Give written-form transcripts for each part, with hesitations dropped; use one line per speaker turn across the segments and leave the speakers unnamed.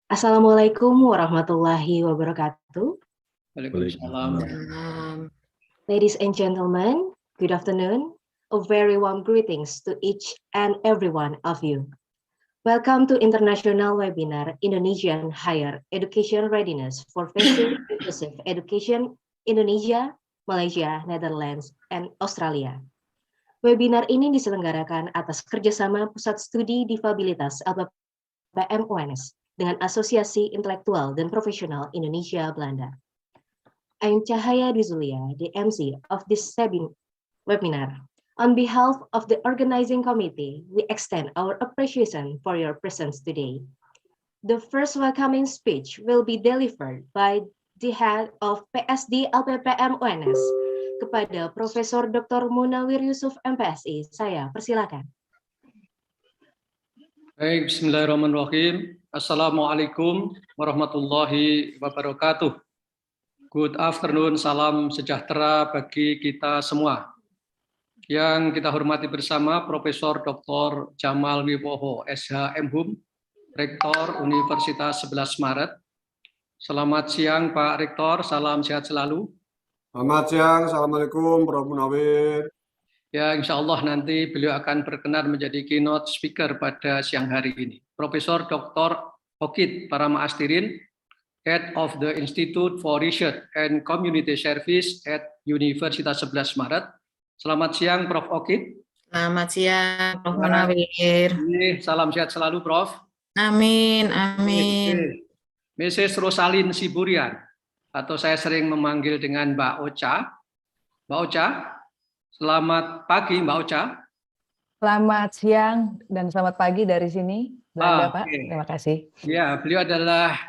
Assalamualaikum warahmatullahi wabarakatuh.
Waalaikumsalam.
Ladies and gentlemen, good afternoon. A very warm greetings to each and every one of you. Welcome to International Webinar Indonesian Higher Education Readiness for Facing Inclusive Education Indonesia, Malaysia, Netherlands, and Australia. Webinar ini diselenggarakan atas kerjasama Pusat Studi Difabilitas LPPM UNS dengan Asosiasi Intelektual dan Profesional Indonesia Belanda. I'm Cahaya Dizulia, the MC of this webinar. On behalf of the organizing committee, we extend our appreciation for your presence today. The first welcoming speech will be delivered by the head of PSD LPPM UNS kepada Profesor Dr. Munawir Yusuf MPSI. Saya persilakan.
Baik, bismillahirrahmanirrahim. Assalamualaikum warahmatullahi wabarakatuh. Good afternoon, salam sejahtera bagi kita semua. Yang kita hormati bersama Profesor Dr. Jamal Wibowo, SH MHum, Rektor Universitas 11 Maret. Selamat siang Pak Rektor, salam sehat selalu.
Selamat siang, Assalamualaikum Prof. Munawir.
Ya, insya Allah nanti beliau akan berkenan menjadi keynote speaker pada siang hari ini. Profesor Dr. Okid Parama Astirin, Head of the Institute for Research and Community Service at Universitas 11 Maret. Selamat siang Prof. Okid.
Selamat siang Prof. Munawir.
Salam sehat selalu Prof.
Amin, amin.
Mrs. Rosalin Siburian, atau saya sering memanggil dengan Mbak Ocha. Mbak Ocha, selamat pagi Mbak Ocha.
Selamat siang dan selamat pagi dari sini, Belanda Pak.
Okay.
Terima kasih.
Ya, beliau adalah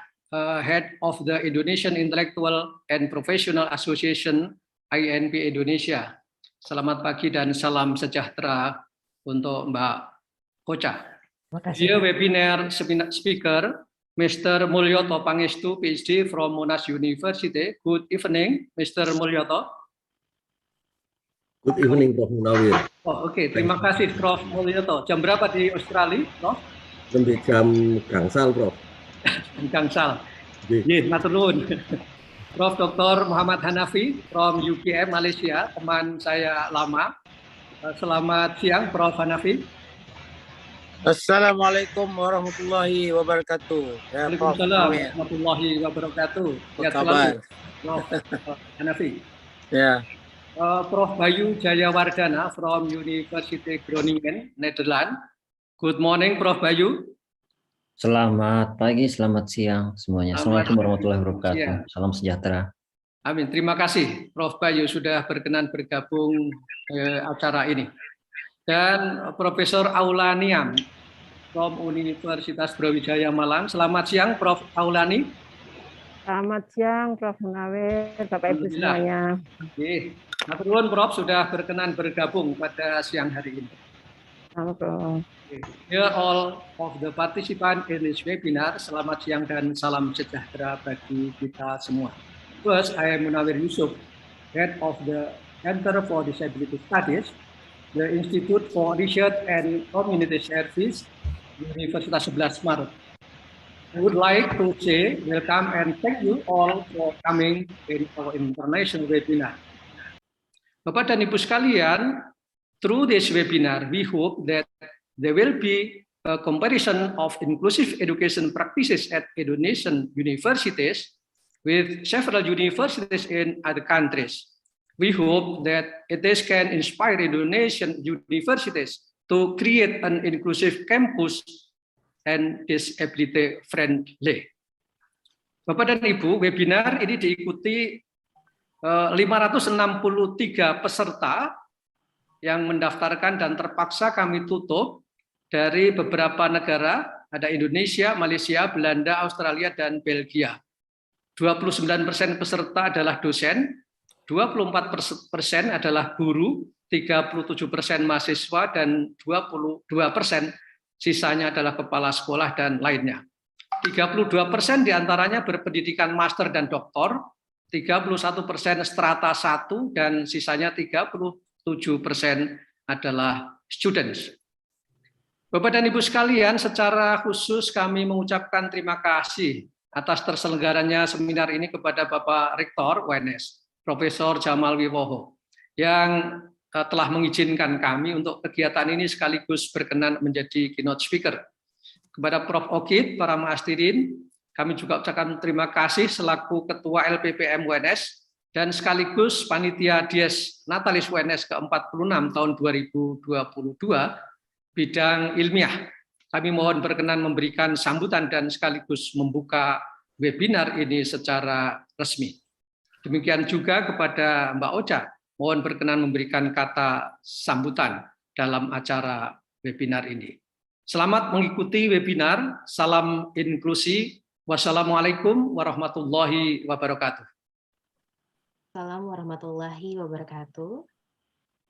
Head of the Indonesian Intellectual and Professional Association INP Indonesia. Selamat pagi dan salam sejahtera untuk Mbak Ocha.
Terima kasih.
Dear webinar speaker, Mr. Mulyoto Pangestu, PhD from Monash University. Good evening, Mr. Mulyoto.
Good evening, Prof. Munawir.
Oh, oke. Terima kasih, Prof. Mulyoto. Jam berapa di Australia, Prof?
Jam gangsal, Prof.
Gangsal. Yes, matur nuwun. Prof. Dr. Muhammad Hanafi from UKM Malaysia, teman saya lama. Selamat siang, Prof. Hanafi.
Assalamualaikum warahmatullahi wabarakatuh. Ya,
Waalaikumsalam warahmatullahi wabarakatuh.
Apa kabar?
Prof. Hanafi.
Ya.
Prof. Bayu Jayawardana from University Groningen, Netherlands. Good morning, Prof. Bayu.
Selamat pagi, selamat siang semuanya. Assalamualaikum warahmatullahi wabarakatuh. Salam sejahtera.
Amin. Terima kasih, Prof. Bayu sudah berkenan bergabung acara ini. Dan Profesor Aulaniam from Universitas Brawijaya Malang. Selamat siang, Prof. Aulani.
Selamat siang, Prof. Munawir, Bapak Ibu semuanya.
Oke. Matur nuwun, Prof. sudah berkenan bergabung pada siang hari ini.
Prof.
Dear all of the participants in this webinar, selamat siang dan salam sejahtera bagi kita semua. First, I am Munawir Yusuf, Head of the Center for Disability Studies, the Institute for Research and Community Service, Universitas 11 Maret. I would like to say welcome and thank you all for coming in our international webinar. Bapak dan Ibu sekalian, through this webinar, we hope that there will be a comparison of inclusive education practices at Indonesian universities with several universities in other countries. We hope that it can inspire Indonesian universities to create an inclusive campus and disability friendly. Bapak dan Ibu, webinar ini diikuti 563 peserta yang mendaftarkan dan terpaksa kami tutup dari beberapa negara, ada Indonesia, Malaysia, Belanda, Australia, dan Belgia. 29% peserta adalah dosen, 24% adalah guru, 37% mahasiswa, dan 22% sisanya adalah kepala sekolah dan lainnya. 32% diantaranya berpendidikan master dan doktor, 31% strata 1, dan sisanya 37% adalah students. Bapak dan Ibu sekalian, secara khusus kami mengucapkan terima kasih atas terselenggaranya seminar ini kepada Bapak Rektor UNS, Profesor Jamal Wiwoho, yang telah mengizinkan kami untuk kegiatan ini sekaligus berkenan menjadi keynote speaker. Kepada Prof. Okid, para mahasiswa, kami juga ucapkan terima kasih selaku Ketua LPPM UNS dan sekaligus Panitia Dies Natalis UNS ke-46 tahun 2022 bidang ilmiah. Kami mohon berkenan memberikan sambutan dan sekaligus membuka webinar ini secara resmi. Demikian juga kepada Mbak Ocha, mohon berkenan memberikan kata sambutan dalam acara webinar ini. Selamat mengikuti webinar, salam inklusi, wassalamualaikum warahmatullahi wabarakatuh.
Assalamualaikum warahmatullahi wabarakatuh.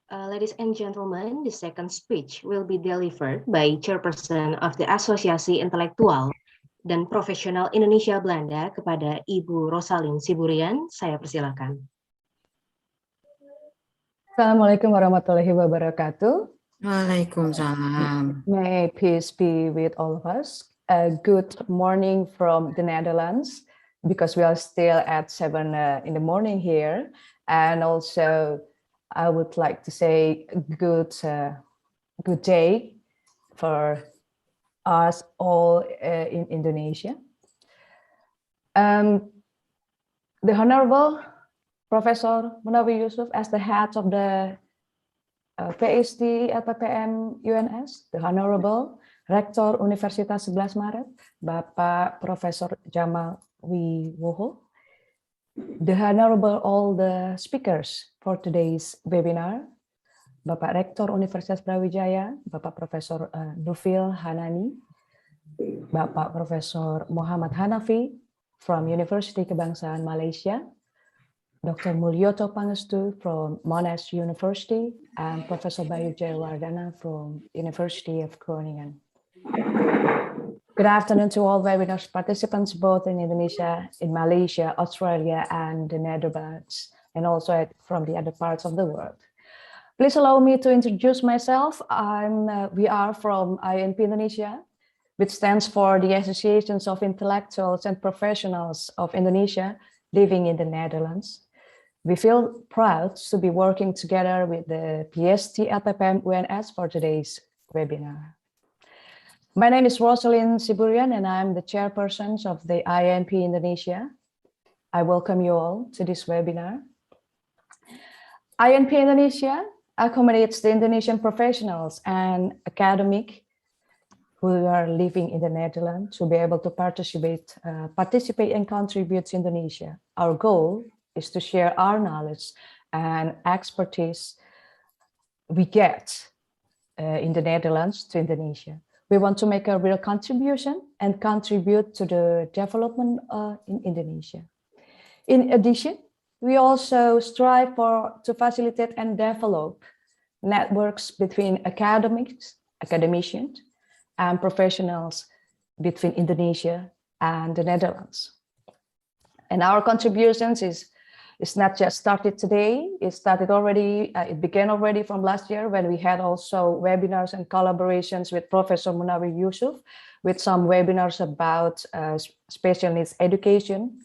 Ladies and gentlemen, the second speech will be delivered by Chairperson of the Asosiasi Intelektual dan Profesional Indonesia Belanda kepada Ibu Rosalyn Siburian. Saya persilakan.
Assalamualaikum warahmatullahi wabarakatuh.
Waalaikumsalam.
May peace be with all of us. Good morning from the Netherlands, because we are still at 7 in the morning here. And also, I would like to say good day for us all in Indonesia. The Honorable Professor Munawir Yusuf, as the head of the PhD LPPM UNS, the Honorable Rektor Universitas 11 Maret, Bapak Profesor Jamal Wiwoho, the Honorable all the speakers for today's webinar, Bapak Rektor Universitas Brawijaya, Bapak Profesor Nufil Hanani, Bapak Profesor Muhammad Hanafi from University Kebangsaan Malaysia, Dr. Mulyoto Pangestu from Monash University, and Professor Bayu Jayawardana from University of Groningen. Good afternoon to all webinar participants, both in Indonesia, in Malaysia, Australia, and the Netherlands, and also from the other parts of the world. Please allow me to introduce myself. We are from INP Indonesia, which stands for the Associations of Intellectuals and Professionals of Indonesia living in the Netherlands. We feel proud to be working together with the PST LPPM UNS for today's webinar. My name is Rosalyn Siburian, and I'm the chairperson of the INP Indonesia. I welcome you all to this webinar. INP Indonesia accommodates the Indonesian professionals and academic who are living in the Netherlands to be able to participate and contribute to Indonesia. Our goal is to share our knowledge and expertise we get in the Netherlands to Indonesia. We want to make a real contribution and contribute to the development in Indonesia. In addition, we also strive to facilitate and develop networks between academicians, and professionals between Indonesia and the Netherlands. And our contributions is not just started today, it started already, it began already from last year when we had also webinars and collaborations with Professor Munawir Yusuf, with some webinars about special needs education.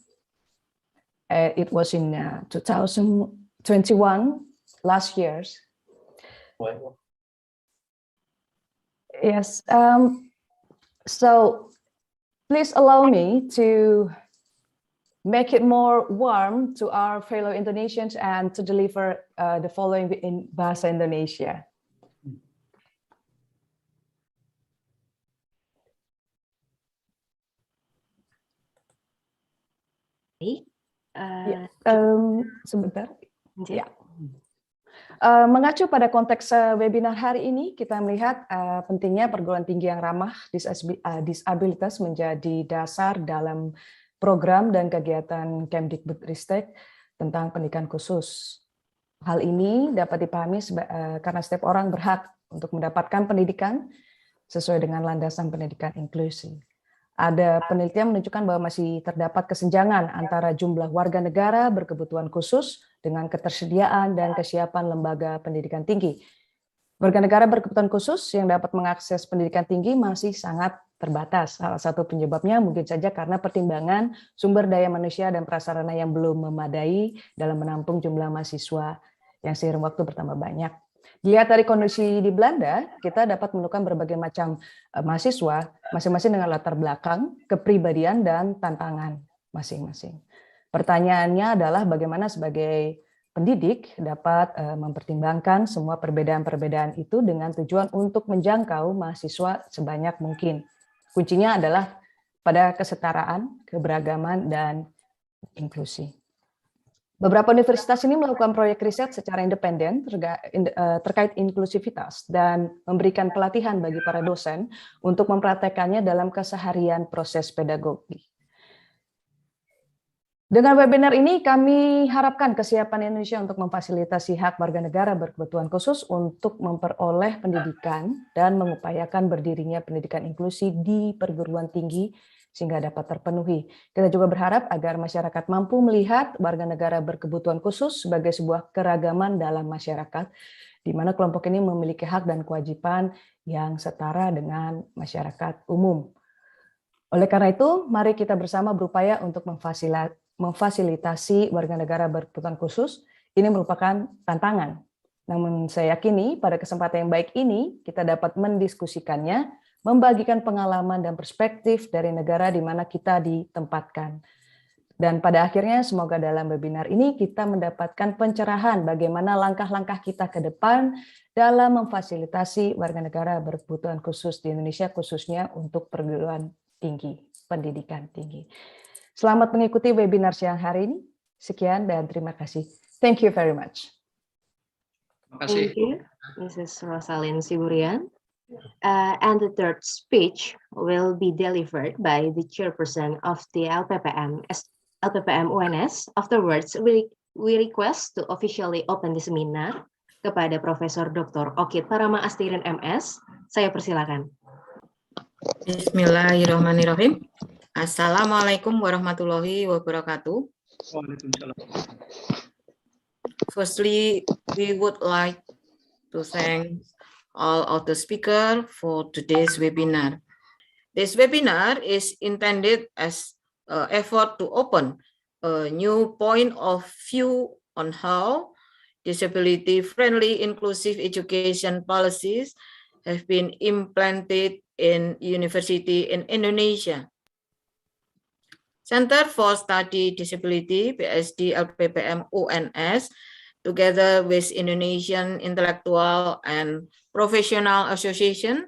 It was in 2021, last year's. Yes, so please allow me to make it more warm to our fellow Indonesians and to deliver the following in Bahasa Indonesia. Sebentar. Ya. Mengacu pada konteks webinar hari ini, kita melihat pentingnya perguruan tinggi yang ramah disabilitas menjadi dasar dalam program dan kegiatan Kemdikbudristek tentang pendidikan khusus. Hal ini dapat dipahami karena setiap orang berhak untuk mendapatkan pendidikan sesuai dengan landasan pendidikan inklusi. Ada penelitian menunjukkan bahwa masih terdapat kesenjangan antara jumlah warga negara berkebutuhan khusus dengan ketersediaan dan kesiapan lembaga pendidikan tinggi. Warga negara berkebutuhan khusus yang dapat mengakses pendidikan tinggi masih sangat terbatas. Salah satu penyebabnya mungkin saja karena pertimbangan sumber daya manusia dan prasarana yang belum memadai dalam menampung jumlah mahasiswa yang seiring waktu bertambah banyak. Dilihat dari kondisi di Belanda, kita dapat menemukan berbagai macam mahasiswa, masing-masing dengan latar belakang, kepribadian, dan tantangan masing-masing. Pertanyaannya adalah bagaimana sebagai pendidik dapat mempertimbangkan semua perbedaan-perbedaan itu dengan tujuan untuk menjangkau mahasiswa sebanyak mungkin. Kuncinya adalah pada kesetaraan, keberagaman, dan inklusi. Beberapa universitas ini melakukan proyek riset secara independen terkait inklusivitas dan memberikan pelatihan bagi para dosen untuk mempraktekannya dalam keseharian proses pedagogi. Dengan webinar ini, kami harapkan kesiapan Indonesia untuk memfasilitasi hak warga negara berkebutuhan khusus untuk memperoleh pendidikan dan mengupayakan berdirinya pendidikan inklusi di perguruan tinggi sehingga dapat terpenuhi. Kita juga berharap agar masyarakat mampu melihat warga negara berkebutuhan khusus sebagai sebuah keragaman dalam masyarakat, di mana kelompok ini memiliki hak dan kewajiban yang setara dengan masyarakat umum. Oleh karena itu, mari kita bersama berupaya untuk memfasilitasi warga negara berkebutuhan khusus. Ini merupakan tantangan. Namun saya yakini pada kesempatan yang baik ini kita dapat mendiskusikannya, membagikan pengalaman dan perspektif dari negara di mana kita ditempatkan. Dan pada akhirnya semoga dalam webinar ini kita mendapatkan pencerahan bagaimana langkah-langkah kita ke depan dalam memfasilitasi warga negara berkebutuhan khusus di Indonesia, khususnya untuk perguruan tinggi, pendidikan tinggi. Selamat mengikuti webinar siang hari ini. Sekian dan terima kasih. Thank you very much.
Terima kasih.
Thank you, Mrs. Rosalyn Siburian. And the third speech will be delivered by the chairperson of the LPPM UNS. Afterwards, we request to officially open the seminar kepada Profesor Dr. Okit Parama Astirin MS. Saya persilakan.
Bismillahirrahmanirrahim. Assalamualaikum warahmatullahi wabarakatuh.
Waalaikumsalam.
Firstly, we would like to thank all of the speakers for today's webinar. This webinar is intended as an effort to open a new point of view on how disability-friendly inclusive education policies have been implemented in university in Indonesia. Center for Study Disability, PSD LPPM UNS, together with Indonesian Intellectual and Professional Association,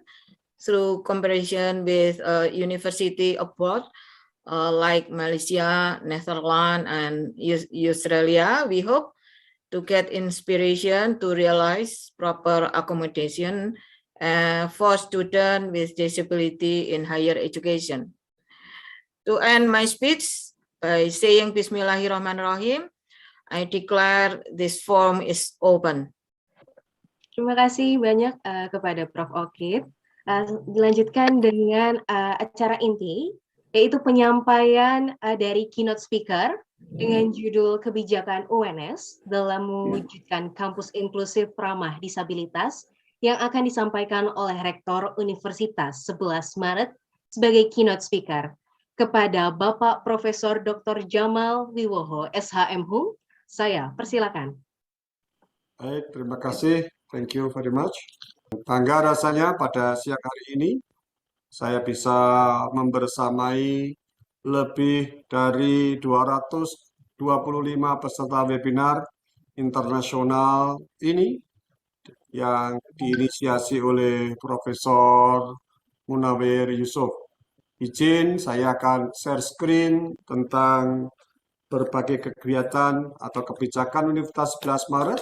through cooperation with university abroad, like Malaysia, Netherlands, and Australia, we hope to get inspiration to realize proper accommodation for students with disability in higher education. To end my speech by saying Bismillahirrahmanirrahim, I declare this forum is open.
Terima kasih banyak kepada Prof. Okit. Dilanjutkan dengan acara inti, yaitu penyampaian dari keynote speaker dengan judul Kebijakan UNS dalam mewujudkan kampus inklusif ramah disabilitas yang akan disampaikan oleh Rektor Universitas 11 Maret sebagai keynote speaker kepada Bapak Profesor Dr. Jamal Wiwoho, SHMHum. Saya persilakan.
Baik, terima kasih. Thank you very much. Bangga rasanya pada siang hari ini saya bisa membersamai lebih dari 225 peserta webinar internasional ini yang diinisiasi oleh Profesor Munawir Yusuf. Izin saya akan share screen tentang berbagai kegiatan atau kebijakan Universitas 11 Maret.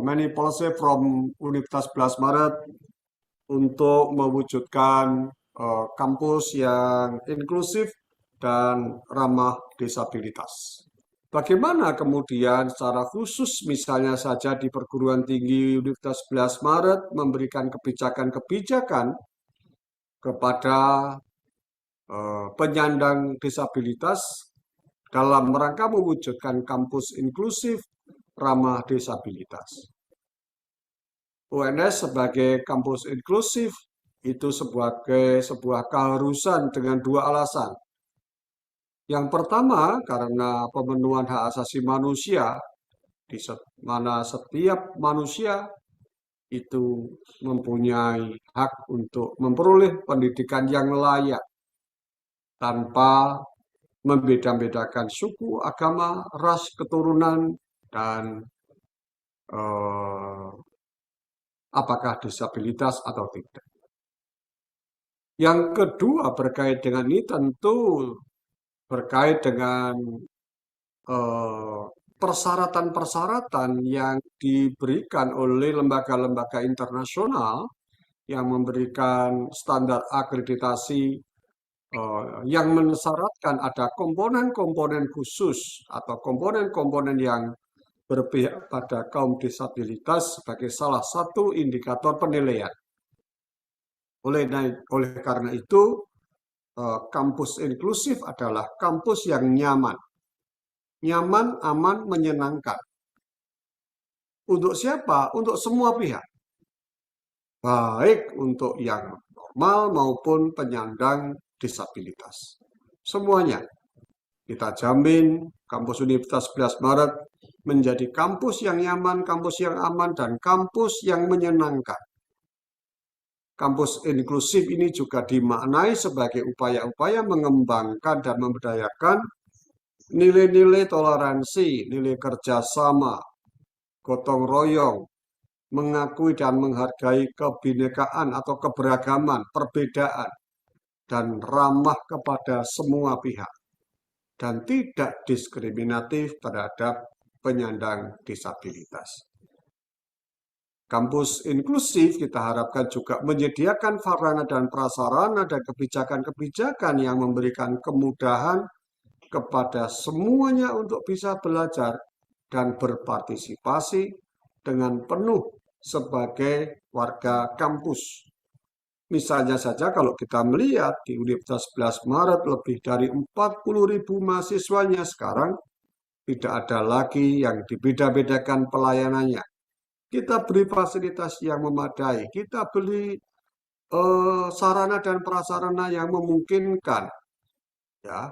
Many policy from Universitas 11 Maret untuk mewujudkan kampus yang inklusif dan ramah disabilitas. Bagaimana kemudian secara khusus misalnya saja di perguruan tinggi Universitas 11 Maret memberikan kebijakan-kebijakan kepada penyandang disabilitas dalam rangka mewujudkan kampus inklusif ramah disabilitas. UNS sebagai kampus inklusif itu sebagai sebuah keharusan dengan dua alasan. Yang pertama, karena pemenuhan hak asasi manusia, di mana setiap manusia itu mempunyai hak untuk memperoleh pendidikan yang layak tanpa membeda-bedakan suku, agama, ras, keturunan, dan apakah disabilitas atau tidak. Yang kedua berkait dengan ini tentu berkait dengan persyaratan-persyaratan yang diberikan oleh lembaga-lembaga internasional yang memberikan standar akreditasi yang mensyaratkan ada komponen-komponen khusus atau komponen-komponen yang berpihak pada kaum disabilitas sebagai salah satu indikator penilaian. Oleh karena itu, kampus inklusif adalah kampus yang nyaman. Nyaman, aman, menyenangkan. Untuk siapa? Untuk semua pihak. Baik untuk yang normal maupun penyandang disabilitas. Semuanya. Kita jamin kampus Universitas 11 Maret menjadi kampus yang nyaman, kampus yang aman, dan kampus yang menyenangkan. Kampus inklusif ini juga dimaknai sebagai upaya-upaya mengembangkan dan memberdayakan nilai-nilai toleransi, nilai kerjasama, gotong royong, mengakui dan menghargai kebinekaan atau keberagaman, perbedaan, dan ramah kepada semua pihak, dan tidak diskriminatif terhadap penyandang disabilitas. Kampus inklusif kita harapkan juga menyediakan sarana dan prasarana dan kebijakan-kebijakan yang memberikan kemudahan kepada semuanya untuk bisa belajar dan berpartisipasi dengan penuh sebagai warga kampus. Misalnya saja kalau kita melihat di Universitas 11 Maret lebih dari 40.000 mahasiswanya sekarang tidak ada lagi yang dibeda-bedakan pelayanannya. Kita beri fasilitas yang memadai, kita beri sarana dan prasarana yang memungkinkan ya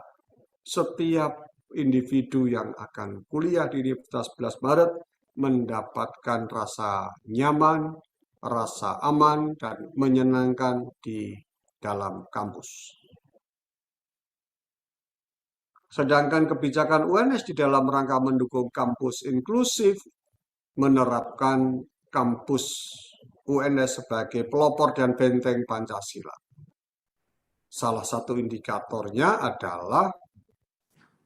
setiap individu yang akan kuliah di Universitas 11 Maret mendapatkan rasa nyaman, rasa aman, dan menyenangkan di dalam kampus. Sedangkan kebijakan UNS di dalam rangka mendukung kampus inklusif menerapkan kampus UNS sebagai pelopor dan benteng Pancasila. Salah satu indikatornya adalah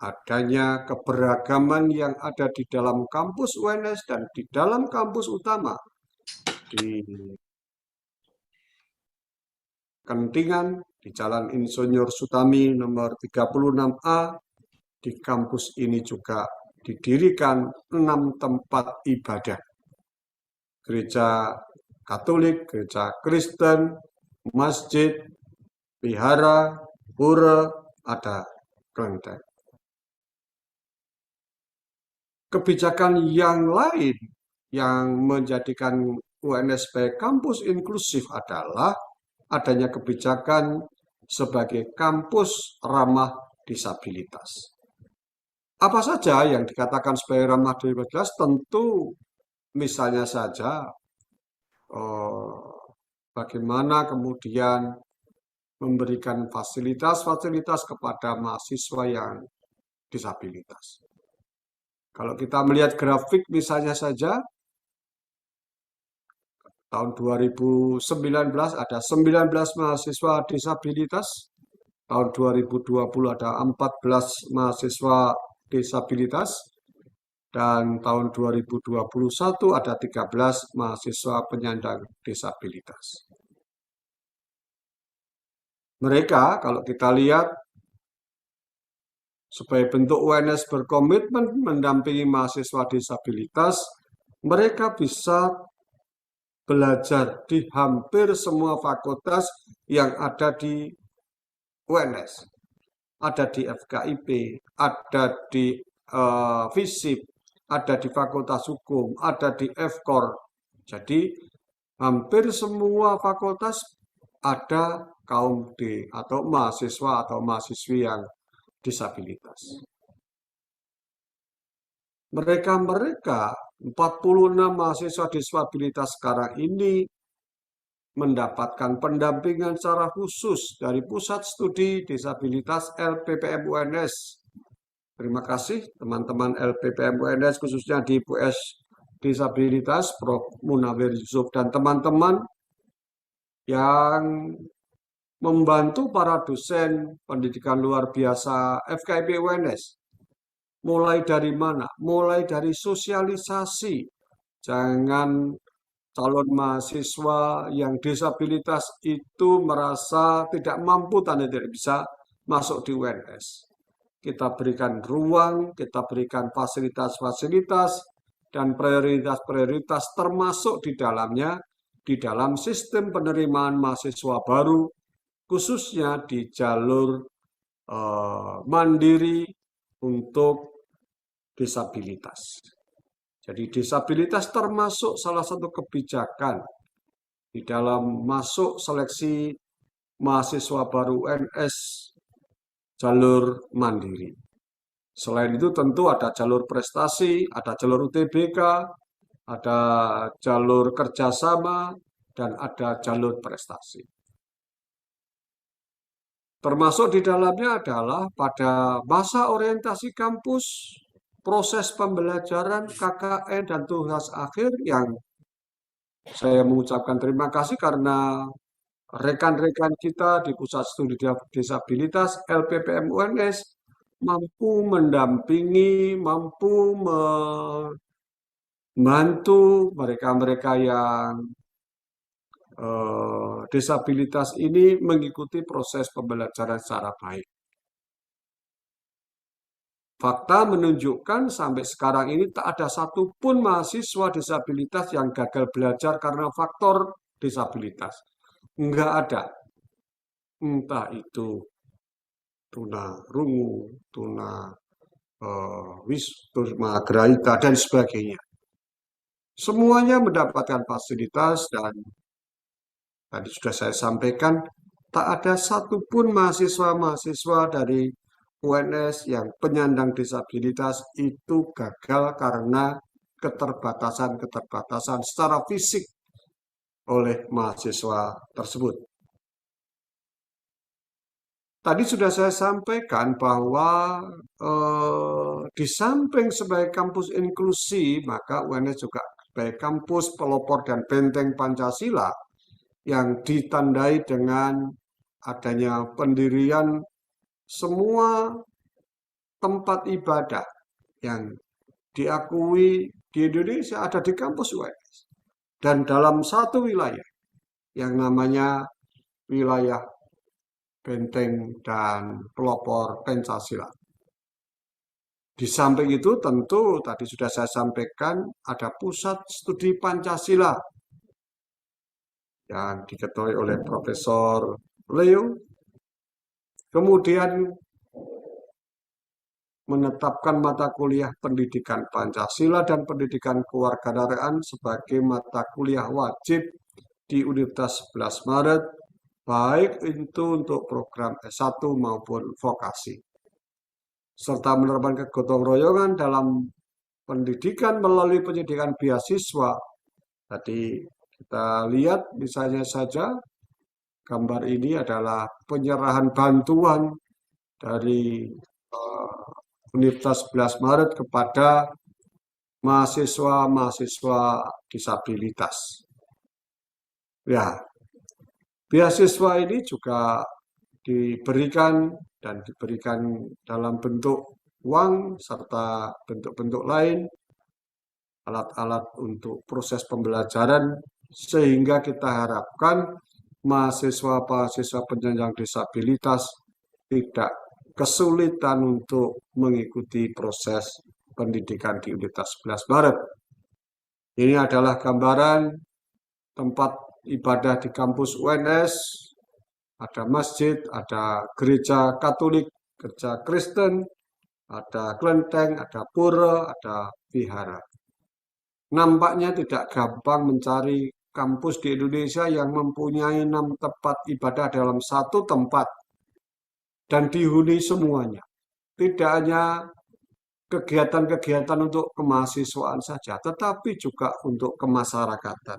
adanya keberagaman yang ada di dalam kampus UNS dan di dalam kampus utama di Kentingan, di Jalan Insinyur Sutami nomor 36A. Di kampus ini juga didirikan 6 tempat ibadah. Gereja Katolik, gereja Kristen, masjid, wihara, pura, ada kelenteng. Kebijakan yang lain yang menjadikan UNS sebagai kampus inklusif adalah adanya kebijakan sebagai kampus ramah disabilitas. Apa saja yang dikatakan sebagai ramah disabilitas? Tentu misalnya saja bagaimana kemudian memberikan fasilitas-fasilitas kepada mahasiswa yang disabilitas. Kalau kita melihat grafik misalnya saja, tahun 2019 ada 19 mahasiswa disabilitas, tahun 2020 ada 14 mahasiswa disabilitas, dan tahun 2021 ada 13 mahasiswa penyandang disabilitas. Mereka, kalau kita lihat, sebagai bentuk UNS berkomitmen mendampingi mahasiswa disabilitas, mereka bisa belajar di hampir semua fakultas yang ada di UNS. Ada di FKIP, ada di FISIP, ada di Fakultas Hukum, ada di FKOR. Jadi Hampir semua fakultas ada kaum D atau mahasiswa atau mahasiswi yang disabilitas. Mereka 46 mahasiswa disabilitas sekarang ini mendapatkan pendampingan secara khusus dari Pusat Studi Disabilitas LPPM UNS. Terima kasih teman-teman LPPM UNS, khususnya di PS Disabilitas, Prof. Munawir Yusuf dan teman-teman yang membantu para dosen pendidikan luar biasa FKIP UNS. Mulai dari mana? Mulai dari sosialisasi. Jangan calon mahasiswa yang disabilitas itu merasa tidak mampu dan tidak bisa masuk di UNS. Kita berikan ruang, kita berikan fasilitas-fasilitas, dan prioritas-prioritas termasuk di dalamnya, di dalam sistem penerimaan mahasiswa baru, khususnya di jalur mandiri untuk disabilitas. Jadi disabilitas termasuk salah satu kebijakan di dalam masuk seleksi mahasiswa baru UNS jalur mandiri. Selain itu tentu ada jalur prestasi, ada jalur UTBK, ada jalur kerjasama, dan ada jalur prestasi. Termasuk di dalamnya adalah pada masa orientasi kampus, proses pembelajaran KKN dan tugas akhir yang saya mengucapkan terima kasih karena rekan-rekan kita di Pusat Studi Disabilitas LPPM UNS mampu mendampingi, mampu membantu mereka-mereka yang disabilitas ini mengikuti proses pembelajaran secara baik. Fakta menunjukkan sampai sekarang ini tak ada satupun mahasiswa disabilitas yang gagal belajar karena faktor disabilitas. Enggak ada. Entah itu tuna rungu, tuna wisma grahita, dan sebagainya. Semuanya mendapatkan fasilitas dan tadi sudah saya sampaikan, tak ada satupun mahasiswa-mahasiswa dari UNS yang penyandang disabilitas itu gagal karena keterbatasan-keterbatasan secara fisik oleh mahasiswa tersebut. Tadi sudah saya sampaikan bahwa di samping sebagai kampus inklusi, maka UNS juga sebagai kampus pelopor dan benteng Pancasila yang ditandai dengan adanya pendirian semua tempat ibadah yang diakui di Indonesia ada di kampus UNS. Dan dalam satu wilayah yang namanya wilayah benteng dan pelopor Pancasila. Di samping itu tentu tadi sudah saya sampaikan ada Pusat Studi Pancasila yang diketuai oleh Profesor Leo. Kemudian menetapkan mata kuliah pendidikan Pancasila dan pendidikan kewarganegaraan sebagai mata kuliah wajib di Universitas 11 Maret, baik itu untuk program S1 maupun vokasi. Serta menerapkan kegotong royongan dalam pendidikan melalui pendidikan beasiswa. Tadi kita lihat misalnya saja, gambar ini adalah penyerahan bantuan dari Universitas 11 Maret kepada mahasiswa-mahasiswa disabilitas. Ya, beasiswa ini juga diberikan dan diberikan dalam bentuk uang serta bentuk-bentuk lain, alat-alat untuk proses pembelajaran, sehingga kita harapkan mahasiswa-mahasiswa penyandang disabilitas tidak kesulitan untuk mengikuti proses pendidikan di Universitas 11 Maret. Ini adalah gambaran tempat ibadah di kampus UNS, ada masjid, ada gereja Katolik, gereja Kristen, ada kelenteng, ada pura, ada vihara. Nampaknya tidak gampang mencari kampus di Indonesia yang mempunyai 6 tempat ibadah dalam satu tempat dan dihuni semuanya. Tidak hanya kegiatan-kegiatan untuk kemahasiswaan saja, tetapi juga untuk kemasyarakatan.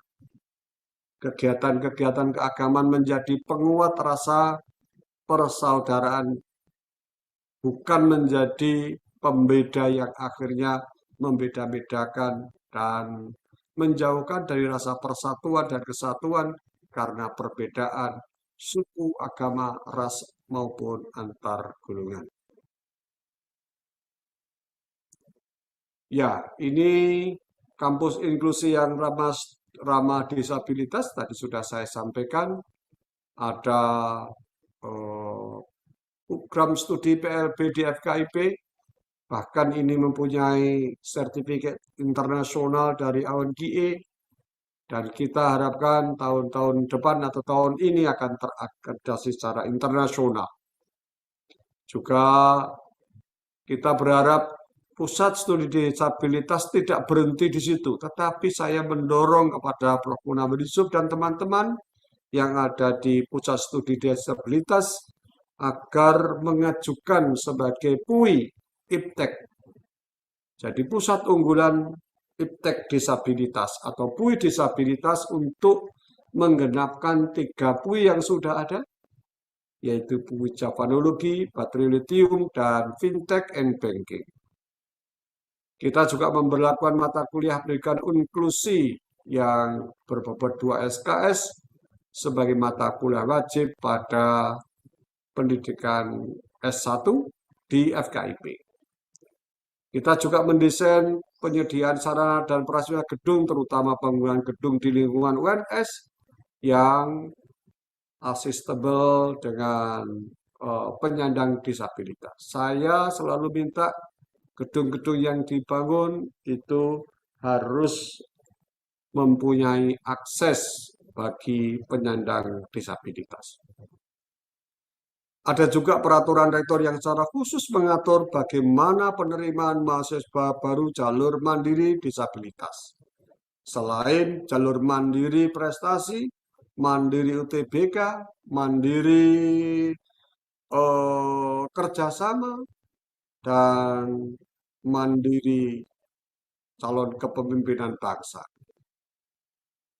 Kegiatan-kegiatan keagamaan menjadi penguat rasa persaudaraan, bukan menjadi pembeda yang akhirnya membeda-bedakan dan menjauhkan dari rasa persatuan dan kesatuan karena perbedaan suku, agama, ras, maupun antar golongan. Ya, ini kampus inklusi yang ramah disabilitas, tadi sudah saya sampaikan. Ada program studi PLB di FKIP, bahkan ini mempunyai sertifikat internasional dari AUNGIE, dan kita harapkan tahun-tahun depan atau tahun ini akan terakreditasi secara internasional. Juga kita berharap pusat studi disabilitas tidak berhenti di situ, tetapi saya mendorong kepada Prof. Munawir Yusuf dan teman-teman yang ada di pusat studi disabilitas agar mengajukan sebagai PUI IPTEK. Jadi pusat unggulan IPTEK disabilitas atau PUI disabilitas untuk menggenapkan 3 PUI yang sudah ada, yaitu PUI Javanologi, Baterai Lithium, dan Fintech and Banking. Kita juga memberlakukan mata kuliah pendidikan inklusi yang berbobot 2 SKS sebagai mata kuliah wajib pada pendidikan S1 di FKIP. Kita juga mendesain penyediaan sarana dan prasarana gedung, terutama penggunaan gedung di lingkungan UNS yang accessible dengan penyandang disabilitas. Saya selalu minta gedung-gedung yang dibangun itu harus mempunyai akses bagi penyandang disabilitas. Ada juga peraturan rektor yang secara khusus mengatur bagaimana penerimaan mahasiswa baru jalur mandiri disabilitas. Selain jalur mandiri prestasi, mandiri UTBK, mandiri kerjasama, dan mandiri calon kepemimpinan bangsa.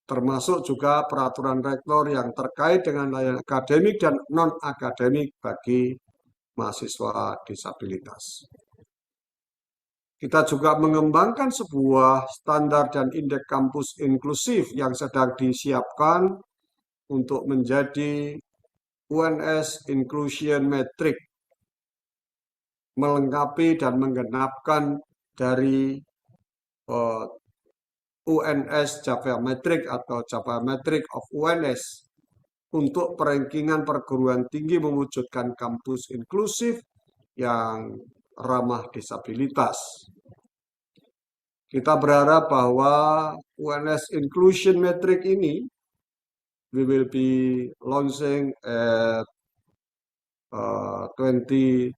Termasuk juga peraturan rektor yang terkait dengan layanan akademik dan non-akademik bagi mahasiswa disabilitas. Kita juga mengembangkan sebuah standar dan indeks kampus inklusif yang sedang disiapkan untuk menjadi UNS Inclusion Metric, melengkapi dan menggenapkan dari UNS Java Metric atau Java Metric of UNS untuk perankingan perguruan tinggi mewujudkan kampus inklusif yang ramah disabilitas. Kita berharap bahwa UNS Inclusion Metric ini we will be launching at 22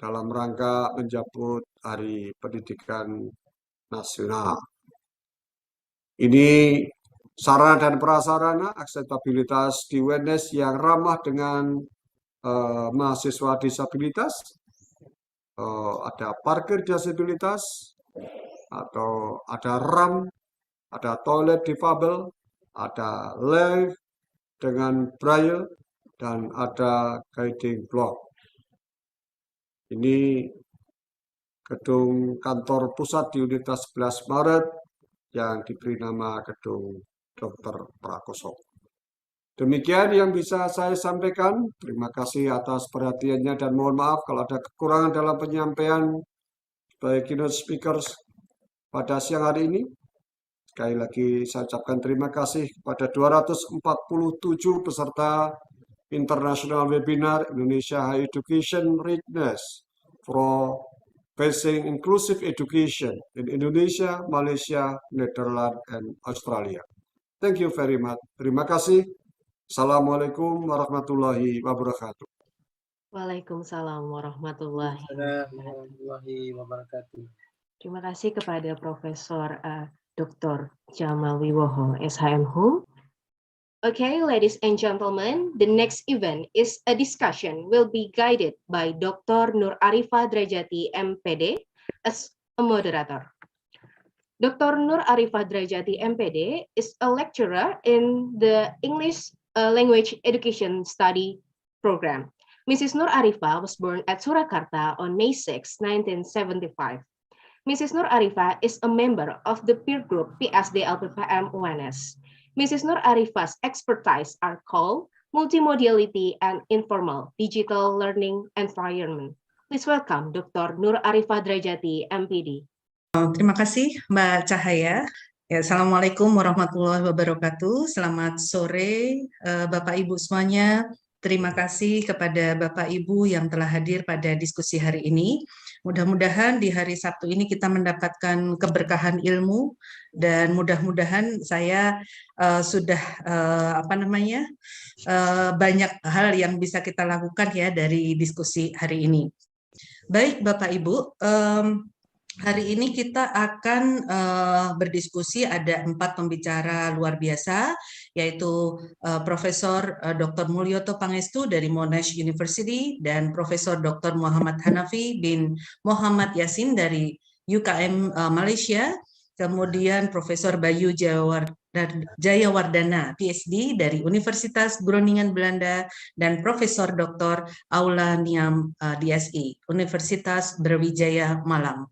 dalam rangka menjemput Hari Pendidikan Nasional. Ini sarana dan prasarana aksesibilitas di UNS yang ramah dengan mahasiswa disabilitas. Ada parkir disabilitas, atau ada ramp, ada toilet difabel, ada lift dengan braille, dan ada guiding block. Ini gedung kantor pusat di Unit 11 Maret yang diberi nama Gedung Dr. Prakoso. Demikian yang bisa saya sampaikan. Terima kasih atas perhatiannya dan mohon maaf kalau ada kekurangan dalam penyampaian sebagai keynote speakers pada siang hari ini. Sekali lagi saya ucapkan terima kasih kepada 247 peserta International Webinar Indonesia Higher Education Readiness for Facing Inclusive Education in Indonesia, Malaysia, Netherlands, and Australia. Thank you very much. Terima kasih. Assalamualaikum warahmatullahi wabarakatuh.
Waalaikumsalam warahmatullahi wabarakatuh.
Warahmatullahi wabarakatuh.
Terima kasih kepada Profesor Dr. Jamal Wiwoho, SHM Hum. Okay, ladies and gentlemen, the next event is a discussion will be guided by Dr. Nur Arifah Drajati, MPD, as a moderator. Dr. Nur Arifah Drajati, MPD, is a lecturer in the English Language Education Study Program. Mrs. Nur Arifah was born at Surakarta on May 6, 1975. Mrs. Nur Arifah is a member of the peer group PSD LPPM UNS. Mrs. Nur Arifah's expertise are called multimodality and informal digital learning environment. Please welcome Dr. Nur Arifah Drajati, MPD.
Terima kasih Mbak Cahaya. Ya, Assalamualaikum warahmatullahi wabarakatuh. Selamat sore Bapak Ibu semuanya. Terima kasih kepada Bapak Ibu yang telah hadir pada diskusi hari ini. Mudah-mudahan di hari Sabtu ini kita mendapatkan keberkahan ilmu dan mudah-mudahan saya sudah banyak hal yang bisa kita lakukan ya dari diskusi hari ini. Baik Bapak Ibu, hari ini kita akan berdiskusi, ada 4 pembicara luar biasa, yaitu Profesor Dr. Mulyoto Pangestu dari Monash University dan Profesor Dr. Muhammad Hanafi bin Muhammad Yasin dari UKM Malaysia, kemudian Profesor Bayu Jayawardana, PhD dari Universitas Groningen Belanda, dan Profesor Dr. Aula Niam, DSI, Universitas Brawijaya Malang.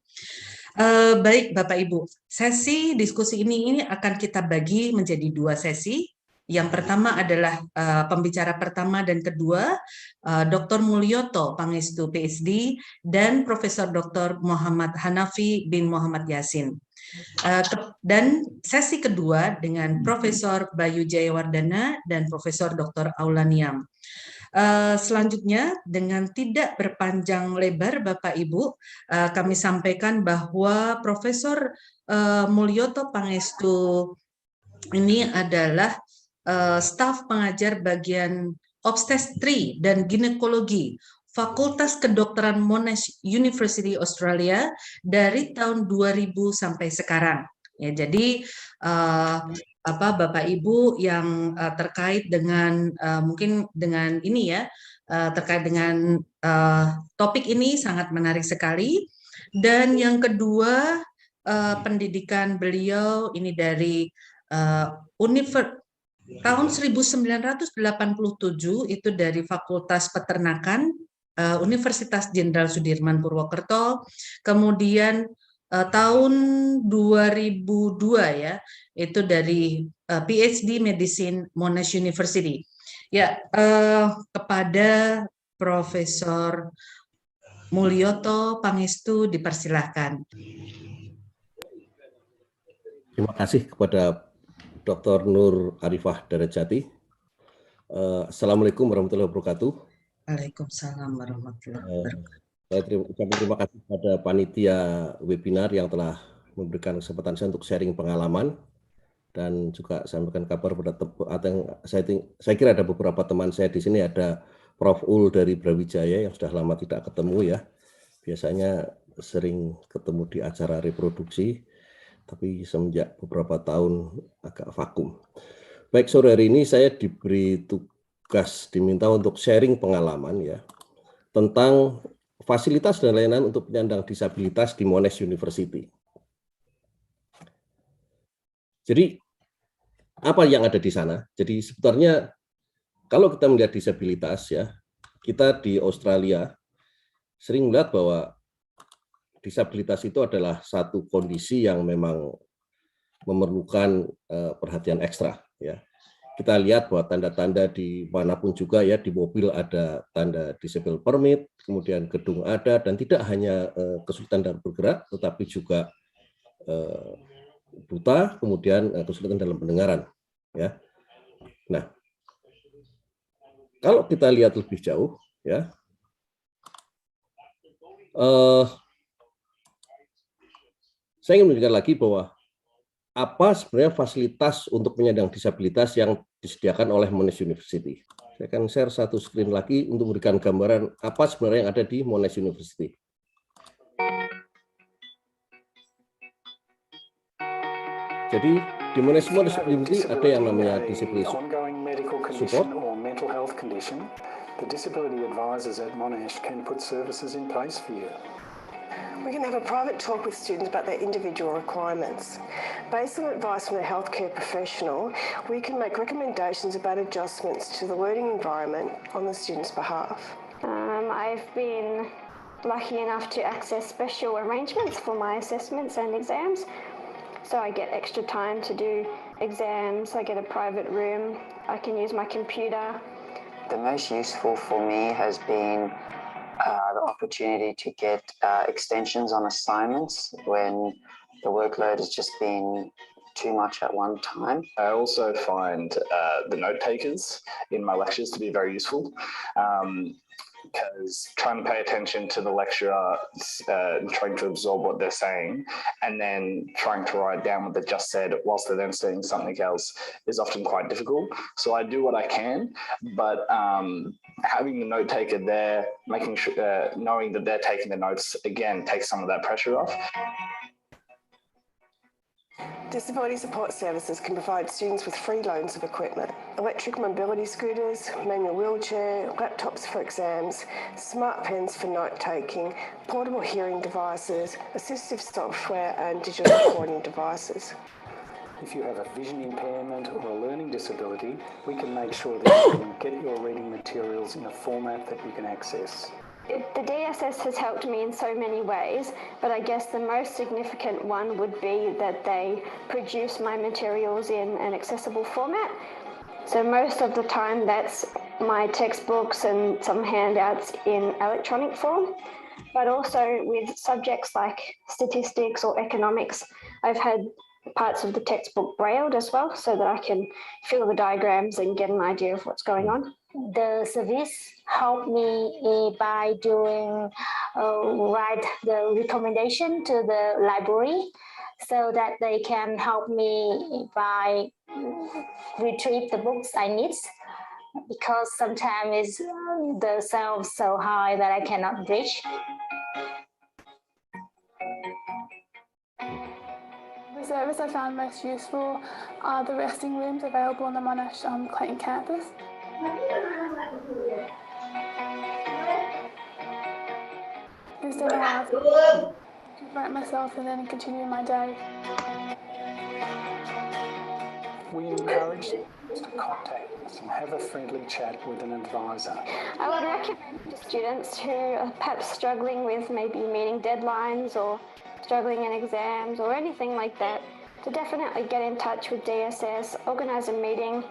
Baik Bapak Ibu, sesi diskusi ini akan kita bagi menjadi 2 sesi. Yang pertama adalah pembicara pertama dan kedua, Dr. Mulyoto Pangestu PhD dan Profesor Dr. Muhammad Hanafi bin Muhammad Yasin. Dan sesi kedua dengan Profesor Bayu Jayawardana dan Profesor Dr. Aula Niam. Selanjutnya, dengan tidak berpanjang lebar Bapak Ibu, kami sampaikan bahwa Profesor Mulyoto Pangestu ini adalah staf pengajar bagian obstetri dan ginekologi Fakultas Kedokteran Monash University Australia dari tahun 2000 sampai sekarang. Ya, jadi Bapak Ibu yang terkait dengan mungkin dengan ini ya, terkait dengan topik ini sangat menarik sekali. Dan yang kedua, pendidikan beliau ini dari tahun 1987 itu dari Fakultas Peternakan Universitas Jenderal Sudirman Purwokerto, kemudian tahun 2002 ya, itu dari PhD Medicine Monash University. Ya, kepada Profesor Mulyoto Pangestu dipersilahkan.
Terima kasih kepada Dr. Nur Arifah Drajati. Assalamualaikum warahmatullahi wabarakatuh.
Waalaikumsalam warahmatullahi wabarakatuh.
Saya terima kasih kepada panitia webinar yang telah memberikan kesempatan saya untuk sharing pengalaman, dan juga saya memberikan kabar pada saya kira ada beberapa teman saya di sini, ada Prof. Ul dari Brawijaya yang sudah lama tidak ketemu ya. Biasanya sering ketemu di acara reproduksi, tapi semenjak beberapa tahun agak vakum. Baik, sore hari ini saya diberi tugas, diminta untuk sharing pengalaman ya tentang fasilitas dan layanan untuk penyandang disabilitas di Monash University. Jadi apa yang ada di sana? Jadi sebenarnya kalau kita melihat disabilitas ya, kita di Australia sering melihat bahwa disabilitas itu adalah satu kondisi yang memang memerlukan perhatian ekstra ya. Kita lihat bahwa tanda-tanda di manapun juga ya, di mobil ada tanda disable permit, kemudian gedung ada, dan tidak hanya kesulitan dalam bergerak, tetapi juga buta, kemudian kesulitan dalam pendengaran. Ya. Nah, kalau kita lihat lebih jauh, ya, saya ingin menunjukkan lagi bahwa apa sebenarnya fasilitas untuk penyandang disabilitas yang disediakan oleh Monash University. Saya akan share satu screen lagi untuk memberikan gambaran apa sebenarnya yang ada di Monash University. Jadi di manajemen disability ada yang namanya disability support.
The disability advisors at Monash can put services in place for you.
We can have a private talk with students about their individual requirements. Based on advice from a healthcare professional, we can make recommendations about adjustments to the learning environment on the student's behalf.
I've been lucky enough to access special arrangements for my assessments and exams. So I get extra time to do exams, I get a private room, I can use my computer.
The most useful for me has been the opportunity to get extensions on assignments when the workload has just been too much at one time.
I also find the note takers in my lectures to be very useful. Because trying to pay attention to the lecturer, trying to absorb what they're saying, and then trying to write down what they just said whilst they're then saying something else is often quite difficult. So I do what I can, but having the note taker there, making sure, knowing that they're taking the notes, again, takes some of that pressure off.
Disability support services can provide students with free loans of equipment, electric mobility scooters, manual wheelchair, laptops for exams, smart pens for note-taking, portable hearing devices, assistive software and digital recording devices.
If you have a vision impairment or a learning disability, we can make sure that you can get your reading materials in a format that you can access.
The DSS has helped me in so many ways, but I guess the most significant one would be that they produce my materials in an accessible format. So most of the time that's my textbooks and some handouts in electronic form, but also with subjects like statistics or economics, I've had parts of the textbook brailled as well so that I can fill the diagrams and get an idea of what's going on.
The service helped me by doing write the recommendation to the library so that they can help me by retrieve the books I need, because sometimes the sound is so high that I cannot reach.
The service I found most useful are the resting rooms available on the Monash Clayton campus. Instead of to write myself and then continue my day.
We encourage students to contact us and have a friendly chat with an advisor.
I would recommend to students who are perhaps struggling with maybe meeting deadlines or struggling in exams or anything like that to definitely get in touch with DSS, organise a meeting,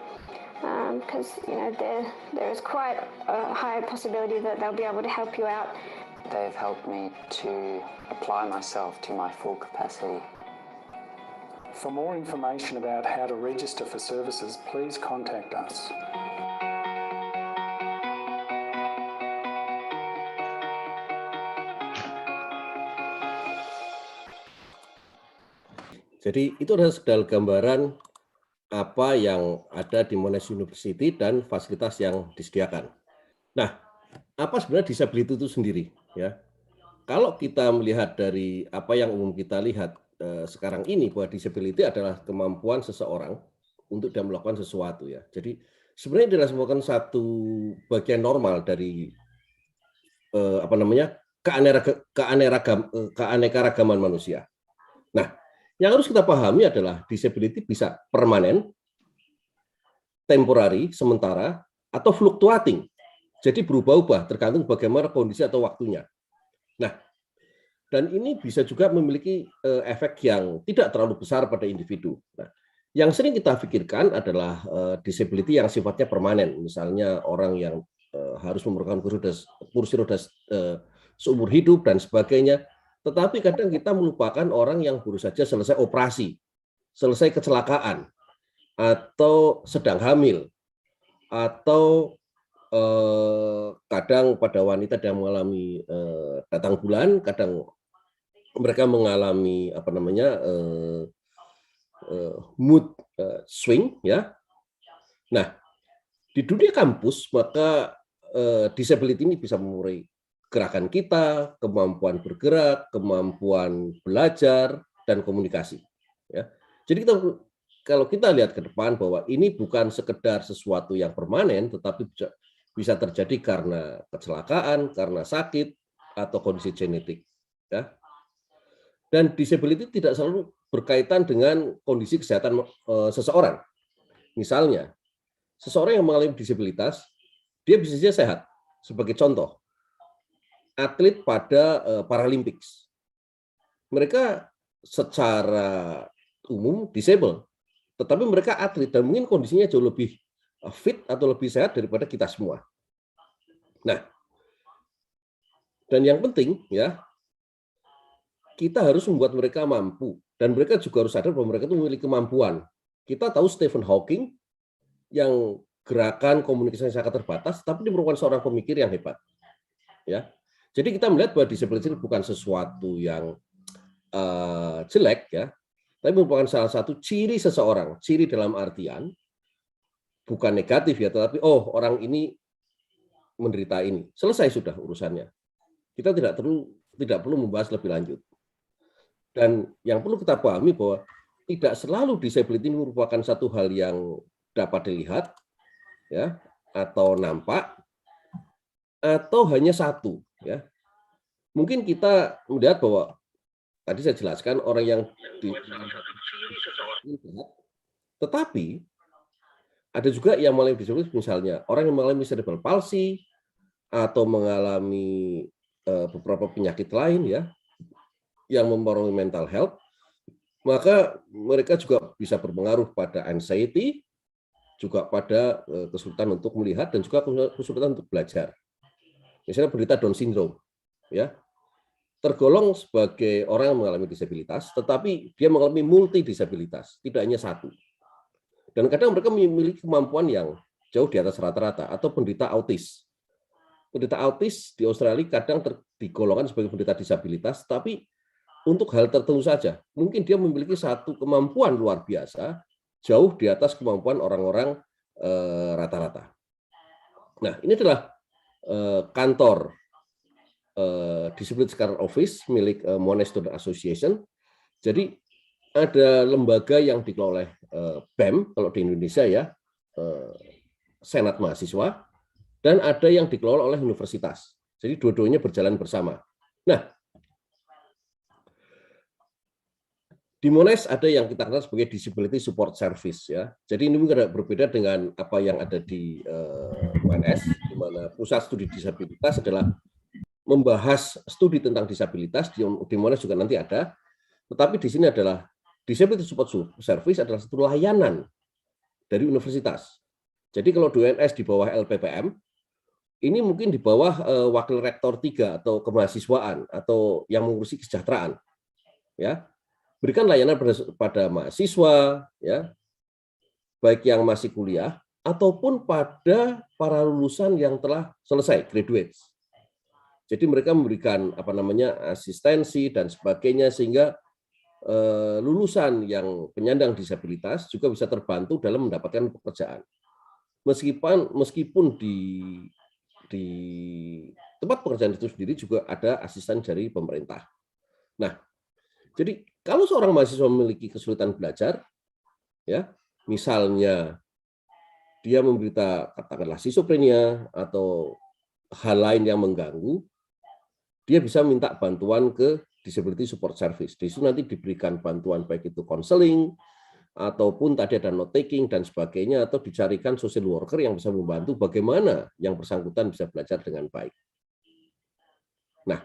because there is quite a high possibility that they'll be able to help you out.
They've helped me to apply myself to my full capacity.
For more information about how to register for services, please contact us.
Jadi itu adalah segala gambaran apa yang ada di Monash University dan fasilitas yang disediakan. Nah, apa sebenarnya disability itu sendiri? Ya, kalau kita melihat dari apa yang umum kita lihat sekarang ini, bahwa disability adalah kemampuan seseorang untuk dia melakukan sesuatu. Ya, jadi sebenarnya adalah merupakan satu bagian normal dari keanekaragaman manusia. Nah, yang harus kita pahami adalah disability bisa permanen, temporary, sementara, atau fluctuating. Jadi berubah-ubah tergantung bagaimana kondisi atau waktunya. Nah, dan ini bisa juga memiliki efek yang tidak terlalu besar pada individu. Nah, yang sering kita pikirkan adalah disability yang sifatnya permanen. Misalnya orang yang harus memerlukan kursi roda seumur hidup dan sebagainya. Tetapi kadang kita melupakan orang yang baru saja selesai operasi, selesai kecelakaan, atau sedang hamil, atau kadang pada wanita yang mengalami datang bulan, kadang mereka mengalami mood swing, ya. Nah, di dunia kampus maka disability ini bisa memulai gerakan kita, kemampuan bergerak, kemampuan belajar, dan komunikasi. Ya. Jadi kalau kita lihat ke depan bahwa ini bukan sekedar sesuatu yang permanen, tetapi bisa terjadi karena kecelakaan, karena sakit, atau kondisi genetik. Ya. Dan disability tidak selalu berkaitan dengan kondisi kesehatan seseorang. Misalnya, seseorang yang mengalami disabilitas, dia bisa saja sehat. Sebagai contoh, atlet pada Paralympics. Mereka secara umum disable, tetapi mereka atlet dan mungkin kondisinya jauh lebih fit atau lebih sehat daripada kita semua. Nah, dan yang penting ya, kita harus membuat mereka mampu dan mereka juga harus sadar bahwa mereka itu memiliki kemampuan. Kita tahu Stephen Hawking yang gerakan komunikasinya sangat terbatas, tapi dia merupakan seorang pemikir yang hebat. Ya, jadi kita melihat bahwa disabilitas bukan sesuatu yang jelek ya, tapi merupakan salah satu ciri seseorang, ciri dalam artian bukan negatif ya, tetapi orang ini menderita ini, selesai sudah urusannya. Kita tidak perlu membahas lebih lanjut. Dan yang perlu kita pahami bahwa tidak selalu disability ini merupakan satu hal yang dapat dilihat ya, atau nampak, atau hanya satu ya. Mungkin kita melihat bahwa tadi saya jelaskan orang yang tetapi ada juga yang mengalami disabilitas, misalnya orang yang mengalami cerebral palsy atau mengalami beberapa penyakit lain ya yang mempengaruhi mental health, maka mereka juga bisa berpengaruh pada anxiety, juga pada kesulitan untuk melihat dan juga kesulitan untuk belajar. Misalnya penderita Down syndrome ya, tergolong sebagai orang yang mengalami disabilitas, tetapi dia mengalami multi disabilitas, tidak hanya satu. Dan kadang mereka memiliki kemampuan yang jauh di atas rata-rata, atau penderita autis. Penderita autis di Australia kadang digolongkan sebagai penderita disabilitas, tapi untuk hal tertentu saja. Mungkin dia memiliki satu kemampuan luar biasa, jauh di atas kemampuan orang-orang rata-rata. Nah, ini adalah kantor Disability Care Office milik Monash Student Association. Jadi ada lembaga yang dikelola oleh BEM kalau di Indonesia ya, Senat Mahasiswa, dan ada yang dikelola oleh universitas. Jadi dua-duanya berjalan bersama. Nah, di Monash ada yang kita kenal sebagai Disability Support Service ya. Jadi ini mungkin berbeda dengan apa yang ada di UNS, di mana pusat studi disabilitas adalah membahas studi tentang disabilitas. Di Monash juga nanti ada. Tetapi di sini adalah Disability Support Service adalah satu layanan dari universitas. Jadi kalau di UNS di bawah LPPM, ini mungkin di bawah wakil rektor 3 atau kemahasiswaan atau yang mengurusi kesejahteraan. Ya. Berikan layanan pada mahasiswa ya, baik yang masih kuliah ataupun pada para lulusan yang telah selesai graduates. Jadi mereka memberikan asistensi dan sebagainya sehingga lulusan yang penyandang disabilitas juga bisa terbantu dalam mendapatkan pekerjaan. Meskipun di tempat pekerjaan itu sendiri juga ada asisten dari pemerintah. Nah, jadi kalau seorang mahasiswa memiliki kesulitan belajar, ya, misalnya dia menderita katakanlah schizophrenia atau hal lain yang mengganggu, dia bisa minta bantuan ke Disability Support Service. Di situ nanti diberikan bantuan baik itu konseling ataupun tadi ada note taking dan sebagainya, atau dicarikan social worker yang bisa membantu bagaimana yang bersangkutan bisa belajar dengan baik. Nah,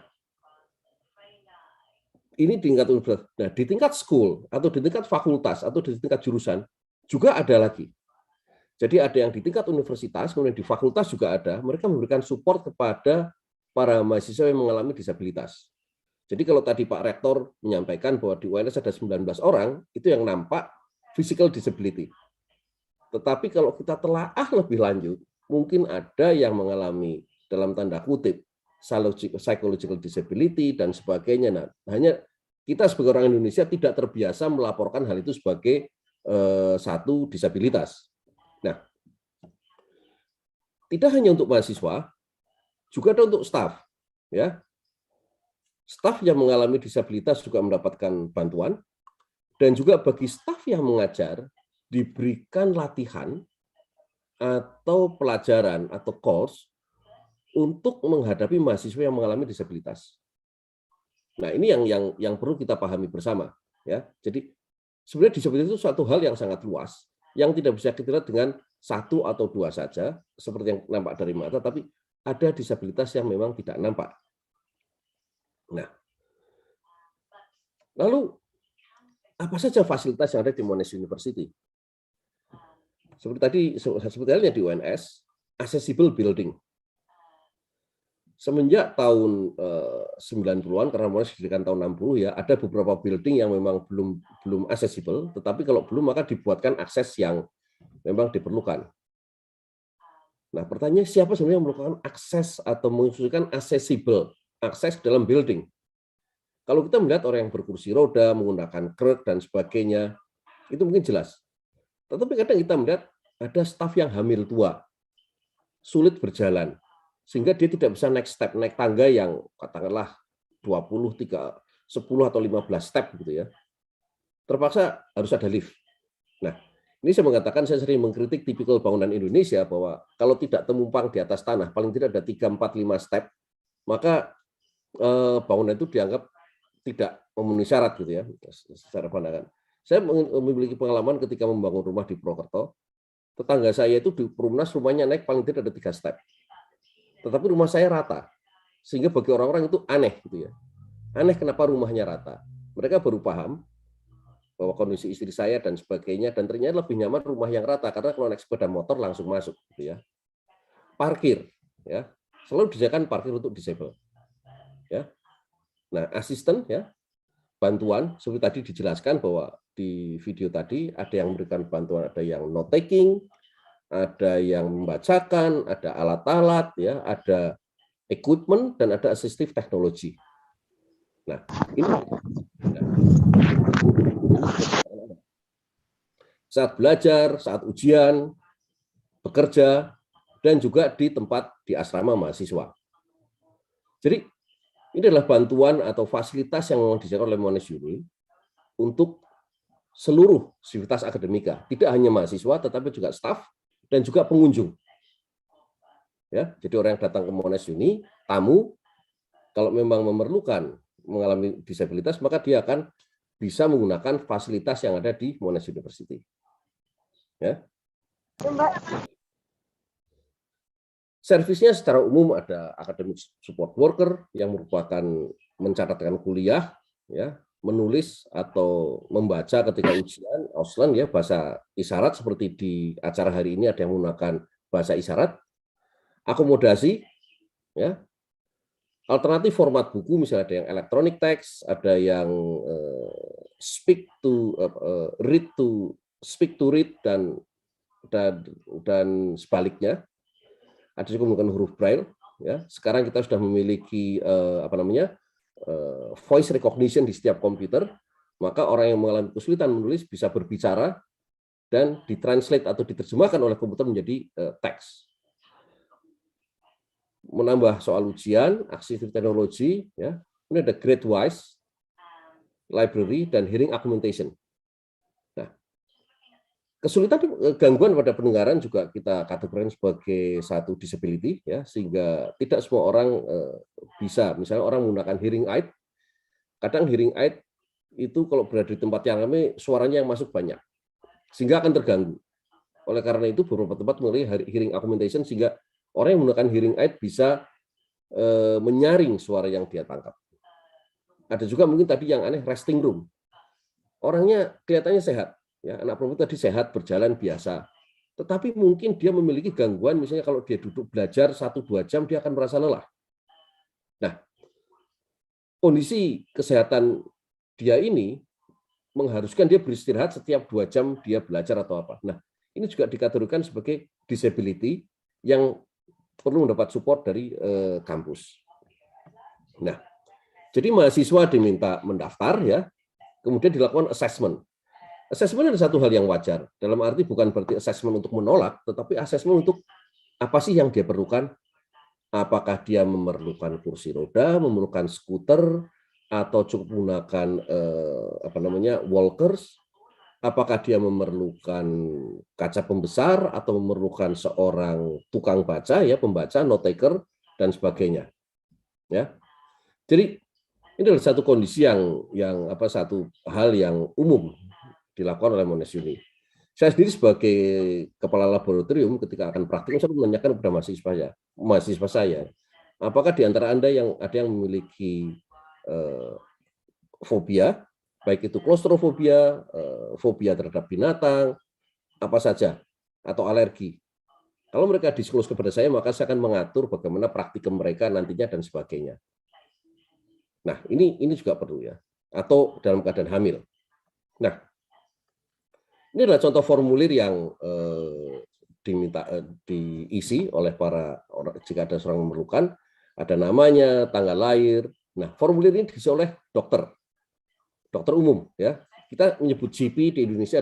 ini di tingkat universitas. Nah, di tingkat school atau di tingkat fakultas atau di tingkat jurusan juga ada lagi. Jadi ada yang di tingkat universitas, kemudian di fakultas juga ada. Mereka memberikan support kepada para mahasiswa yang mengalami disabilitas. Jadi kalau tadi Pak Rektor menyampaikan bahwa di UNS ada 19 orang, itu yang nampak physical disability. Tetapi kalau kita telaah lebih lanjut, mungkin ada yang mengalami dalam tanda kutip psychological disability dan sebagainya. Nah, hanya kita sebagai orang Indonesia tidak terbiasa melaporkan hal itu sebagai satu disabilitas. Nah, tidak hanya untuk mahasiswa, juga ada untuk staf. Ya, staf yang mengalami disabilitas juga mendapatkan bantuan. Dan juga bagi staf yang mengajar, diberikan latihan atau pelajaran atau course untuk menghadapi mahasiswa yang mengalami disabilitas. Nah, ini yang perlu kita pahami bersama, ya. Jadi sebenarnya disabilitas itu suatu hal yang sangat luas, yang tidak bisa kita lihat dengan satu atau dua saja, seperti yang nampak dari mata, tapi ada disabilitas yang memang tidak nampak. Nah, lalu apa saja fasilitas yang ada di Monash University? Seperti halnya di UNS, accessible building. Semenjak tahun 90-an, karena Monash didirikan tahun 60 ya, ada beberapa building yang memang belum accessible, tetapi kalau belum maka dibuatkan akses yang memang diperlukan. Nah, pertanyaannya siapa sebenarnya yang melakukan akses atau mengusulkan accessible, akses dalam building? Kalau kita melihat orang yang berkursi roda, menggunakan kruk dan sebagainya, itu mungkin jelas. Tetapi kadang kita melihat ada staf yang hamil tua, sulit berjalan, sehingga dia tidak bisa naik tangga yang katakanlah 20, 10 atau 15 step gitu ya. Terpaksa harus ada lift. Nah, ini saya mengatakan, saya sering mengkritik tipikal bangunan Indonesia bahwa kalau tidak temumpang di atas tanah, paling tidak ada 3, 4, 5 step, maka bangunan itu dianggap tidak memenuhi syarat gitu ya, secara pandangan. Saya memiliki pengalaman ketika membangun rumah di Purwokerto, tetangga saya itu di Perumnas rumahnya naik paling tidak ada 3 step. Tetapi rumah saya rata, sehingga bagi orang-orang itu aneh gitu ya. Aneh kenapa rumahnya rata. Mereka baru paham bahwa kondisi istri saya dan sebagainya, dan ternyata lebih nyaman rumah yang rata karena kalau naik sepeda motor langsung masuk gitu ya. Parkir ya, selalu disediakan parkir untuk disable. Ya. Nah, asisten ya, bantuan seperti tadi dijelaskan bahwa di video tadi ada yang memberikan bantuan, ada yang note taking, ada yang membacakan, ada alat-alat ya, ada equipment dan ada assistive technology. Nah, ini saat belajar, saat ujian, bekerja, dan juga di tempat di asrama mahasiswa. Jadi ini adalah bantuan atau fasilitas yang disediakan oleh Monash Uni untuk seluruh sivitas akademika, tidak hanya mahasiswa, tetapi juga staf dan juga pengunjung. Ya, jadi orang yang datang ke Monash Uni, tamu, kalau memang memerlukan mengalami disabilitas, maka dia akan bisa menggunakan fasilitas yang ada di Monash University. Ya. Servisnya secara umum ada academic support worker yang merupakan mencatatkan kuliah, ya, menulis atau membaca ketika ujian, Auslan ya, bahasa isyarat seperti di acara hari ini ada yang menggunakan bahasa isyarat, akomodasi, ya, alternatif format buku misalnya ada yang electronic text, ada yang speak to read dan sebaliknya. Ada juga menggunakan huruf braille. Ya, sekarang kita sudah memiliki voice recognition di setiap komputer, maka orang yang mengalami kesulitan menulis bisa berbicara dan ditranslate atau diterjemahkan oleh komputer menjadi teks. Menambah soal ujian, assistive technology, ya, ini ada GradeWise, library, dan hearing augmentation. Nah, kesulitan gangguan pada pendengaran juga kita kategorikan sebagai satu disability, ya, sehingga tidak semua orang bisa, misalnya orang menggunakan hearing aid, kadang hearing aid itu kalau berada di tempat yang ramai suaranya yang masuk banyak, sehingga akan terganggu. Oleh karena itu beberapa tempat memiliki hearing augmentation sehingga orang yang menggunakan hearing aid bisa menyaring suara yang dia tangkap. Ada juga mungkin tadi yang aneh resting room, orangnya kelihatannya sehat. Ya, anak perempuan tadi sehat, berjalan biasa. Tetapi mungkin dia memiliki gangguan, misalnya kalau dia duduk belajar 1-2 jam, dia akan merasa lelah. Nah, kondisi kesehatan dia ini mengharuskan dia beristirahat setiap 2 jam dia belajar atau apa. Nah, ini juga dikategorikan sebagai disability yang perlu mendapat support dari kampus. Nah, jadi mahasiswa diminta mendaftar, ya, kemudian dilakukan assessment. Assessment adalah satu hal yang wajar, dalam arti bukan berarti assessment untuk menolak, tetapi assessment untuk apa sih yang dia perlukan, apakah dia memerlukan kursi roda, memerlukan skuter, atau cukup menggunakan walkers, apakah dia memerlukan kaca pembesar atau memerlukan seorang tukang baca, ya, pembaca, note taker, dan sebagainya. Ya, jadi ini adalah satu kondisi satu hal yang umum dilakukan oleh Monash Uni. Saya sendiri sebagai kepala laboratorium ketika akan praktikum, saya menanyakan kepada mahasiswa saya, apakah di antara Anda ada yang memiliki fobia, baik itu klaustrofobia, fobia terhadap binatang, apa saja, atau alergi. Kalau mereka disclose kepada saya, maka saya akan mengatur bagaimana praktikum mereka nantinya dan sebagainya. Nah, ini juga perlu, ya. Atau dalam keadaan hamil. Nah, ini adalah contoh formulir yang diisi oleh para orang jika ada seorang memerlukan, ada namanya, tanggal lahir. Nah, formulir ini diisi oleh dokter umum, ya. Kita menyebut GP di Indonesia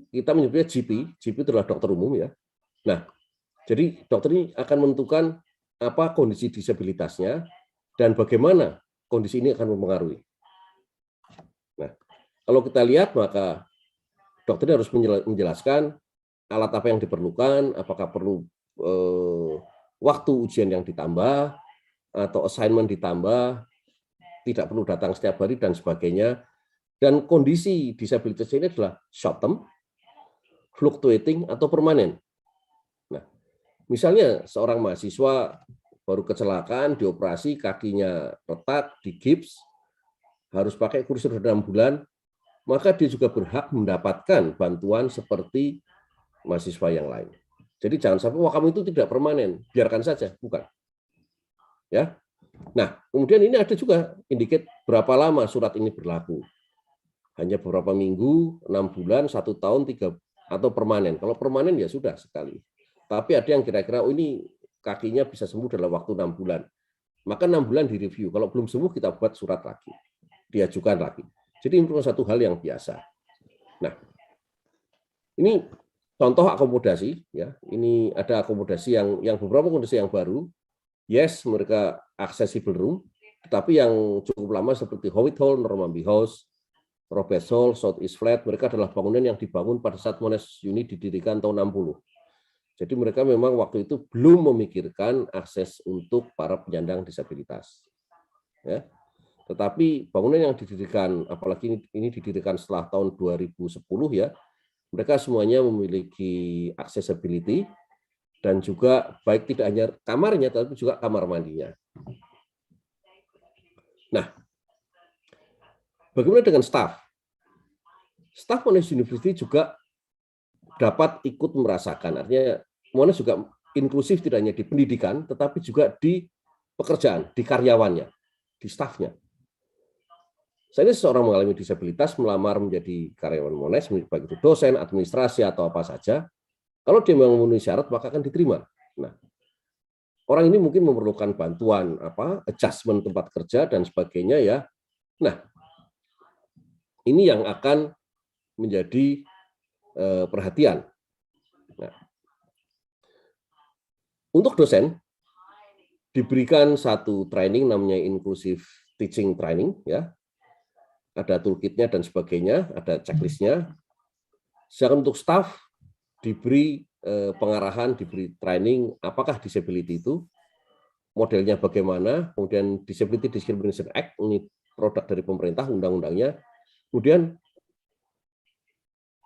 kita menyebutnya GP itu adalah dokter umum, ya. Nah, jadi dokter ini akan menentukan apa kondisi disabilitasnya dan bagaimana kondisi ini akan mempengaruhi. Nah, kalau kita lihat maka dokter harus menjelaskan alat apa yang diperlukan, apakah perlu waktu ujian yang ditambah atau assignment ditambah, tidak perlu datang setiap hari dan sebagainya. Dan kondisi disabilitas ini adalah short term, fluctuating atau permanen. Nah, misalnya seorang mahasiswa baru kecelakaan, dioperasi, kakinya retak, digips, harus pakai kursi roda 6 bulan, maka dia juga berhak mendapatkan bantuan seperti mahasiswa yang lain. Jadi jangan sampai wah kamu itu tidak permanen, biarkan saja, bukan. Ya. Nah, kemudian ini ada juga indicate berapa lama surat ini berlaku. Hanya beberapa minggu, 6 bulan, 1 tahun, 3 atau permanen. Kalau permanen ya sudah sekali. Tapi ada yang kira-kira ini kakinya bisa sembuh dalam waktu 6 bulan. Maka 6 bulan direview. Kalau belum sembuh kita buat surat lagi, diajukan lagi. Jadi ini merupakan satu hal yang biasa. Nah, ini contoh akomodasi, ya. Ini ada akomodasi yang beberapa akomodasi yang baru. Yes, mereka accessible room, tetapi yang cukup lama seperti Howitt Hall, Normanby House, Roberts Hall, South East Flat, mereka adalah bangunan yang dibangun pada saat Monash Uni didirikan tahun 60. Jadi mereka memang waktu itu belum memikirkan akses untuk para penyandang disabilitas. Ya. Tetapi bangunan yang didirikan, apalagi ini didirikan setelah tahun 2010 ya, mereka semuanya memiliki accessibility dan juga baik tidak hanya kamarnya, tapi juga kamar mandinya. Nah, bagaimana dengan staff? Staff Monash University juga dapat ikut merasakan, artinya Monash juga inklusif tidak hanya di pendidikan, tetapi juga di pekerjaan, di karyawannya, di staffnya. Saya ini seorang mengalami disabilitas, melamar menjadi karyawan Monash, baik itu dosen, administrasi, atau apa saja. Kalau dia memenuhi syarat, maka akan diterima. Nah, orang ini mungkin memerlukan bantuan, adjustment tempat kerja, dan sebagainya, ya. Nah, ini yang akan menjadi perhatian. Nah, untuk dosen, diberikan satu training namanya inclusive teaching training, ya. Ada toolkitnya dan sebagainya, ada checklistnya. Sedangkan untuk staff diberi pengarahan, diberi training apakah disability itu, modelnya bagaimana, kemudian Disability Discrimination Act, ini produk dari pemerintah, undang-undangnya, kemudian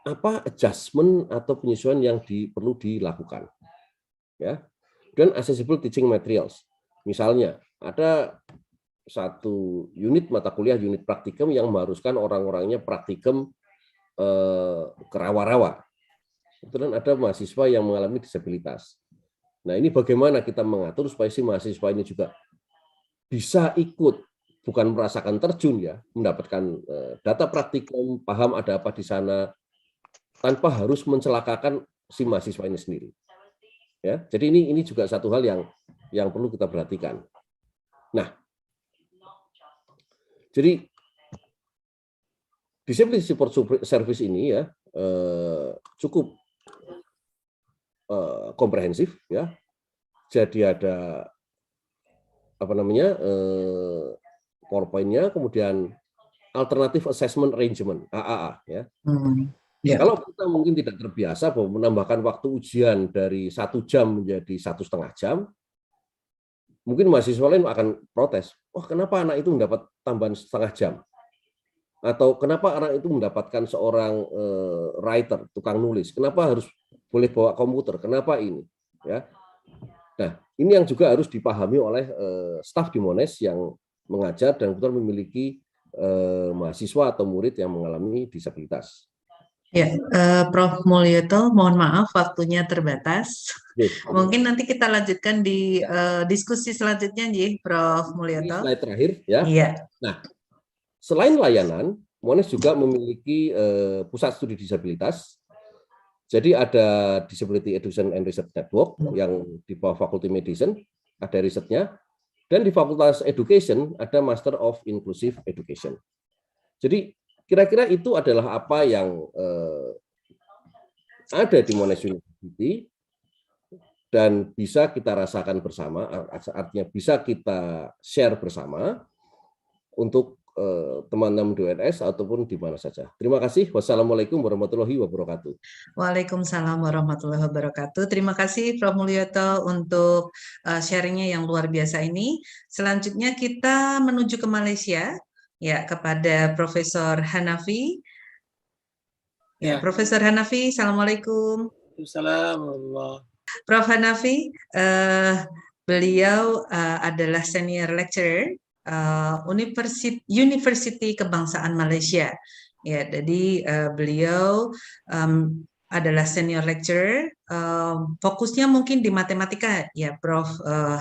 apa adjustment atau penyesuaian yang perlu dilakukan. Ya. Dan accessible teaching materials. Misalnya, ada satu unit mata kuliah, unit praktikum yang mengharuskan orang-orangnya praktikum ke rawa-rawa. Kemudian ada mahasiswa yang mengalami disabilitas. Nah, ini bagaimana kita mengatur supaya si mahasiswa ini juga bisa ikut, bukan merasakan terjun, ya, mendapatkan data praktikum, paham ada apa di sana, tanpa harus mencelakakan si mahasiswa ini sendiri. Ya, jadi ini juga satu hal yang perlu kita perhatikan. Nah, jadi Disability Support Service ini ya cukup komprehensif, ya. Jadi ada PowerPoint-nya, kemudian Alternative Assessment Arrangement AAA ya.
Ya.
Kalau kita mungkin tidak terbiasa bahwa menambahkan waktu ujian dari 1 jam menjadi 1,5 jam, mungkin mahasiswa lain akan protes. Oh, kenapa anak itu mendapat tambahan setengah jam? Atau kenapa anak itu mendapatkan seorang writer, tukang nulis? Kenapa harus boleh bawa komputer? Kenapa ini? Ya. Nah, ini yang juga harus dipahami oleh staf di Monash yang mengajar dan kebetulan memiliki mahasiswa atau murid yang mengalami disabilitas.
Ya, Prof. Mulyoto, mohon maaf waktunya terbatas. Mungkin nanti kita lanjutkan di diskusi selanjutnya, Prof. Mulyoto.
Slide terakhir, ya.
Iya.
Nah, selain layanan, Monash juga memiliki pusat studi disabilitas. Jadi ada Disability Education and Research Network yang di bawah Fakulti Medicine, ada risetnya. Dan di Fakultas Education ada Master of Inclusive Education. Jadi kira-kira itu adalah apa yang ada di Monash University dan bisa kita rasakan bersama, artinya bisa kita share bersama untuk teman-teman di UNS ataupun di mana saja. Terima kasih. Wassalamualaikum warahmatullahi wabarakatuh.
Waalaikumsalam warahmatullahi wabarakatuh. Terima kasih Prof. Mulyoto untuk sharingnya yang luar biasa ini. Selanjutnya kita menuju ke Malaysia. Ya, kepada Profesor Hanafi. Ya, Profesor Hanafi, Assalamualaikum.
Waalaikumsalam.
Prof. Hanafi, beliau adalah senior lecturer University Kebangsaan Malaysia. Ya, jadi beliau adalah senior lecturer, fokusnya mungkin di matematika, ya, Prof.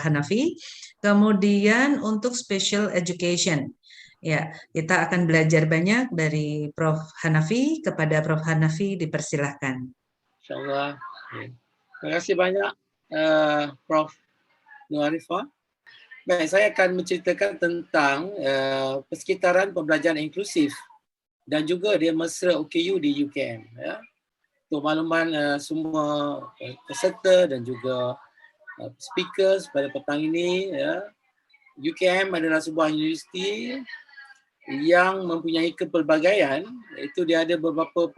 Hanafi. Kemudian untuk special education. Ya, kita akan belajar banyak dari Prof. Hanafi. Kepada Prof. Hanafi dipersilahkan.
Insyaallah. Terima kasih banyak Prof. Nur Arifah. Baik, saya akan menceritakan tentang persekitaran pembelajaran inklusif dan juga dia mesra OKU di UKM. Ya. Untuk makluman semua peserta dan juga speakers pada petang ini, ya, UKM adalah sebuah universiti yang mempunyai kepelbagaian, iaitu dia ada beberapa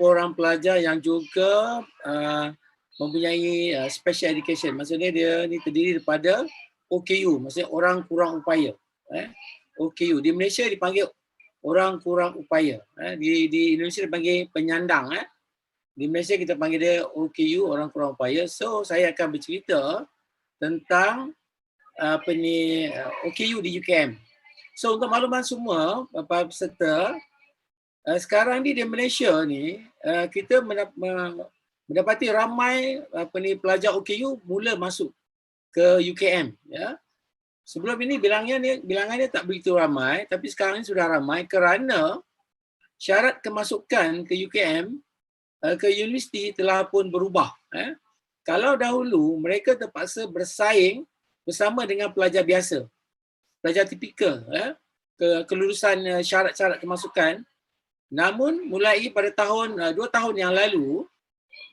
orang pelajar yang juga mempunyai special education. Maksudnya dia ni terdiri daripada OKU, maksudnya orang kurang upaya. OKU di Malaysia dipanggil orang kurang upaya. Di Indonesia dipanggil penyandang. Di Malaysia kita panggil dia OKU, orang kurang upaya. So saya akan bercerita tentang OKU di UKM. So untuk makluman semua para peserta, sekarang ni di Malaysia ni kita mendapati ramai pelajar OKU mula masuk ke UKM, ya. Sebelum ini bilangannya tak begitu ramai, tapi sekarang ini sudah ramai kerana syarat kemasukan ke UKM ke universiti telah pun berubah. Kalau dahulu mereka terpaksa bersaing bersama dengan pelajar biasa, pelajar tipikal, kelulusan syarat-syarat kemasukan. Namun mulai pada 2 tahun yang lalu,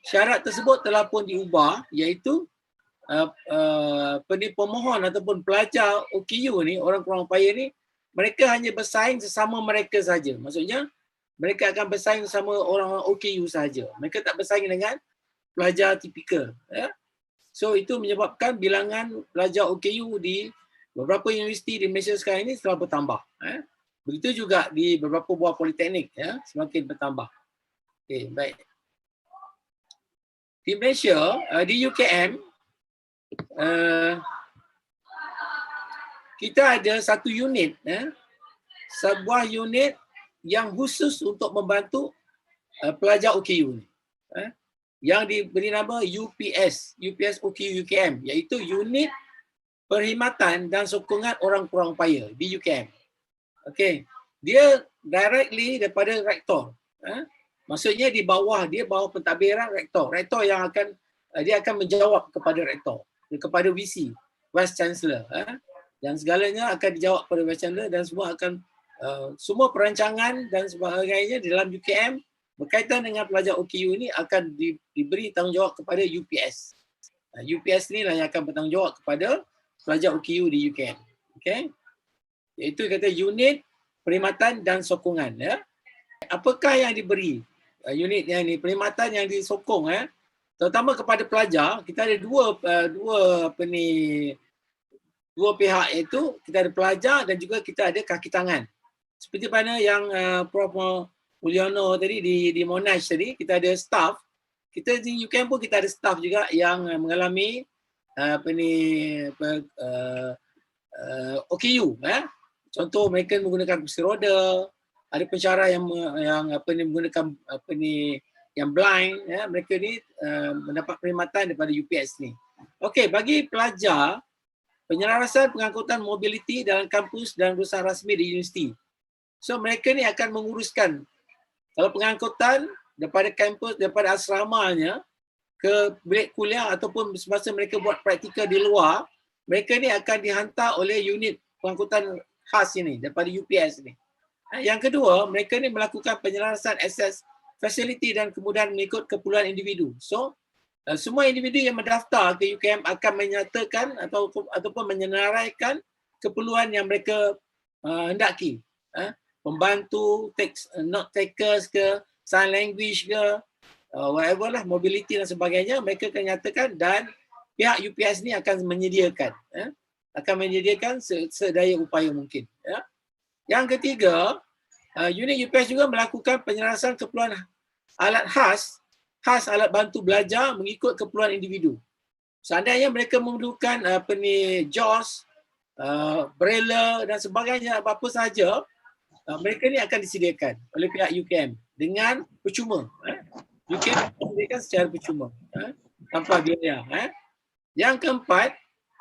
syarat tersebut telah pun diubah, iaitu pemohon ataupun pelajar OKU ni, orang kurang upaya ni, mereka hanya bersaing sesama mereka saja. Maksudnya mereka akan bersaing sama orang OKU saja. Mereka tak bersaing dengan pelajar tipikal. Ya. So itu menyebabkan bilangan pelajar OKU di beberapa universiti di Malaysia sekarang ini telah bertambah. Begitu juga di beberapa buah politeknik, ya, semakin bertambah. Okay, baik. Di Malaysia, di UKM, kita ada satu unit, sebuah unit yang khusus untuk membantu pelajar OKU ni, yang diberi nama UPS OKU UKM, iaitu Unit Perkhidmatan dan Sokongan Orang Kurang Upaya di UKM. Okay, dia directly daripada rektor. Maksudnya di bawah pentadbiran rektor. Rektor yang dia akan menjawab kepada rektor, kepada VC, Vice Chancellor. Dan segalanya akan dijawab kepada Vice Chancellor dan semua akan semua perancangan dan sebagainya di dalam UKM berkaitan dengan pelajar OKU ini akan diberi tanggungjawab kepada UPS. UPS ni lah yang akan bertanggungjawab kepada pelajar OKU di UKM. Okay? iaitu kata unit perkhidmatan dan sokongan. Ya. Apakah yang diberi unit yang ini, perkhidmatan yang disokong, terutama kepada pelajar. Kita ada dua pihak, iaitu kita ada pelajar dan juga kita ada kaki tangan. Seperti mana yang Prof Mulyono tadi di Monash tadi, kita ada staff. Kita di UKM pun kita ada staff juga yang mengalami OKU. Contoh mereka menggunakan kursi roda, ada pensyarah yang menggunakan yang blind, mereka ni mendapat perkhidmatan daripada UPS ni. Okey, bagi pelajar, penyelarasan pengangkutan mobiliti dalam kampus dan urusan rasmi di universiti. So mereka ni akan menguruskan kalau pengangkutan daripada kampus, daripada asramanya ke bilik kuliah ataupun semasa mereka buat praktikal di luar, mereka ni akan dihantar oleh unit pengangkutan khas ini daripada UPS ni. Yang kedua, mereka ni melakukan penyelarasan akses fasiliti dan kemudahan mengikut keperluan individu. So, semua individu yang mendaftar ke UKM akan menyatakan ataupun menyenaraikan keperluan yang mereka hendaki. Membantu note takers ke, sign language ke, whatever lah, mobility dan sebagainya, mereka akan nyatakan dan pihak UPS ni akan menyediakan. Sedaya upaya mungkin. Yang ketiga, unit UPS juga melakukan penyelarasan keperluan alat khas alat bantu belajar mengikut keperluan individu. Seandainya mereka memerlukan JAWS, Braille dan sebagainya, apa sahaja, mereka ni akan disediakan oleh pihak UKM dengan percuma. UKM disediakan secara percuma, tanpa biaya. Yang keempat,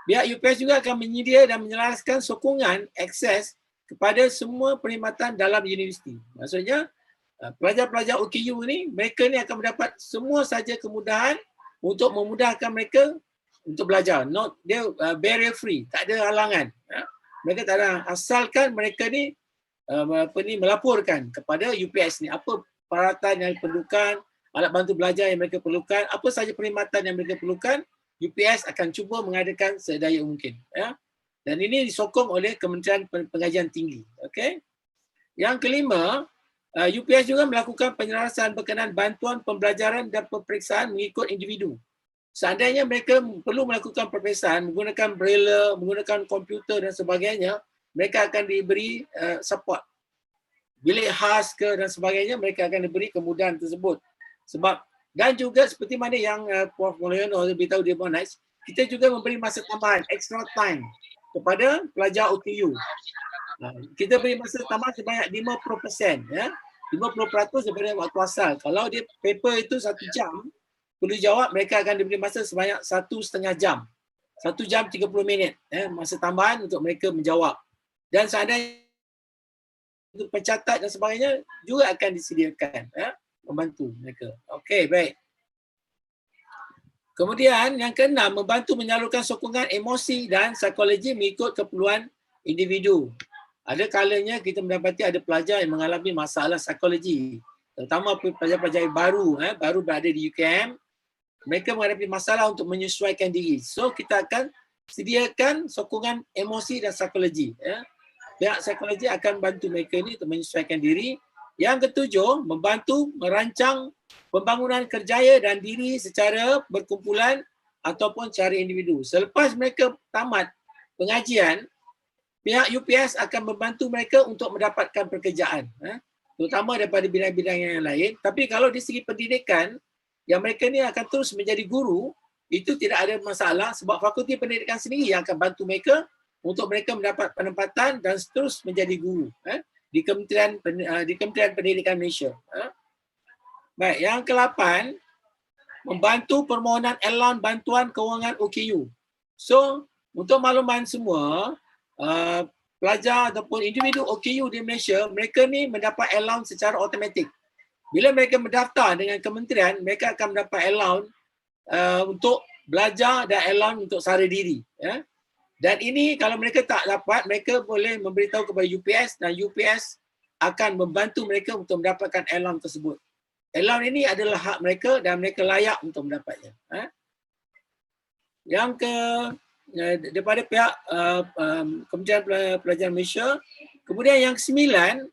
pihak UPS juga akan menyedia dan menyelaraskan sokongan akses kepada semua perkhidmatan dalam universiti. Maksudnya, pelajar-pelajar OKU ni, mereka ni akan mendapat semua saja kemudahan untuk memudahkan mereka untuk belajar. Dia barrier free, tak ada halangan. Mereka tak ada, asalkan mereka ni melaporkan kepada UPS ni apa peralatan yang diperlukan, alat bantu belajar yang mereka perlukan, apa sahaja perkhidmatan yang mereka perlukan, UPS akan cuba mengadakan sedaya mungkin. Dan ini disokong oleh Kementerian Pengajian Tinggi. Okay? Yang kelima, UPS juga melakukan penyelarasan berkenaan bantuan pembelajaran dan peperiksaan mengikut individu. Seandainya mereka perlu melakukan peperiksaan menggunakan braille, menggunakan komputer dan sebagainya, mereka akan diberi support. Bilik khas ke dan sebagainya, mereka akan diberi kemudahan tersebut. Sebab, dan juga seperti mana yang Prof Mulyono beritahu di Monash, kita juga memberi masa tambahan, extra time kepada pelajar OKU. Kita beri masa tambahan sebanyak 50%, 50% daripada waktu asal. Kalau dia paper itu 1 jam, perlu jawab, mereka akan diberi masa sebanyak 1,5 jam. 1 jam 30 minit, masa tambahan untuk mereka menjawab. Dan seandainya untuk pencatat dan sebagainya juga akan disediakan, membantu mereka. Okey, baik. Kemudian yang keenam, membantu menyalurkan sokongan emosi dan psikologi mengikut keperluan individu. Ada kalanya kita mendapati ada pelajar yang mengalami masalah psikologi, terutama pelajar-pelajar baru berada di UKM, mereka menghadapi masalah untuk menyesuaikan diri. So kita akan sediakan sokongan emosi dan psikologi. Pihak psikologi akan bantu mereka ini untuk menyesuaikan diri. Yang ketujuh, membantu merancang pembangunan kerjaya dan diri secara berkumpulan ataupun secara individu. Selepas mereka tamat pengajian, pihak UPS akan membantu mereka untuk mendapatkan pekerjaan, terutama daripada bidang-bidang yang lain. Tapi kalau di segi pendidikan, yang mereka ni akan terus menjadi guru, itu tidak ada masalah sebab Fakulti Pendidikan sendiri yang akan bantu mereka untuk mereka mendapat penempatan dan terus menjadi guru di Kementerian Pendidikan Malaysia. Baik, yang ke-8, membantu permohonan allowance bantuan kewangan OKU. So, untuk makluman semua, pelajar ataupun individu OKU di Malaysia, mereka ni mendapat allowance secara automatik. Bila mereka mendaftar dengan kementerian, mereka akan mendapat allowance untuk belajar dan allowance untuk sara diri. Dan ini kalau mereka tak dapat, mereka boleh memberitahu kepada UPS dan UPS akan membantu mereka untuk mendapatkan allowance tersebut. Allowance ini adalah hak mereka dan mereka layak untuk mendapatnya. Yang daripada pihak Kementerian Pelajaran Malaysia. Kemudian yang 9,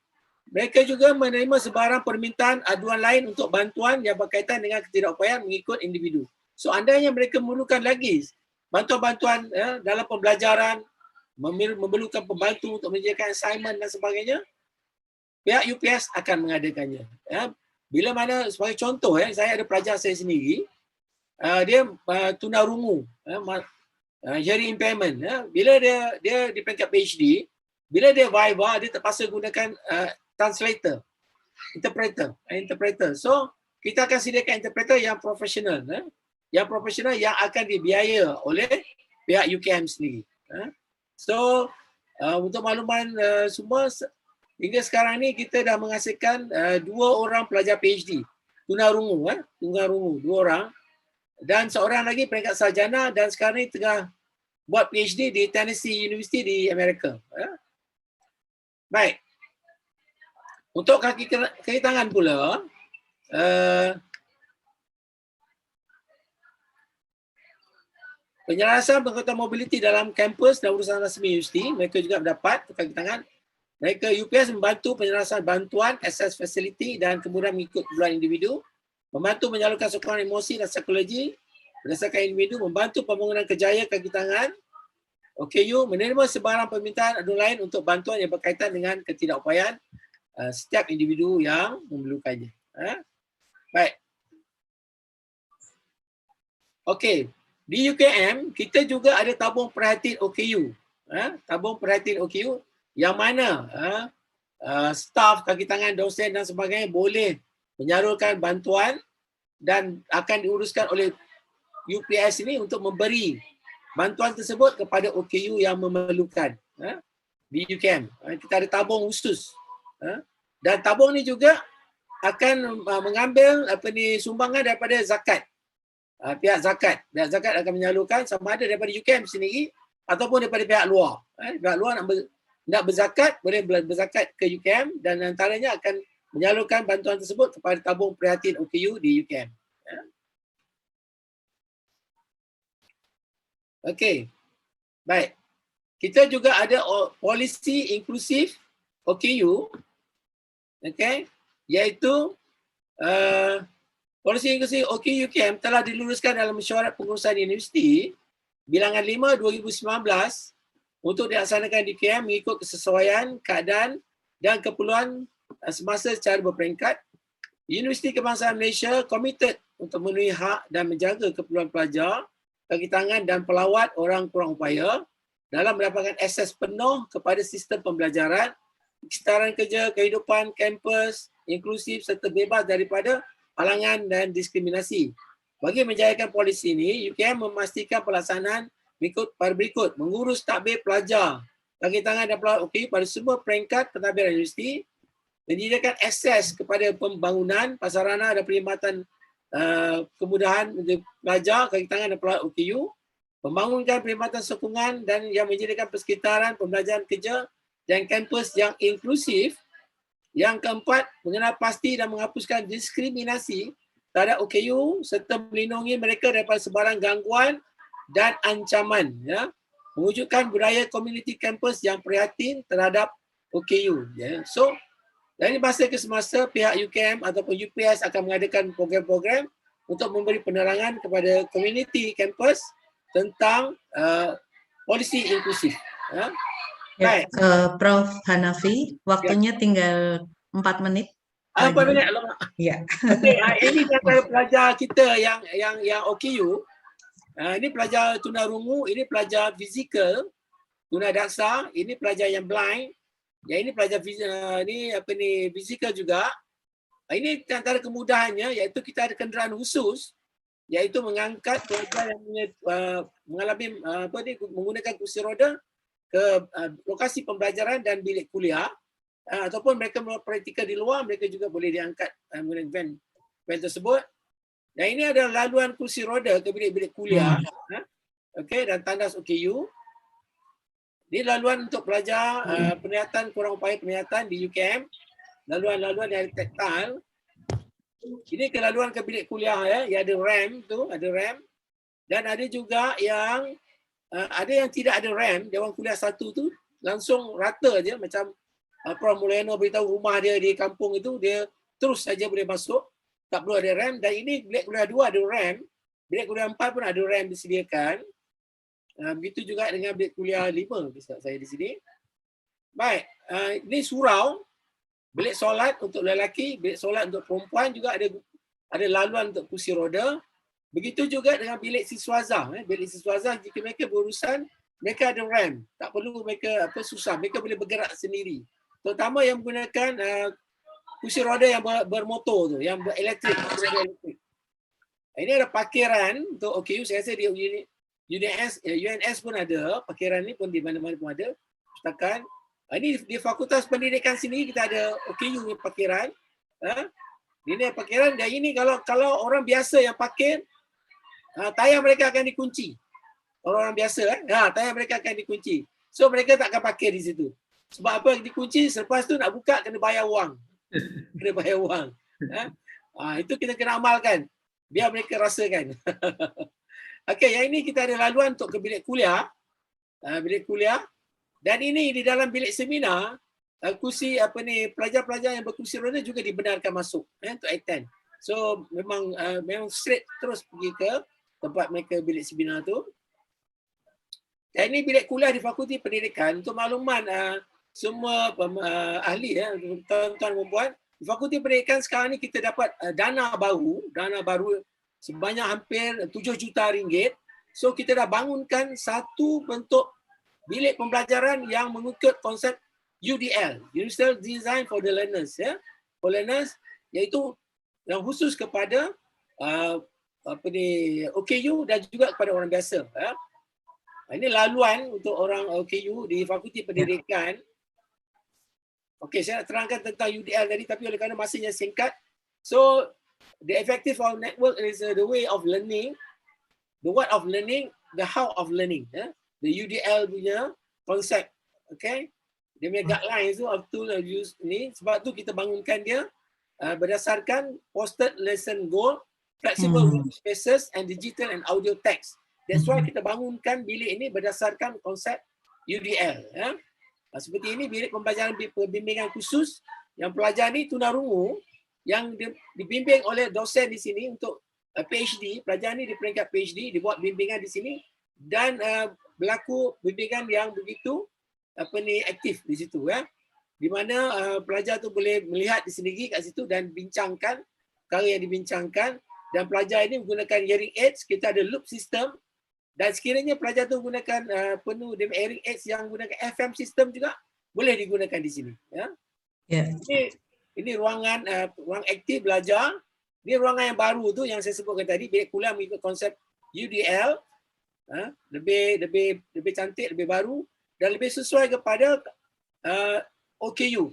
mereka juga menerima sebarang permintaan aduan lain untuk bantuan yang berkaitan dengan ketidakupayaan mengikut individu. So andainya mereka memerlukan lagi bantuan-bantuan dalam pembelajaran, memerlukan pembantu untuk menyediakan assignment dan sebagainya, pihak UPS akan mengadakannya. Bila mana sebagai contoh, saya ada pelajar saya sendiri, dia tunarungu, hearing impairment. Bila dia di peringkat PhD, bila dia viva, dia terpaksa gunakan translator, interpreter. So kita akan sediakan interpreter yang profesional, yang akan dibiaya oleh pihak UKM sendiri. So untuk makluman semua, hingga sekarang ni kita dah menghasilkan 2 orang pelajar PhD tunarungu, 2 orang, dan seorang lagi peringkat sarjana, dan sekarang ni tengah buat PhD di Tennessee University di Amerika. Baik. Untuk kaki tangan pula, penyelarasan pengangkutan mobiliti dalam kampus dan urusan rasmi universiti, mereka juga mendapat kaki tangan. Mereka UPS membantu penyelarasan bantuan, access facility dan kemudahan mengikut keperluan individu, membantu menyalurkan sokongan emosi dan psikologi berdasarkan individu, membantu pembangunan kerjaya kaki tangan, OKU, menerima sebarang permintaan aduan lain untuk bantuan yang berkaitan dengan ketidakupayaan setiap individu yang memerlukannya. Baik. Okey, di UKM kita juga ada tabung perhatian OKU. Tabung perhatian OKU yang mana staf, kaki tangan, dosen dan sebagainya boleh menyalurkan bantuan dan akan diuruskan oleh UPS ini untuk memberi bantuan tersebut kepada OKU yang memerlukan di UKM. Kita ada tabung khusus. Dan tabung ni juga akan mengambil sumbangan daripada zakat. Pihak zakat akan menyalurkan sama ada daripada UKM sendiri ataupun daripada pihak luar. Pihak luar nak berzakat, boleh berzakat ke UKM dan antaranya akan menyalurkan bantuan tersebut kepada tabung prihatin OKU di UKM. Okey. Baik. Kita juga ada polisi inklusif OKU. Okey, iaitu polisi inklusif OKU UKM telah diluluskan dalam mesyuarat pengurusan universiti bilangan 5 2019 untuk dilaksanakan di UKM mengikut kesesuaian keadaan dan keperluan semasa secara berperingkat. Universiti Kebangsaan Malaysia komited untuk memenuhi hak dan menjaga keperluan pelajar, kaki tangan dan pelawat orang kurang upaya dalam mendapatkan akses penuh kepada sistem pembelajaran, kesetaraan kerja, kehidupan kampus, inklusif serta bebas daripada halangan dan diskriminasi. Bagi menjayakan polisi ini, UKM memastikan pelaksanaan berikut, mengurus takbir pelajar, kaki tangan dan pelawat OKU pada semua peringkat pentadbiran universiti, menyediakan akses kepada pembangunan, prasarana dan perkhidmatan kemudahan untuk pelajar, kaki tangan dan pelawat OKU, membangunkan perkhidmatan sokongan dan yang menyediakan persekitaran pembelajaran kerja dan kampus yang inklusif. Yang keempat, mengenal pasti dan menghapuskan diskriminasi terhadap OKU serta melindungi mereka daripada sebarang gangguan dan ancaman. Mewujudkan budaya komuniti kampus yang prihatin terhadap OKU. So, dari masa ke semasa pihak UKM ataupun UPS akan mengadakan program-program untuk memberi penerangan kepada komuniti kampus tentang polisi inklusif. Baik.
Prof. Hanafi, waktunya tinggal 4 menit.
4 minit.
Ya.
Okay, ini daripada pelajar kita yang OKU. Ini pelajar tunarungu, ini pelajar fizikal, tunadaksa, ini pelajar yang blind. Yang ini pelajar fizikal juga. Ini antara kemudahannya iaitu kita ada kenderaan khusus iaitu mengangkat pelajar yang mengalami menggunakan kursi roda ke lokasi pembelajaran dan bilik kuliah ataupun mereka melakukan praktikal di luar, mereka juga boleh diangkat menggunakan van tersebut. Dan ini adalah laluan kursi roda ke bilik-bilik kuliah. Okey, dan tandas OKU. Ini laluan untuk pelajar penglihatan kurang upaya penglihatan di UKM. Laluan-laluan yang taktil. Ini kelaluan ke bilik kuliah yang ada ramp tu, ada ramp. Dan ada juga yang ada yang tidak ada RAM, dia orang kuliah 1 tu langsung rata je, macam Prof Muleno beritahu rumah dia di kampung itu, dia terus saja boleh masuk, tak perlu ada RAM. Dan ini bilik kuliah 2 ada RAM, bilik kuliah 4 pun ada RAM disediakan. Begitu juga dengan bilik kuliah 5 saya di sini. Baik, ini surau, bilik solat untuk lelaki, bilik solat untuk perempuan, juga ada laluan untuk kursi roda. Begitu juga dengan bilik siswaza. Bilik siswaza jika mereka berurusan, mereka ada RAM, tak perlu mereka susah, mereka boleh bergerak sendiri. Terutama yang menggunakan kursi roda yang bermotor tu, yang berelektrik. Ini ada parkiran untuk OKU, saya rasa di UNS pun ada, parkiran ni pun di mana-mana pun ada, pustakaan. Ini di Fakultas Pendidikan sini kita ada OKU ni parkiran. Ini parkiran, dan ini kalau orang biasa yang parkir, tayar mereka akan dikunci. Orang biasa tayar mereka akan dikunci. So mereka tak akan parkir di situ. Sebab apa dikunci, selepas tu nak buka kena bayar wang. Kena bayar wang. Itu kita kena amalkan. Biar mereka rasakan. Okey, yang ini kita ada laluan untuk ke bilik kuliah. Bilik kuliah. Dan ini di dalam bilik seminar, kursi pelajar-pelajar yang berkursi roda juga dibenarkan masuk untuk attend. So memang straight terus pergi ke tempat mereka bilik seminar tu. Dan ini bilik kuliah di Fakulti Pendidikan. Untuk makluman semua ahli, tuan-tuan dan puan, di Fakulti Pendidikan sekarang ni kita dapat dana baru sebanyak hampir 7 juta ringgit. So kita dah bangunkan satu bentuk bilik pembelajaran yang mengikut konsep UDL, Universal Design for the Learners, for learners, iaitu yang khusus kepada OKU dan juga kepada orang biasa. Ini laluan untuk orang OKU di Fakulti Pendidikan. Okey, saya nak terangkan tentang UDL tadi, tapi oleh kerana masanya singkat. So, the effective of network is the way of learning, the what of learning, the how of learning. The UDL punya konsep. Okay? Dia punya guidelines tu, of tool of use ni. Sebab tu kita bangunkan dia berdasarkan posted lesson goal, flexible room spaces, and digital and audio text. That's why kita bangunkan bilik ini berdasarkan konsep UDL. Seperti ini bilik pembelajaran bimbingan khusus yang pelajar ni tunarungu yang dibimbing oleh dosen di sini untuk PhD. Pelajar ni di peringkat PhD, dibuat bimbingan di sini dan berlaku bimbingan yang begitu aktif di situ. Di mana pelajar tu boleh melihat di sendiri kat situ dan bincangkan perkara yang dibincangkan, dan pelajar ini menggunakan hearing aids. Kita ada loop system. Dan sekiranya pelajar tu gunakan penuh dengan hearing aids yang gunakan FM sistem juga boleh digunakan di sini. Ini ruangan ruang aktif belajar. Ini ruangan yang baru tu yang saya sebutkan tadi, bilik kuliah mengikut konsep UDL. Lebih cantik, lebih baru dan lebih sesuai kepada OKU.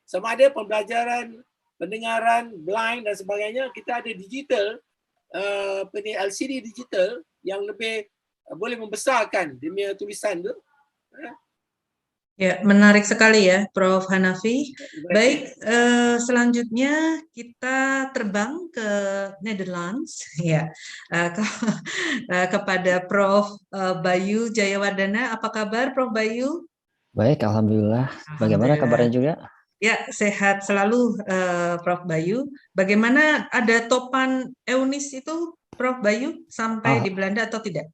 Sama ada pembelajaran, pendengaran, blind dan sebagainya, kita ada digital, LCD digital yang lebih boleh membesarkan dia punya tulisan tu.
Ya, menarik sekali ya, Prof. Hanafi. Baik, selanjutnya kita terbang ke Netherlands, ya, kepada Prof. Bayu Jayawardana. Apa kabar, Prof. Bayu?
Baik, alhamdulillah. Bagaimana kabarnya juga?
Ya, sehat selalu, Prof. Bayu. Bagaimana, ada topan Eunis itu, Prof. Bayu, sampai di Belanda atau tidak?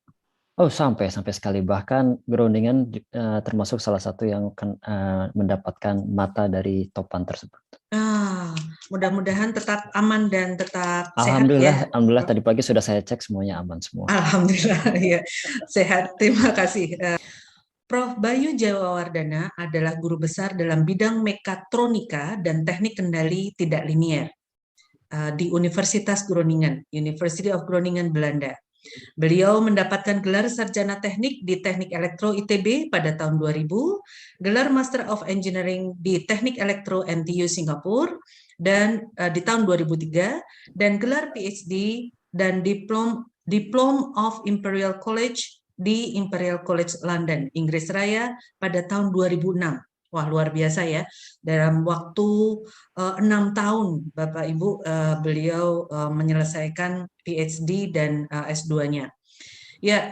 Oh, sampai sekali. Bahkan Groningen termasuk salah satu yang mendapatkan mata dari topan tersebut.
Mudah-mudahan tetap aman dan tetap
Alhamdulillah,
sehat ya.
Alhamdulillah tadi pagi sudah saya cek semuanya aman semua.
Alhamdulillah ya, sehat. Terima kasih. Prof. Bayu Jayawardana adalah guru besar dalam bidang mekatronika dan teknik kendali tidak linier di Universitas Groningen, University of Groningen, Belanda. Beliau mendapatkan gelar sarjana teknik di Teknik Elektro ITB pada tahun 2000, gelar Master of Engineering di Teknik Elektro NTU Singapura dan di tahun 2003, dan gelar PhD dan Diplom of Imperial College di Imperial College London, Inggris Raya pada tahun 2006. Wah, luar biasa ya. Dalam waktu 6 tahun, Bapak Ibu, beliau menyelesaikan PhD dan S2-nya. Ya,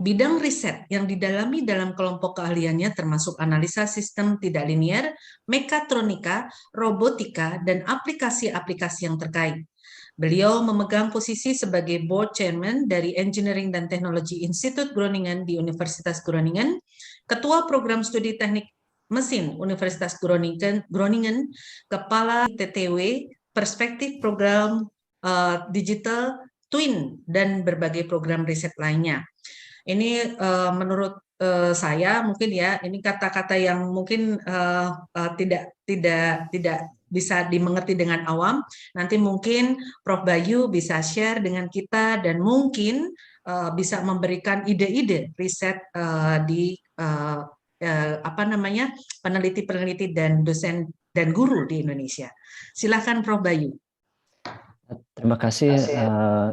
Bidang riset yang didalami dalam kelompok keahliannya termasuk analisa sistem tidak linier, mekatronika, robotika, dan aplikasi-aplikasi yang terkait. Beliau memegang posisi sebagai Board Chairman dari Engineering dan Technology Institute Groningen di Universitas Groningen, Ketua Program Studi Teknik Mesin Universitas Groningen, Kepala TTW, Perspektif Program Digital Twin, dan berbagai program riset lainnya. Ini menurut saya mungkin ya, ini kata-kata yang mungkin tidak bisa dimengerti dengan awam. Nanti mungkin Prof. Bayu bisa share dengan kita dan mungkin bisa memberikan ide-ide riset di peneliti-peneliti dan dosen dan guru di Indonesia. Silakan Prof. Bayu.
Terima kasih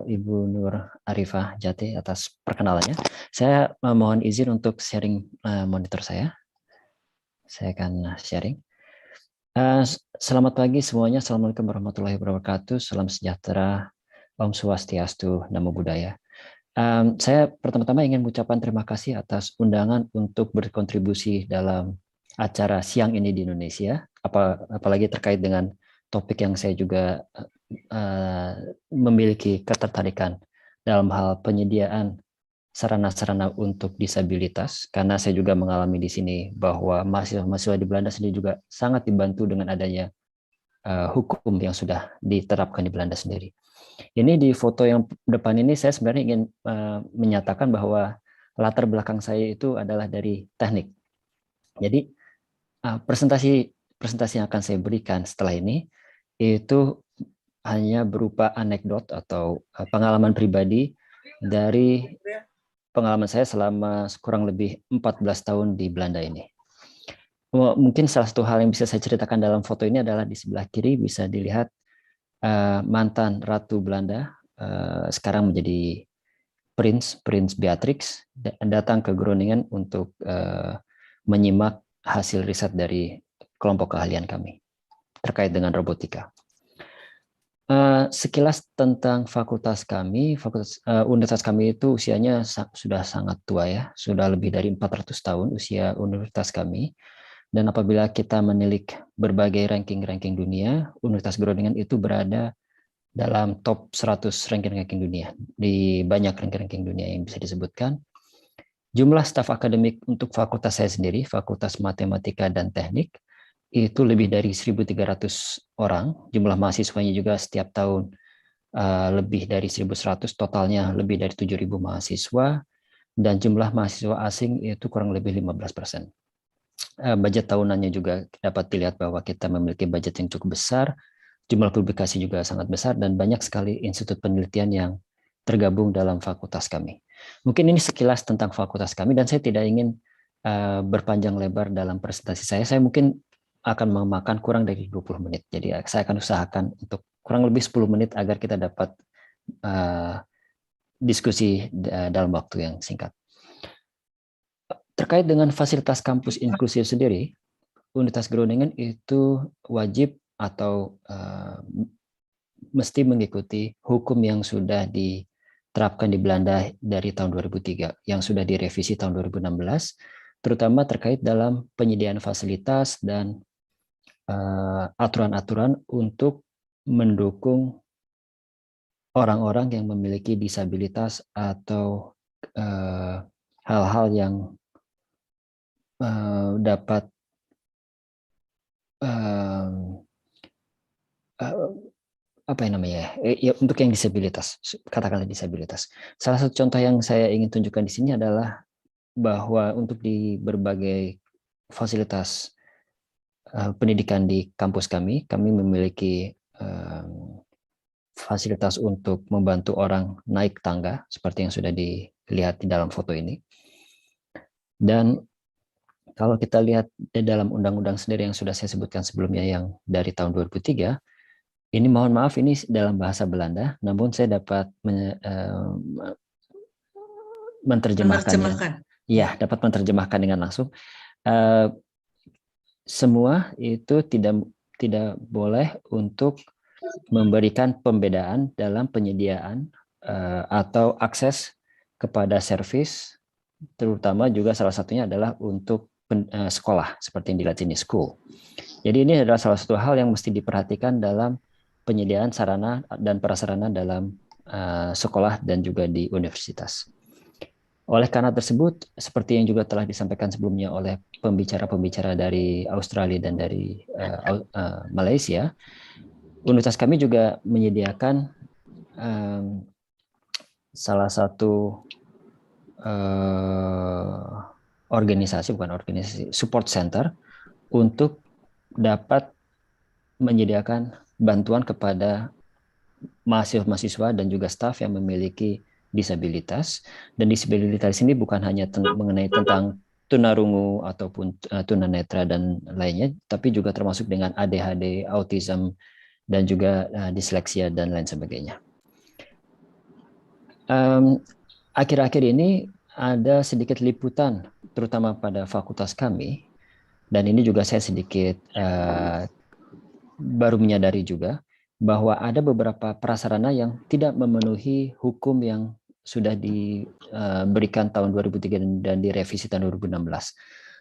Ibu Nur Arifah Jati atas perkenalannya. Saya mohon izin untuk sharing monitor saya. Saya akan sharing. Selamat pagi semuanya. Assalamualaikum warahmatullahi wabarakatuh. Salam sejahtera. Om Swastiastu. Namo Buddhaya. Saya pertama-tama ingin mengucapkan terima kasih atas undangan untuk berkontribusi dalam acara siang ini di Indonesia. Apalagi terkait dengan topik yang saya juga memiliki ketertarikan dalam hal penyediaan sarana-sarana untuk disabilitas, karena saya juga mengalami di sini bahwa mahasiswa-mahasiswa di Belanda sendiri juga sangat dibantu dengan adanya hukum yang sudah diterapkan di Belanda sendiri. Ini di foto yang depan ini saya sebenarnya ingin menyatakan bahwa latar belakang saya itu adalah dari teknik. Jadi presentasi yang akan saya berikan setelah ini itu hanya berupa anekdot atau pengalaman pribadi dari pengalaman saya selama kurang lebih 14 tahun di Belanda ini. Mungkin salah satu hal yang bisa saya ceritakan dalam foto ini adalah di sebelah kiri bisa dilihat mantan Ratu Belanda, sekarang menjadi Prince Beatrix, datang ke Groningen untuk menyimak hasil riset dari kelompok keahlian kami terkait dengan robotika. Sekilas tentang fakultas kami, universitas kami itu usianya sudah sangat tua ya, sudah lebih dari 400 tahun usia universitas kami. Dan apabila kita menilik berbagai ranking-ranking dunia, Universitas Groningen itu berada dalam top 100 ranking-ranking dunia, di banyak ranking-ranking dunia yang bisa disebutkan. Jumlah staf akademik untuk fakultas saya sendiri, Fakultas Matematika dan Teknik, itu lebih dari 1.300 orang. Jumlah mahasiswanya juga setiap tahun lebih dari 1.100, totalnya lebih dari 7.000 mahasiswa, dan jumlah mahasiswa asing itu kurang lebih 15%. Budget tahunannya juga dapat dilihat bahwa kita memiliki budget yang cukup besar, jumlah publikasi juga sangat besar, dan banyak sekali institut penelitian yang tergabung dalam fakultas kami. Mungkin ini sekilas tentang fakultas kami, dan saya tidak ingin berpanjang lebar dalam presentasi saya. Saya mungkin akan memakan kurang dari 20 menit. Jadi saya akan usahakan untuk kurang lebih 10 menit agar kita dapat diskusi dalam waktu yang singkat. Terkait dengan fasilitas kampus inklusif sendiri, Universitas Groningen itu wajib atau mesti mengikuti hukum yang sudah diterapkan di Belanda dari tahun 2003, yang sudah direvisi tahun 2016, terutama terkait dalam penyediaan fasilitas dan aturan-aturan untuk mendukung orang-orang yang memiliki disabilitas atau hal-hal yang dapat apa yang namanya ya, untuk yang disabilitas, katakanlah disabilitas. Salah satu contoh yang saya ingin tunjukkan di sini adalah bahwa untuk di berbagai fasilitas pendidikan di kampus kami memiliki fasilitas untuk membantu orang naik tangga seperti yang sudah dilihat di dalam foto ini. Dan kalau kita lihat di dalam undang-undang sendiri yang sudah saya sebutkan sebelumnya yang dari tahun 2003, ini mohon maaf ini dalam bahasa Belanda, namun saya dapat menerjemahkannya. Ya, dapat menerjemahkan dengan langsung. Semua itu tidak boleh untuk memberikan pembedaan dalam penyediaan atau akses kepada servis terutama juga salah satunya adalah untuk sekolah, seperti yang dilihat ini, school. Jadi ini adalah salah satu hal yang mesti diperhatikan dalam penyediaan sarana dan prasarana dalam sekolah dan juga di universitas. Oleh karena tersebut, seperti yang juga telah disampaikan sebelumnya oleh pembicara-pembicara dari Australia dan dari Malaysia, universitas kami juga menyediakan salah satu organisasi support center untuk dapat menyediakan bantuan kepada mahasiswa-mahasiswa dan juga staf yang memiliki disabilitas. Dan disabilitas ini bukan hanya mengenai tentang tunarungu ataupun tunanetra dan lainnya, tapi juga termasuk dengan ADHD, autism, dan juga disleksia dan lain sebagainya. Akhir-akhir ini ada sedikit liputan, terutama pada fakultas kami, dan ini juga saya sedikit baru menyadari juga, bahwa ada beberapa prasarana yang tidak memenuhi hukum yang sudah diberikan tahun 2003 dan direvisi tahun 2016.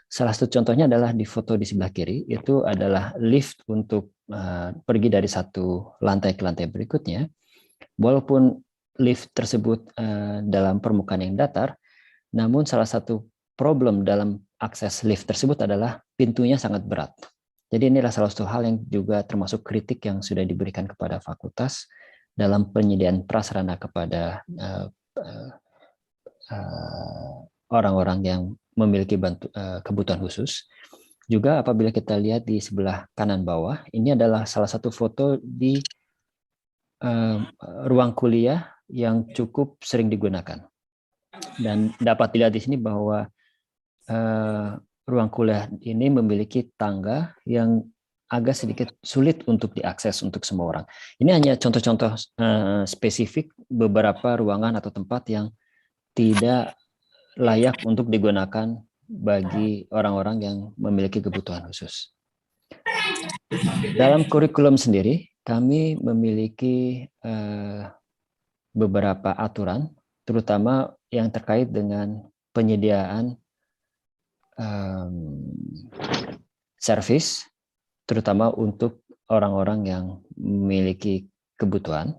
Salah satu contohnya adalah di foto di sebelah kiri, itu adalah lift untuk pergi dari satu lantai ke lantai berikutnya. Walaupun lift tersebut dalam permukaan yang datar, namun salah satu problem dalam akses lift tersebut adalah pintunya sangat berat. Jadi inilah salah satu hal yang juga termasuk kritik yang sudah diberikan kepada fakultas dalam penyediaan prasarana kepada orang-orang yang memiliki kebutuhan khusus. Juga apabila kita lihat di sebelah kanan bawah, ini adalah salah satu foto di ruang kuliah yang cukup sering digunakan. Dan dapat dilihat di sini bahwa ruang kuliah ini memiliki tangga yang agak sedikit sulit untuk diakses untuk semua orang. Ini hanya contoh-contoh spesifik beberapa ruangan atau tempat yang tidak layak untuk digunakan bagi orang-orang yang memiliki kebutuhan khusus. Dalam kurikulum sendiri, kami memiliki beberapa aturan, terutama yang terkait dengan penyediaan servis, terutama untuk orang-orang yang memiliki kebutuhan.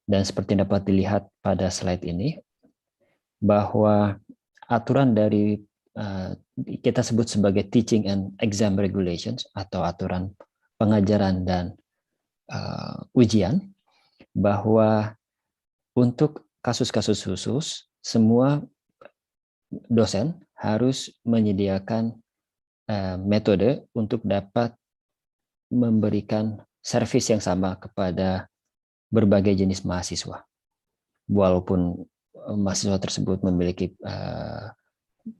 Dan seperti dapat dilihat pada slide ini, bahwa aturan dari kita sebut sebagai teaching and exam regulations atau aturan pengajaran dan ujian, bahwa untuk kasus-kasus khusus semua dosen harus menyediakan metode untuk dapat memberikan servis yang sama kepada berbagai jenis mahasiswa, walaupun mahasiswa tersebut memiliki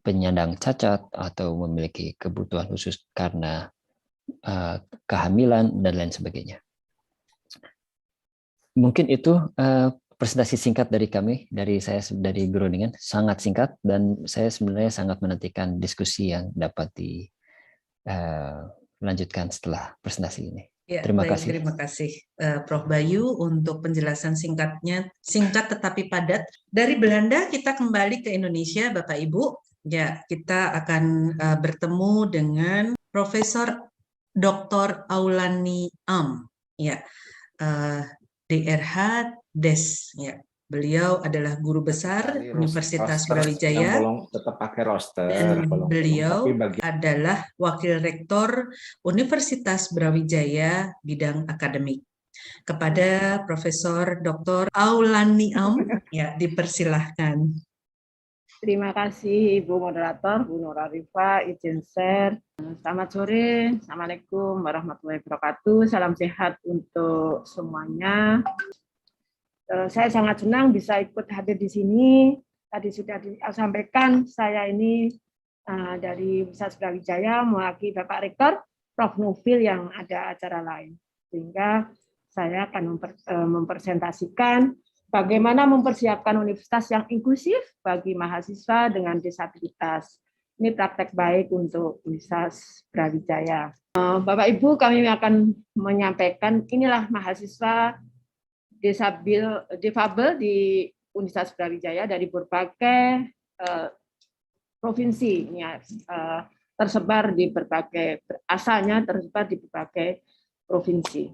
penyandang cacat atau memiliki kebutuhan khusus karena kehamilan dan lain sebagainya. Mungkin itu presentasi singkat dari kami, dari dari Groningen, sangat singkat, dan saya sebenarnya sangat menantikan diskusi yang dapat dilanjutkan setelah presentasi ini.
Ya,
terima
baik,
kasih.
Terima kasih Prof. Bayu untuk penjelasan singkatnya, singkat tetapi padat. Dari Belanda kita kembali ke Indonesia, Bapak Ibu. Ya, kita akan bertemu dengan Profesor Dr. Aulani Am. Ya, DRH Des. Ya, beliau adalah guru besar Universitas Brawijaya.
Tetap pakai roster.
Dan beliau adalah wakil rektor Universitas Brawijaya bidang akademik. Kepada Profesor Dr. Aulani Am, ya, dipersilahkan.
Terima kasih Ibu Moderator, Bu Nur Arifah, izin share. Selamat sore, Assalamualaikum warahmatullahi wabarakatuh. Salam sehat untuk semuanya. Saya sangat senang bisa ikut hadir di sini. Tadi sudah disampaikan, saya ini dari Universitas Brawijaya mewakili Bapak Rektor, Prof. Nufil yang ada acara lain. Sehingga saya akan mempresentasikan bagaimana mempersiapkan universitas yang inklusif bagi mahasiswa dengan disabilitas. Ini praktek baik untuk Universitas Brawijaya. Bapak Ibu, kami akan menyampaikan inilah mahasiswa difabel di Universitas Brawijaya dari berbagai provinsi. Ini tersebar di berbagai, asalnya tersebar di berbagai provinsi.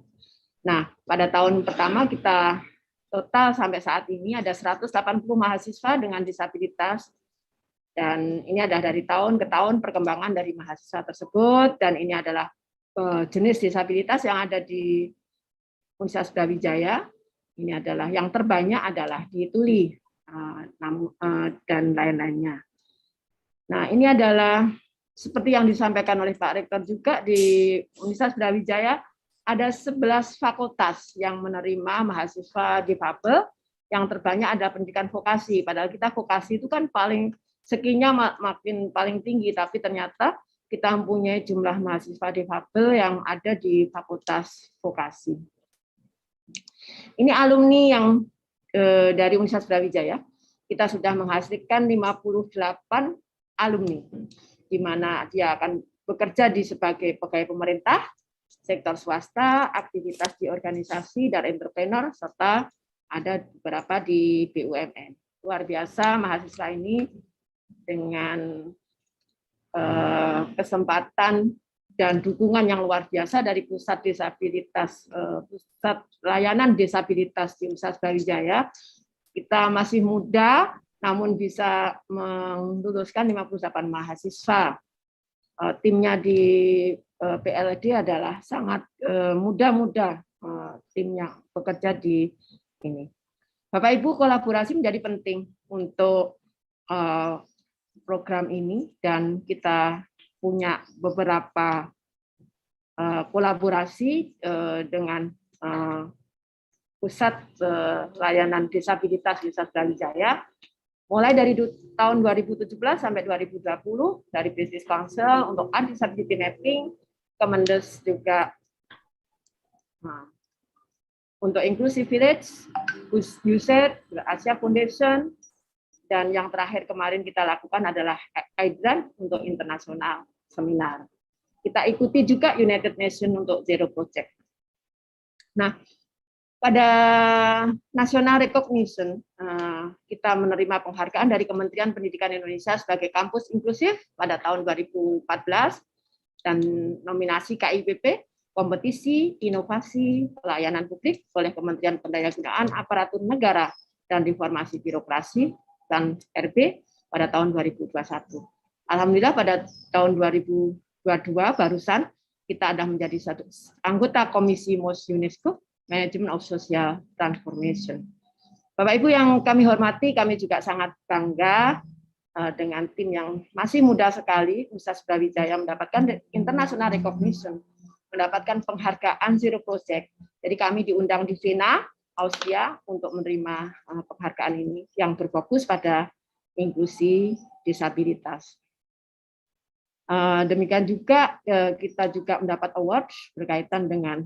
Nah, pada tahun pertama kita total sampai saat ini ada 180 mahasiswa dengan disabilitas, dan ini adalah dari tahun ke tahun perkembangan dari mahasiswa tersebut, dan ini adalah jenis disabilitas yang ada di Universitas Brawijaya. Ini adalah yang terbanyak adalah di tuli dan lain-lainnya. Nah, ini adalah seperti yang disampaikan oleh Pak Rektor juga, di Universitas Brawijaya ada 11 fakultas yang menerima mahasiswa difabel, yang terbanyak ada pendidikan vokasi. Padahal kita vokasi itu kan paling sekinya makin paling tinggi, tapi ternyata kita mempunyai jumlah mahasiswa difabel yang ada di fakultas vokasi. Ini alumni yang dari Universitas Brawijaya. Kita sudah menghasilkan 58 alumni, di mana dia akan bekerja di sebagai pegawai pemerintah, sektor swasta, aktivitas di organisasi dan entrepreneur, serta ada beberapa di BUMN. Luar biasa mahasiswa ini dengan kesempatan dan dukungan yang luar biasa dari pusat disabilitas, pusat layanan disabilitas di Universitas Brawijaya. Kita masih muda, namun bisa meluluskan 58 mahasiswa. Timnya di PLD adalah sangat muda-muda, timnya bekerja di ini. Bapak Ibu, kolaborasi menjadi penting untuk program ini, dan kita punya beberapa kolaborasi dengan pusat layanan disabilitas Universitas Brawijaya. Mulai dari tahun 2017 sampai 2020 dari Business Council untuk Art Disability Mapping, Kemendes juga untuk Inclusive Village, USAID, Asia Foundation, dan yang terakhir kemarin kita lakukan adalah Hydran untuk internasional seminar. Kita ikuti juga United Nations untuk Zero Project. Nah, pada National Recognition, kita menerima penghargaan dari Kementerian Pendidikan Indonesia sebagai kampus inklusif pada tahun 2014, dan nominasi KIPP, kompetisi inovasi pelayanan publik oleh Kementerian Pendayaan Aparatur Negara dan Reformasi Birokrasi dan RB pada tahun 2021. Alhamdulillah pada tahun 2022 barusan kita ada menjadi satu anggota Komisi MOS UNESCO, Management of Social Transformation. Bapak Ibu yang kami hormati, kami juga sangat bangga dengan tim yang masih muda sekali. Universitas Brawijaya mendapatkan international recognition, mendapatkan penghargaan Zero Project. Jadi kami diundang di Vienna, Austria untuk menerima penghargaan ini yang berfokus pada inklusi disabilitas. Demikian juga kita juga mendapat award berkaitan dengan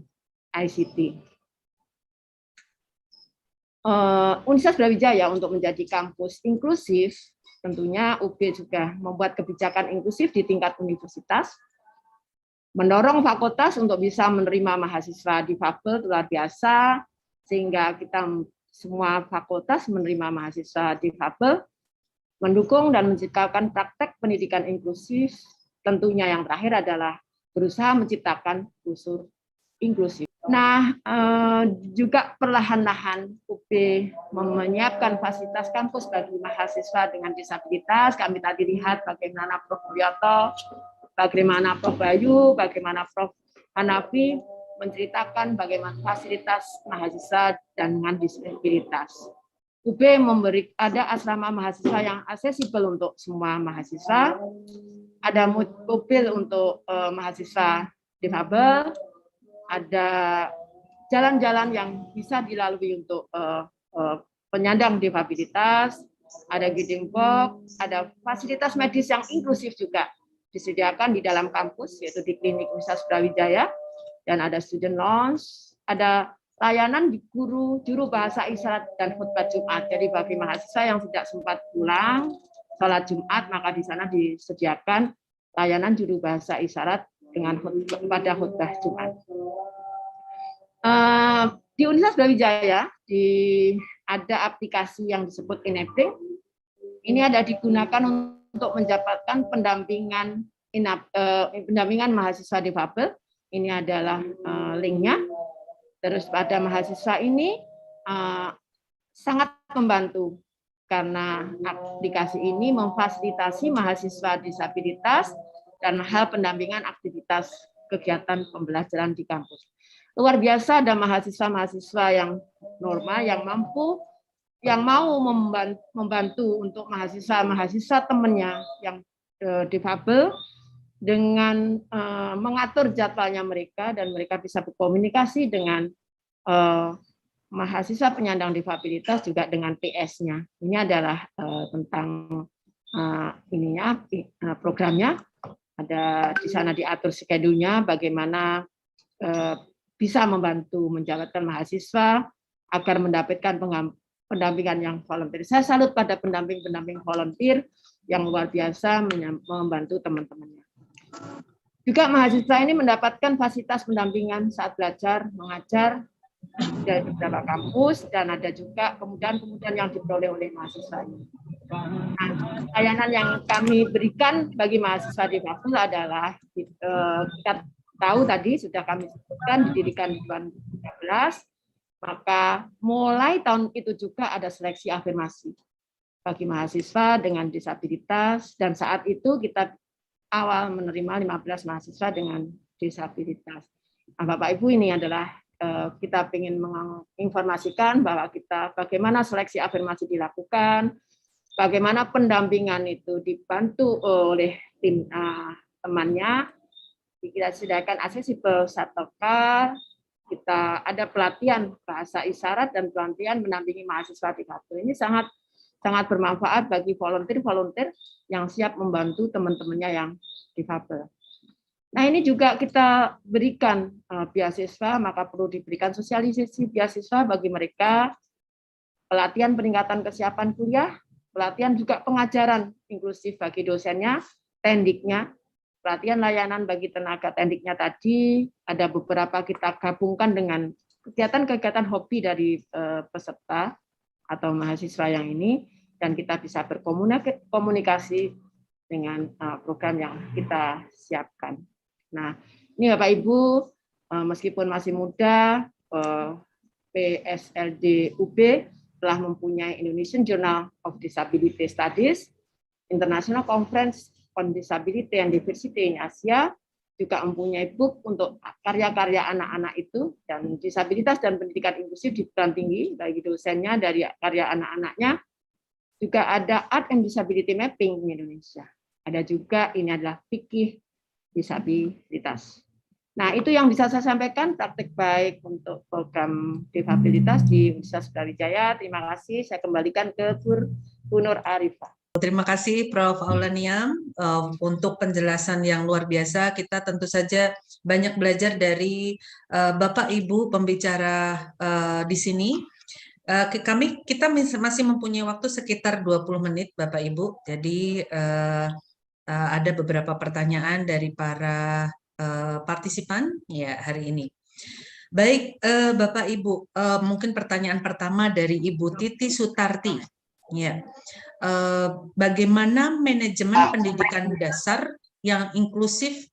ICT. Universitas Brawijaya untuk menjadi kampus inklusif, tentunya UB juga membuat kebijakan inklusif di tingkat universitas, mendorong fakultas untuk bisa menerima mahasiswa difabel luar biasa, sehingga kita semua fakultas menerima mahasiswa difabel, mendukung dan menciptakan praktek pendidikan inklusif, tentunya yang terakhir adalah berusaha menciptakan kultur inklusif. Nah, juga perlahan-lahan UB menyiapkan fasilitas kampus bagi mahasiswa dengan disabilitas. Kami tadi lihat bagaimana Prof. Wiyoto, bagaimana Prof. Bayu, bagaimana Prof. Hanafi menceritakan bagaimana fasilitas mahasiswa dengan disabilitas. UB ada asrama mahasiswa yang aksesibel untuk semua mahasiswa, ada mobil untuk mahasiswa difabel, ada jalan-jalan yang bisa dilalui untuk penyandang difabilitas, ada guiding box, ada fasilitas medis yang inklusif juga disediakan di dalam kampus, yaitu di klinik Universitas Brawijaya, dan ada student lounge, ada layanan di juru bahasa isyarat dan khutbah Jumat. Jadi bagi mahasiswa yang tidak sempat pulang sholat Jumat, maka di sana disediakan layanan juru bahasa isyarat dengan pada khutbah Jumat. Di Universitas Brawijaya ada aplikasi yang disebut Enabling. Ini ada digunakan untuk mendapatkan pendampingan mahasiswa difabel. Ini adalah linknya. Terus pada mahasiswa ini sangat membantu karena aplikasi ini memfasilitasi mahasiswa disabilitas dan hal pendampingan aktivitas kegiatan pembelajaran di kampus. Luar biasa ada mahasiswa-mahasiswa yang normal, yang mampu, yang mau membantu untuk mahasiswa temannya yang difabel dengan mengatur jadwalnya mereka, dan mereka bisa berkomunikasi dengan mahasiswa penyandang difabilitas juga dengan PS-nya. Ini adalah tentang programnya. Ada di sana diatur schedule-nya, bagaimana bisa membantu menjalankan mahasiswa agar mendapatkan pendampingan yang volunteer. Saya salut pada pendamping-pendamping volunteer yang luar biasa membantu teman-temannya. Juga mahasiswa ini mendapatkan fasilitas pendampingan saat belajar, mengajar dari beberapa kampus, dan ada juga kemudahan-kemudahan yang diperoleh oleh mahasiswa ini. Nah, layanan yang kami berikan bagi mahasiswa difabel adalah kita tahu tadi sudah kami sebutkan didirikan di 2013, maka mulai tahun itu juga ada seleksi afirmasi bagi mahasiswa dengan disabilitas, dan saat itu kita awal menerima 15 mahasiswa dengan disabilitas. Nah, Bapak Ibu, ini adalah kita ingin menginformasikan bahwa bagaimana seleksi afirmasi dilakukan, bagaimana pendampingan itu dibantu oleh tim temannya. Kita sediakan aksesibel satokar, kita ada pelatihan bahasa isyarat dan pelatihan mendampingi mahasiswa difabel. Ini sangat bermanfaat bagi volunteer yang siap membantu teman-temannya yang difabel. Nah, ini juga kita berikan beasiswa, maka perlu diberikan sosialisasi beasiswa bagi mereka, pelatihan peningkatan kesiapan kuliah, pelatihan juga pengajaran inklusif bagi dosennya, tendiknya, pelatihan layanan bagi tenaga tendiknya tadi, ada beberapa kita gabungkan dengan kegiatan-kegiatan hobi dari peserta atau mahasiswa yang ini, dan kita bisa berkomunikasi dengan program yang kita siapkan. Nah, ini Bapak Ibu, meskipun masih muda, PSLD UB telah mempunyai Indonesian Journal of Disability Studies, International Conference on Disability and Diversity in Asia, juga mempunyai book untuk karya-karya anak-anak itu, dan disabilitas dan pendidikan inklusif di perguruan tinggi bagi dosennya dari karya anak-anaknya. Juga ada Art and Disability Mapping di Indonesia. Ada juga, ini adalah fikih disabilitas. Nah, itu yang bisa saya sampaikan, praktek baik untuk program difabilitas di Universitas Brawijaya. Terima kasih, saya kembalikan ke Bu Nur Arifah.
Terima kasih Prof. Aula Niam untuk penjelasan yang luar biasa. Kita tentu saja banyak belajar dari Bapak Ibu pembicara di sini. Kita masih mempunyai waktu sekitar 20 menit Bapak Ibu. Jadi ada beberapa pertanyaan dari para partisipan ya hari ini. Baik, Bapak Ibu, mungkin pertanyaan pertama dari Ibu Titi Sutarti. Ya, bagaimana manajemen pendidikan dasar yang inklusif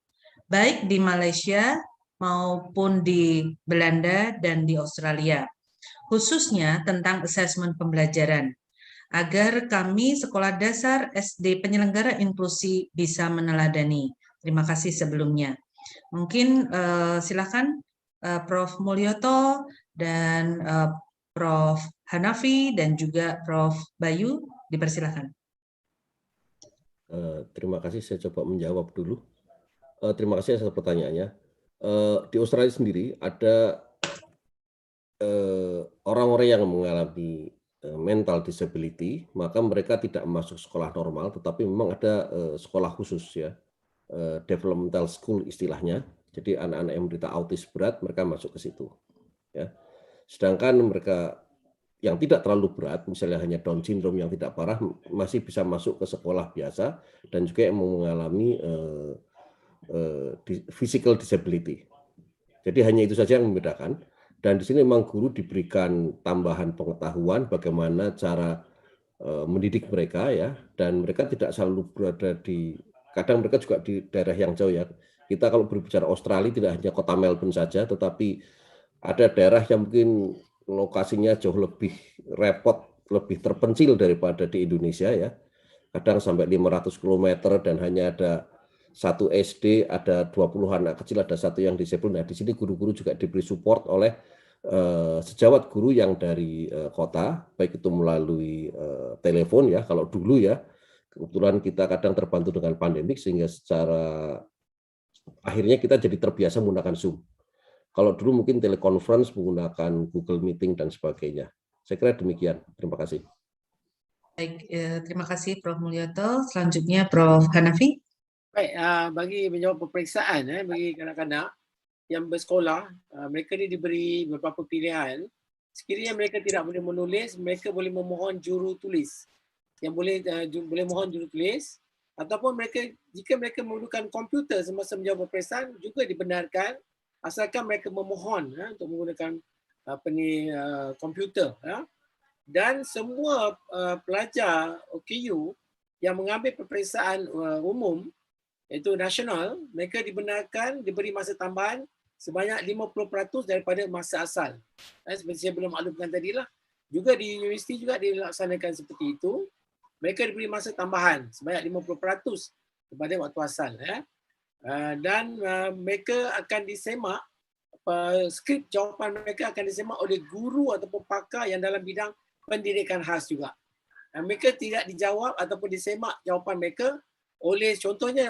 baik di Malaysia maupun di Belanda dan di Australia, khususnya tentang asesmen pembelajaran, agar kami sekolah dasar SD penyelenggara inklusi bisa meneladani. Terima kasih sebelumnya. Mungkin silakan Prof. Mulyoto dan Prof. Hanafi dan juga Prof. Bayu, dipersilakan.
Terima kasih, saya coba menjawab dulu. Terima kasih atas pertanyaannya. Di Australia sendiri ada orang-orang yang mengalami mental disability, maka mereka tidak masuk sekolah normal, tetapi memang ada sekolah khusus ya, developmental school istilahnya. Jadi anak-anak yang menderita autis berat mereka masuk ke situ. Ya. Sedangkan mereka yang tidak terlalu berat, misalnya hanya Down syndrome yang tidak parah, masih bisa masuk ke sekolah biasa dan juga yang mengalami physical disability. Jadi hanya itu saja yang membedakan. Dan di sini memang guru diberikan tambahan pengetahuan bagaimana cara mendidik mereka ya, dan mereka tidak selalu berada kadang mereka juga di daerah yang jauh ya. Kita kalau berbicara Australia tidak hanya kota Melbourne saja, tetapi ada daerah yang mungkin lokasinya jauh lebih repot, lebih terpencil daripada di Indonesia ya. Kadang sampai 500 km dan hanya ada satu SD, ada 20 anak kecil, ada satu yang disabel. Nah, di sini guru-guru juga diberi support oleh sejawat guru yang dari kota, baik itu melalui telepon ya, kalau dulu ya, kebetulan kita kadang terbantu dengan pandemik sehingga secara akhirnya kita jadi terbiasa menggunakan Zoom. Kalau dulu mungkin teleconference menggunakan Google Meeting dan sebagainya. Saya kira demikian. Terima kasih.
Baik, terima kasih Prof. Mulyoto. Selanjutnya Prof. Hanafi.
Baik, bagi menjawab peperiksaan bagi kanak-kanak yang bersekolah, mereka ni diberi beberapa pilihan. Sekiranya mereka tidak boleh menulis, mereka boleh memohon juru tulis. Yang boleh mohon juru tulis, ataupun jika mereka memerlukan komputer semasa menjawab peperiksaan juga dibenarkan, asalkan mereka memohon untuk menggunakan komputer. Dan semua pelajar OKU yang mengambil peperiksaan umum, iaitu nasional, mereka dibenarkan diberi masa tambahan sebanyak 50% daripada masa asal. Seperti saya belum maklumkan tadi lah. Juga di universiti juga dilaksanakan seperti itu. Mereka diberi masa tambahan sebanyak 50% daripada waktu asal. Dan mereka akan disemak, skrip jawapan mereka akan disemak oleh guru ataupun pakar yang dalam bidang pendidikan khas juga. Mereka tidak dijawab ataupun disemak jawapan mereka oleh, contohnya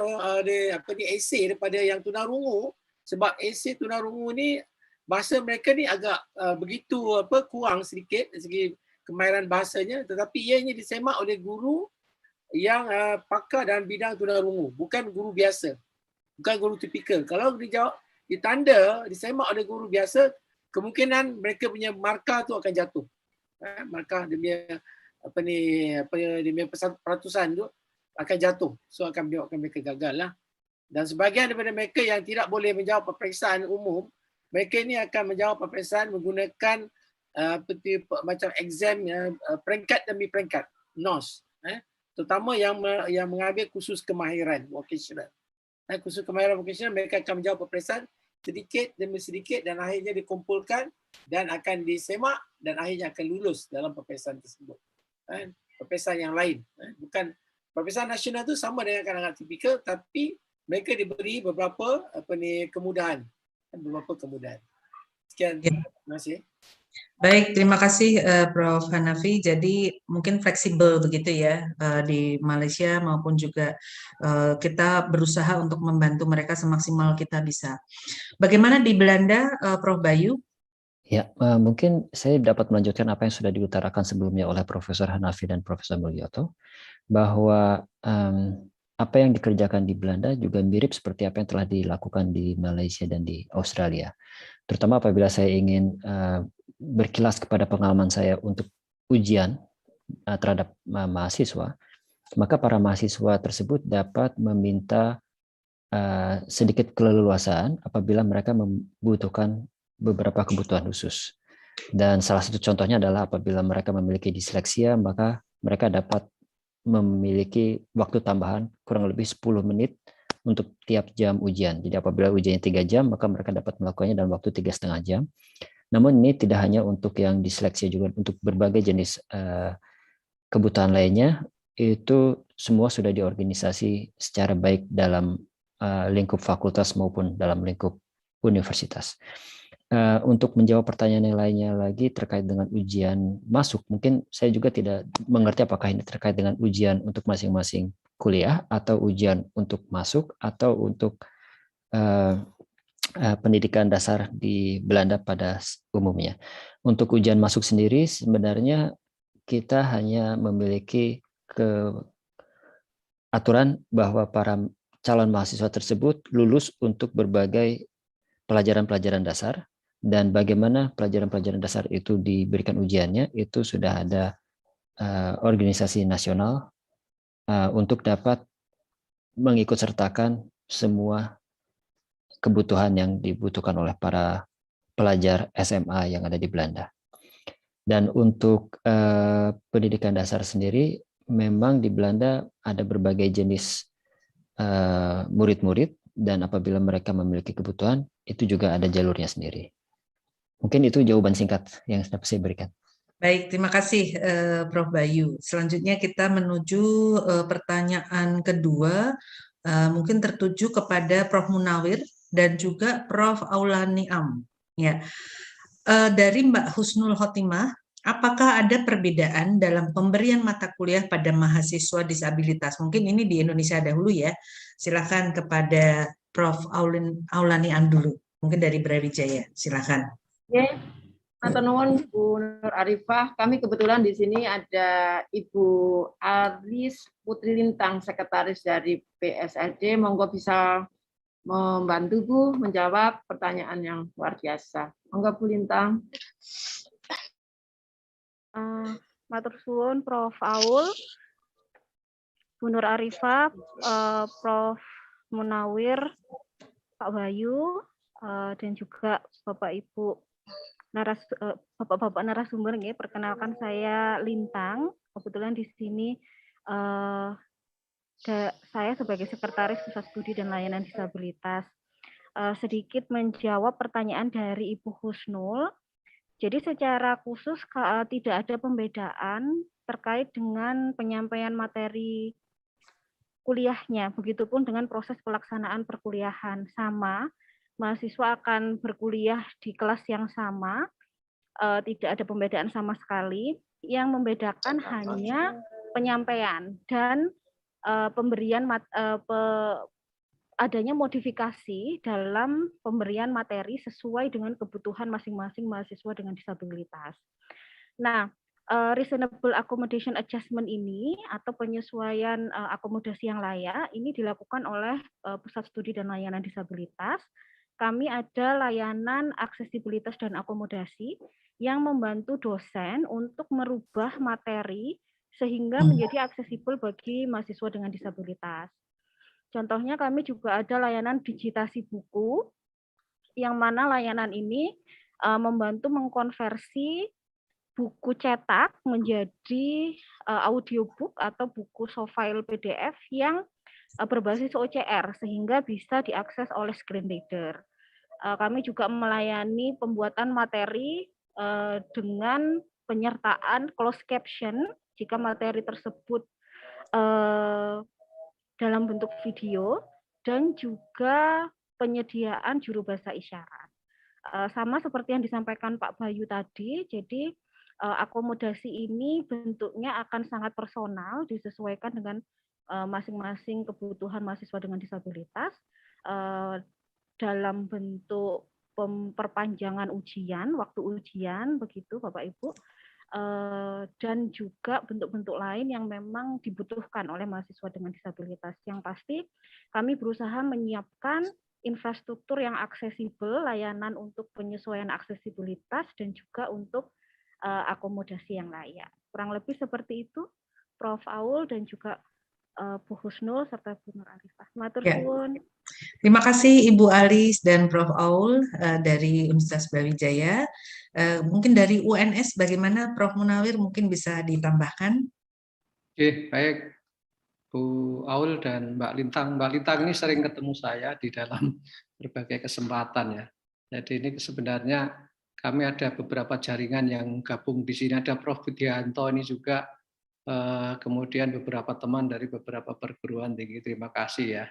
esei daripada yang tunarungu, sebab esei tunarungu ni bahasa mereka ni agak begitu kurang sedikit dari segi kemahiran bahasanya, tetapi ianya disemak oleh guru yang pakar dalam bidang tunarungu, bukan guru biasa, bukan guru tipikal. Kalau ditanda disemak oleh guru biasa, kemungkinan mereka punya markah tu akan jatuh. Markah dia punya peratusan tu akan jatuh. So akan menyebabkan mereka gagal lah. Dan sebahagian daripada mereka yang tidak boleh menjawab peperiksaan umum, mereka ini akan menjawab peperiksaan menggunakan macam exam peringkat demi peringkat, NOS. Terutama yang mengambil khusus kemahiran vocational. Khusus kemahiran vocational, mereka akan menjawab peperiksaan sedikit demi sedikit dan akhirnya dikumpulkan dan akan disemak dan akhirnya akan lulus dalam peperiksaan tersebut. Peperiksaan yang lain, bukan peperiksaan nasional tu sama dengan kalangan tipikal, tapi mereka diberi beberapa kemudahan. Sekian, terima kasih.
Baik, terima kasih Prof. Hanafi. Jadi mungkin fleksibel begitu ya di Malaysia maupun juga kita berusaha untuk membantu mereka semaksimal kita bisa. Bagaimana di Belanda, Prof. Bayu?
Ya, mungkin saya dapat melanjutkan apa yang sudah diutarakan sebelumnya oleh Profesor Hanafi dan Profesor Mulyoto, bahwa apa yang dikerjakan di Belanda juga mirip seperti apa yang telah dilakukan di Malaysia dan di Australia. Terutama apabila saya ingin berkilas kepada pengalaman saya untuk ujian terhadap mahasiswa, maka para mahasiswa tersebut dapat meminta sedikit keleluasaan apabila mereka membutuhkan beberapa kebutuhan khusus. Dan salah satu contohnya adalah apabila mereka memiliki disleksia, maka mereka dapat memiliki waktu tambahan kurang lebih 10 menit untuk tiap jam ujian. Jadi apabila ujiannya 3 jam, maka mereka dapat melakukannya dalam waktu 3,5 jam. Namun ini tidak hanya untuk yang disleksia, juga untuk berbagai jenis kebutuhan lainnya, itu semua sudah diorganisasi secara baik dalam lingkup fakultas maupun dalam lingkup universitas. Untuk menjawab pertanyaan yang lainnya lagi terkait dengan ujian masuk, mungkin saya juga tidak mengerti apakah ini terkait dengan ujian untuk masing-masing kuliah atau ujian untuk masuk atau untuk pendidikan dasar di Belanda pada umumnya. Untuk ujian masuk sendiri sebenarnya kita hanya memiliki aturan bahwa para calon mahasiswa tersebut lulus untuk berbagai pelajaran-pelajaran dasar, dan bagaimana pelajaran-pelajaran dasar itu diberikan ujiannya itu sudah ada organisasi nasional untuk dapat mengikut sertakan semua kebutuhan yang dibutuhkan oleh para pelajar SMA yang ada di Belanda. Dan untuk pendidikan dasar sendiri, memang di Belanda ada berbagai jenis murid-murid, dan apabila mereka memiliki kebutuhan, itu juga ada jalurnya sendiri. Mungkin itu jawaban singkat yang dapat saya berikan.
Baik, terima kasih Prof. Bayu. Selanjutnya kita menuju pertanyaan kedua, mungkin tertuju kepada Prof. Munawir dan juga Prof. Aula Niam. Ya. Dari Mbak Husnul Khotimah, apakah ada perbedaan dalam pemberian mata kuliah pada mahasiswa disabilitas? Mungkin ini di Indonesia dahulu ya. Silakan kepada Prof. Aula Niam dulu. Mungkin dari Brawijaya. Silakan.
Oke, matur nuwun Bu Nur Arifah. Kami kebetulan di sini ada Ibu Aris Putri Lintang, sekretaris dari PSLD. Monggo bisa membantu Bu menjawab pertanyaan yang luar biasa. Monggo Bu Lintang.
Matur suwun Prof. Aul, Bu Nur Arifah, Prof. Munawir, Pak Bayu, dan juga Bapak Ibu Bapak-bapak narasumber, ya, perkenalkan saya Lintang. Kebetulan di sini saya sebagai sekretaris Pusat Studi dan Layanan Disabilitas. Sedikit menjawab pertanyaan dari Ibu Husnul. Jadi secara khusus tidak ada pembedaan terkait dengan penyampaian materi kuliahnya. Begitupun dengan proses pelaksanaan perkuliahan, sama. Mahasiswa akan berkuliah di kelas yang sama, tidak ada pembedaan sama sekali. Yang membedakan hanya penyampaian dan pemberian adanya modifikasi dalam pemberian materi sesuai dengan kebutuhan masing-masing mahasiswa dengan disabilitas. Nah, reasonable accommodation adjustment ini atau penyesuaian akomodasi yang layak ini dilakukan oleh Pusat Studi dan Layanan Disabilitas. Kami ada layanan aksesibilitas dan akomodasi yang membantu dosen untuk merubah materi sehingga menjadi aksesibel bagi mahasiswa dengan disabilitas. Contohnya kami juga ada layanan digitasi buku, yang mana layanan ini membantu mengkonversi buku cetak menjadi audiobook atau buku soft file PDF yang berbasis OCR sehingga bisa diakses oleh screen reader. Kami juga melayani pembuatan materi dengan penyertaan closed caption jika materi tersebut dalam bentuk video, dan juga penyediaan juru bahasa isyarat. Sama seperti yang disampaikan Pak Bayu tadi, jadi akomodasi ini bentuknya akan sangat personal, disesuaikan dengan masing-masing kebutuhan mahasiswa dengan disabilitas, dalam bentuk perpanjangan ujian, waktu ujian, begitu Bapak Ibu, dan juga bentuk-bentuk lain yang memang dibutuhkan oleh mahasiswa dengan disabilitas. Yang pasti kami berusaha menyiapkan infrastruktur yang aksesibel, layanan untuk penyesuaian aksesibilitas, dan juga untuk akomodasi yang layak. Kurang lebih seperti itu, Prof. Aul dan juga Bu Husnul serta Bu Nur Arifah. Matur suwun.
Terima kasih Ibu Alis dan Prof. Aul dari Universitas Brawijaya. Mungkin dari UNS bagaimana Prof. Munawir, mungkin bisa ditambahkan?
Oke, baik Bu Aul dan Mbak Lintang. Mbak Lintang ini sering ketemu saya di dalam berbagai kesempatan ya. Jadi ini sebenarnya kami ada beberapa jaringan yang gabung di sini. Ada Prof. Budianto ini juga, kemudian beberapa teman dari beberapa perguruan tinggi. Terima kasih ya.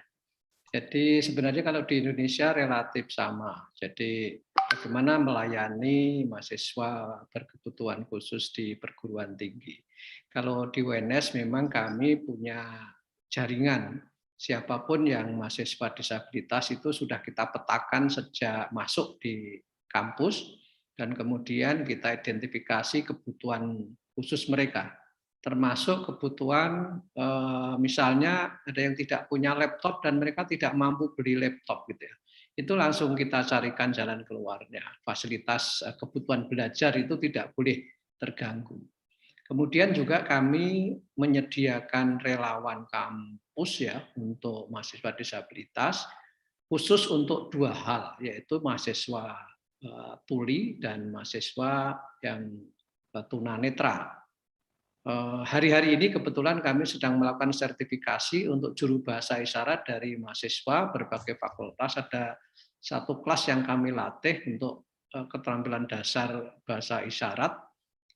Jadi sebenarnya kalau di Indonesia relatif sama. Jadi bagaimana melayani mahasiswa berkebutuhan khusus di perguruan tinggi. Kalau di UNS memang kami punya jaringan. Siapapun yang mahasiswa disabilitas itu sudah kita petakan sejak masuk di kampus, dan kemudian kita identifikasi kebutuhan khusus mereka. Termasuk kebutuhan misalnya ada yang tidak punya laptop dan mereka tidak mampu beli laptop gitu ya. Itu langsung kita carikan jalan keluarnya. Fasilitas kebutuhan belajar itu tidak boleh terganggu. Kemudian juga kami menyediakan relawan kampus ya untuk mahasiswa disabilitas khusus untuk dua hal, yaitu mahasiswa tuli dan mahasiswa yang tunanetra. Hari-hari ini kebetulan kami sedang melakukan sertifikasi untuk juru bahasa isyarat dari mahasiswa berbagai fakultas. Ada satu kelas yang kami latih untuk keterampilan dasar bahasa isyarat.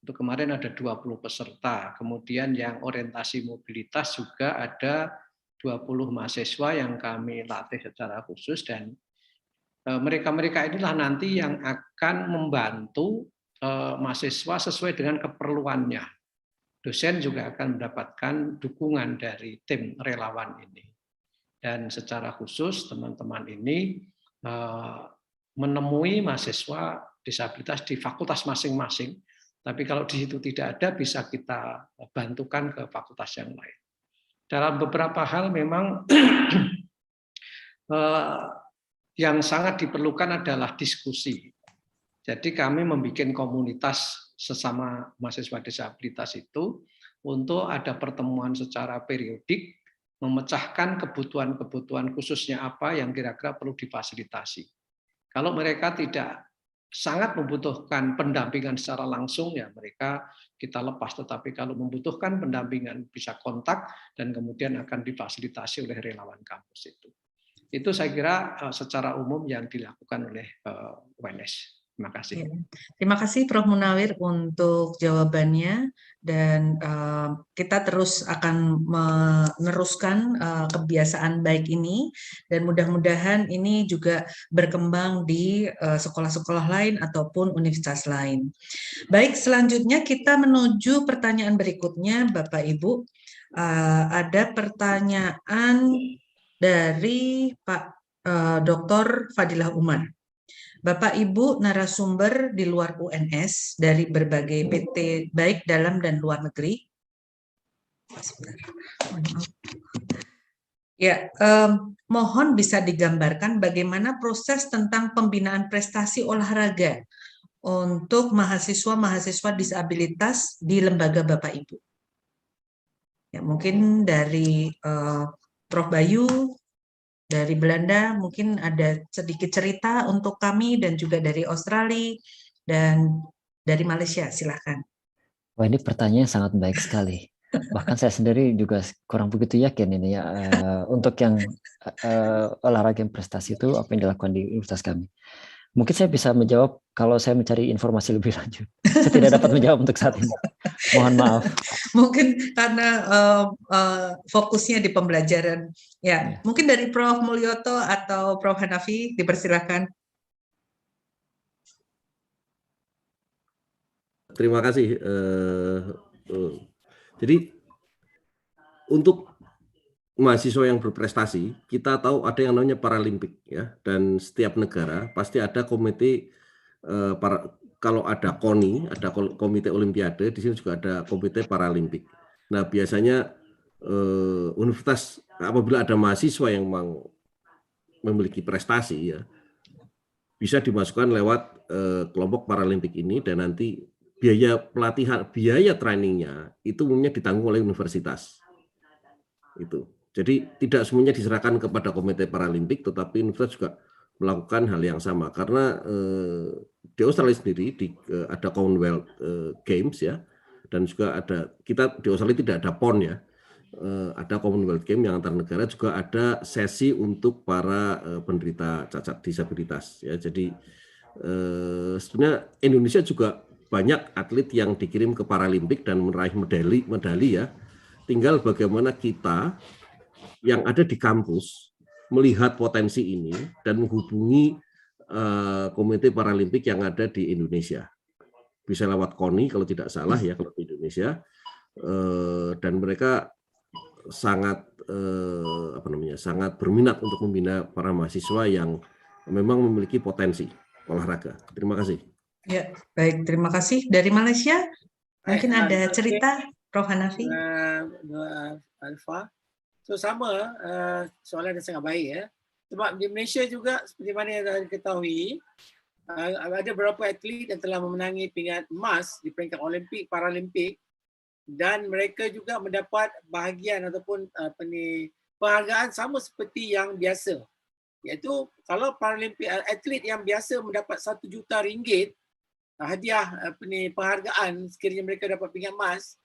Itu kemarin ada 20 peserta. Kemudian yang orientasi mobilitas juga ada 20 mahasiswa yang kami latih secara khusus, dan mereka-mereka inilah nanti yang akan membantu mahasiswa sesuai dengan keperluannya. Dosen juga akan mendapatkan dukungan dari tim relawan ini. Dan secara khusus teman-teman ini menemui mahasiswa disabilitas di fakultas masing-masing. Tapi kalau di situ tidak ada, bisa kita bantukan ke fakultas yang lain. Dalam beberapa hal memang yang sangat diperlukan adalah diskusi. Jadi kami membuat komunitas sesama mahasiswa disabilitas itu untuk ada pertemuan secara periodik, memecahkan kebutuhan-kebutuhan khususnya apa yang kira-kira perlu difasilitasi. Kalau mereka tidak sangat membutuhkan pendampingan secara langsung, ya mereka kita lepas. Tetapi kalau membutuhkan pendampingan, bisa kontak dan kemudian akan difasilitasi oleh relawan kampus itu. Itu saya kira secara umum yang dilakukan oleh UNS. Terima kasih.
Terima kasih Prof. Munawir untuk jawabannya, dan kita terus akan meneruskan kebiasaan baik ini, dan mudah-mudahan ini juga berkembang di sekolah-sekolah lain ataupun universitas lain. Baik, selanjutnya kita menuju pertanyaan berikutnya, Bapak Ibu. Ada pertanyaan dari Pak Dr. Fadilah Umar. Bapak Ibu narasumber di luar UNS dari berbagai PT baik dalam dan luar negeri. Ya, mohon bisa digambarkan bagaimana proses tentang pembinaan prestasi olahraga untuk mahasiswa-mahasiswa disabilitas di lembaga Bapak Ibu. Ya, mungkin dari Prof. Bayu dari Belanda, mungkin ada sedikit cerita untuk kami, dan juga dari Australia dan dari Malaysia, silahkan.
Wah, ini pertanyaan sangat baik sekali. Bahkan saya sendiri juga kurang begitu yakin ini ya untuk yang olahraga yang prestasi itu apa yang dilakukan di universitas kami. Mungkin saya bisa menjawab kalau saya mencari informasi lebih lanjut. Saya tidak dapat menjawab untuk saat ini. Mohon maaf.
Mungkin karena fokusnya di pembelajaran. Ya, mungkin dari Prof. Mulyoto atau Prof. Hanafi, dipersilakan.
Terima kasih. Jadi untuk mahasiswa yang berprestasi, kita tahu ada yang namanya Paralimpik ya, dan setiap negara pasti ada komite kalau ada KONI, ada komite Olimpiade, di sini juga ada komite Paralimpik. Nah, biasanya universitas apabila ada mahasiswa yang memiliki prestasi ya, bisa dimasukkan lewat kelompok Paralimpik ini, dan nanti biaya pelatihan, biaya trainingnya itu umumnya ditanggung oleh universitas. Itu. Jadi tidak semuanya diserahkan kepada komite Paralimpik, tetapi universitas juga melakukan hal yang sama, karena di Australia sendiri ada Commonwealth Games ya, dan juga ada, kita di Australia tidak ada PON ya, ada Commonwealth Games yang antar negara, juga ada sesi untuk para penderita cacat disabilitas ya. Jadi sebenarnya Indonesia juga banyak atlet yang dikirim ke Paralimpik dan meraih medali ya. Tinggal bagaimana kita yang ada di kampus melihat potensi ini dan menghubungi komite Paralimpik yang ada di Indonesia. Bisa lewat KONI kalau tidak salah ya, kalau di Indonesia, dan mereka sangat sangat berminat untuk membina para mahasiswa yang memang memiliki potensi olahraga. Terima kasih.
Ya, baik, terima kasih. Dari Malaysia mungkin ada cerita, Prof. Hanafi.
Alfa. So sama, soalan yang sangat baik ya. Sebab di Malaysia juga seperti mana yang dah diketahui, ada beberapa atlet yang telah memenangi pingat emas di peringkat Olimpik, Paralimpik, dan mereka juga mendapat bahagian ataupun penghargaan sama seperti yang biasa. Iaitu kalau Paralimpik atlet yang biasa mendapat RM1 juta, hadiah penghargaan sekiranya mereka dapat pingat emas.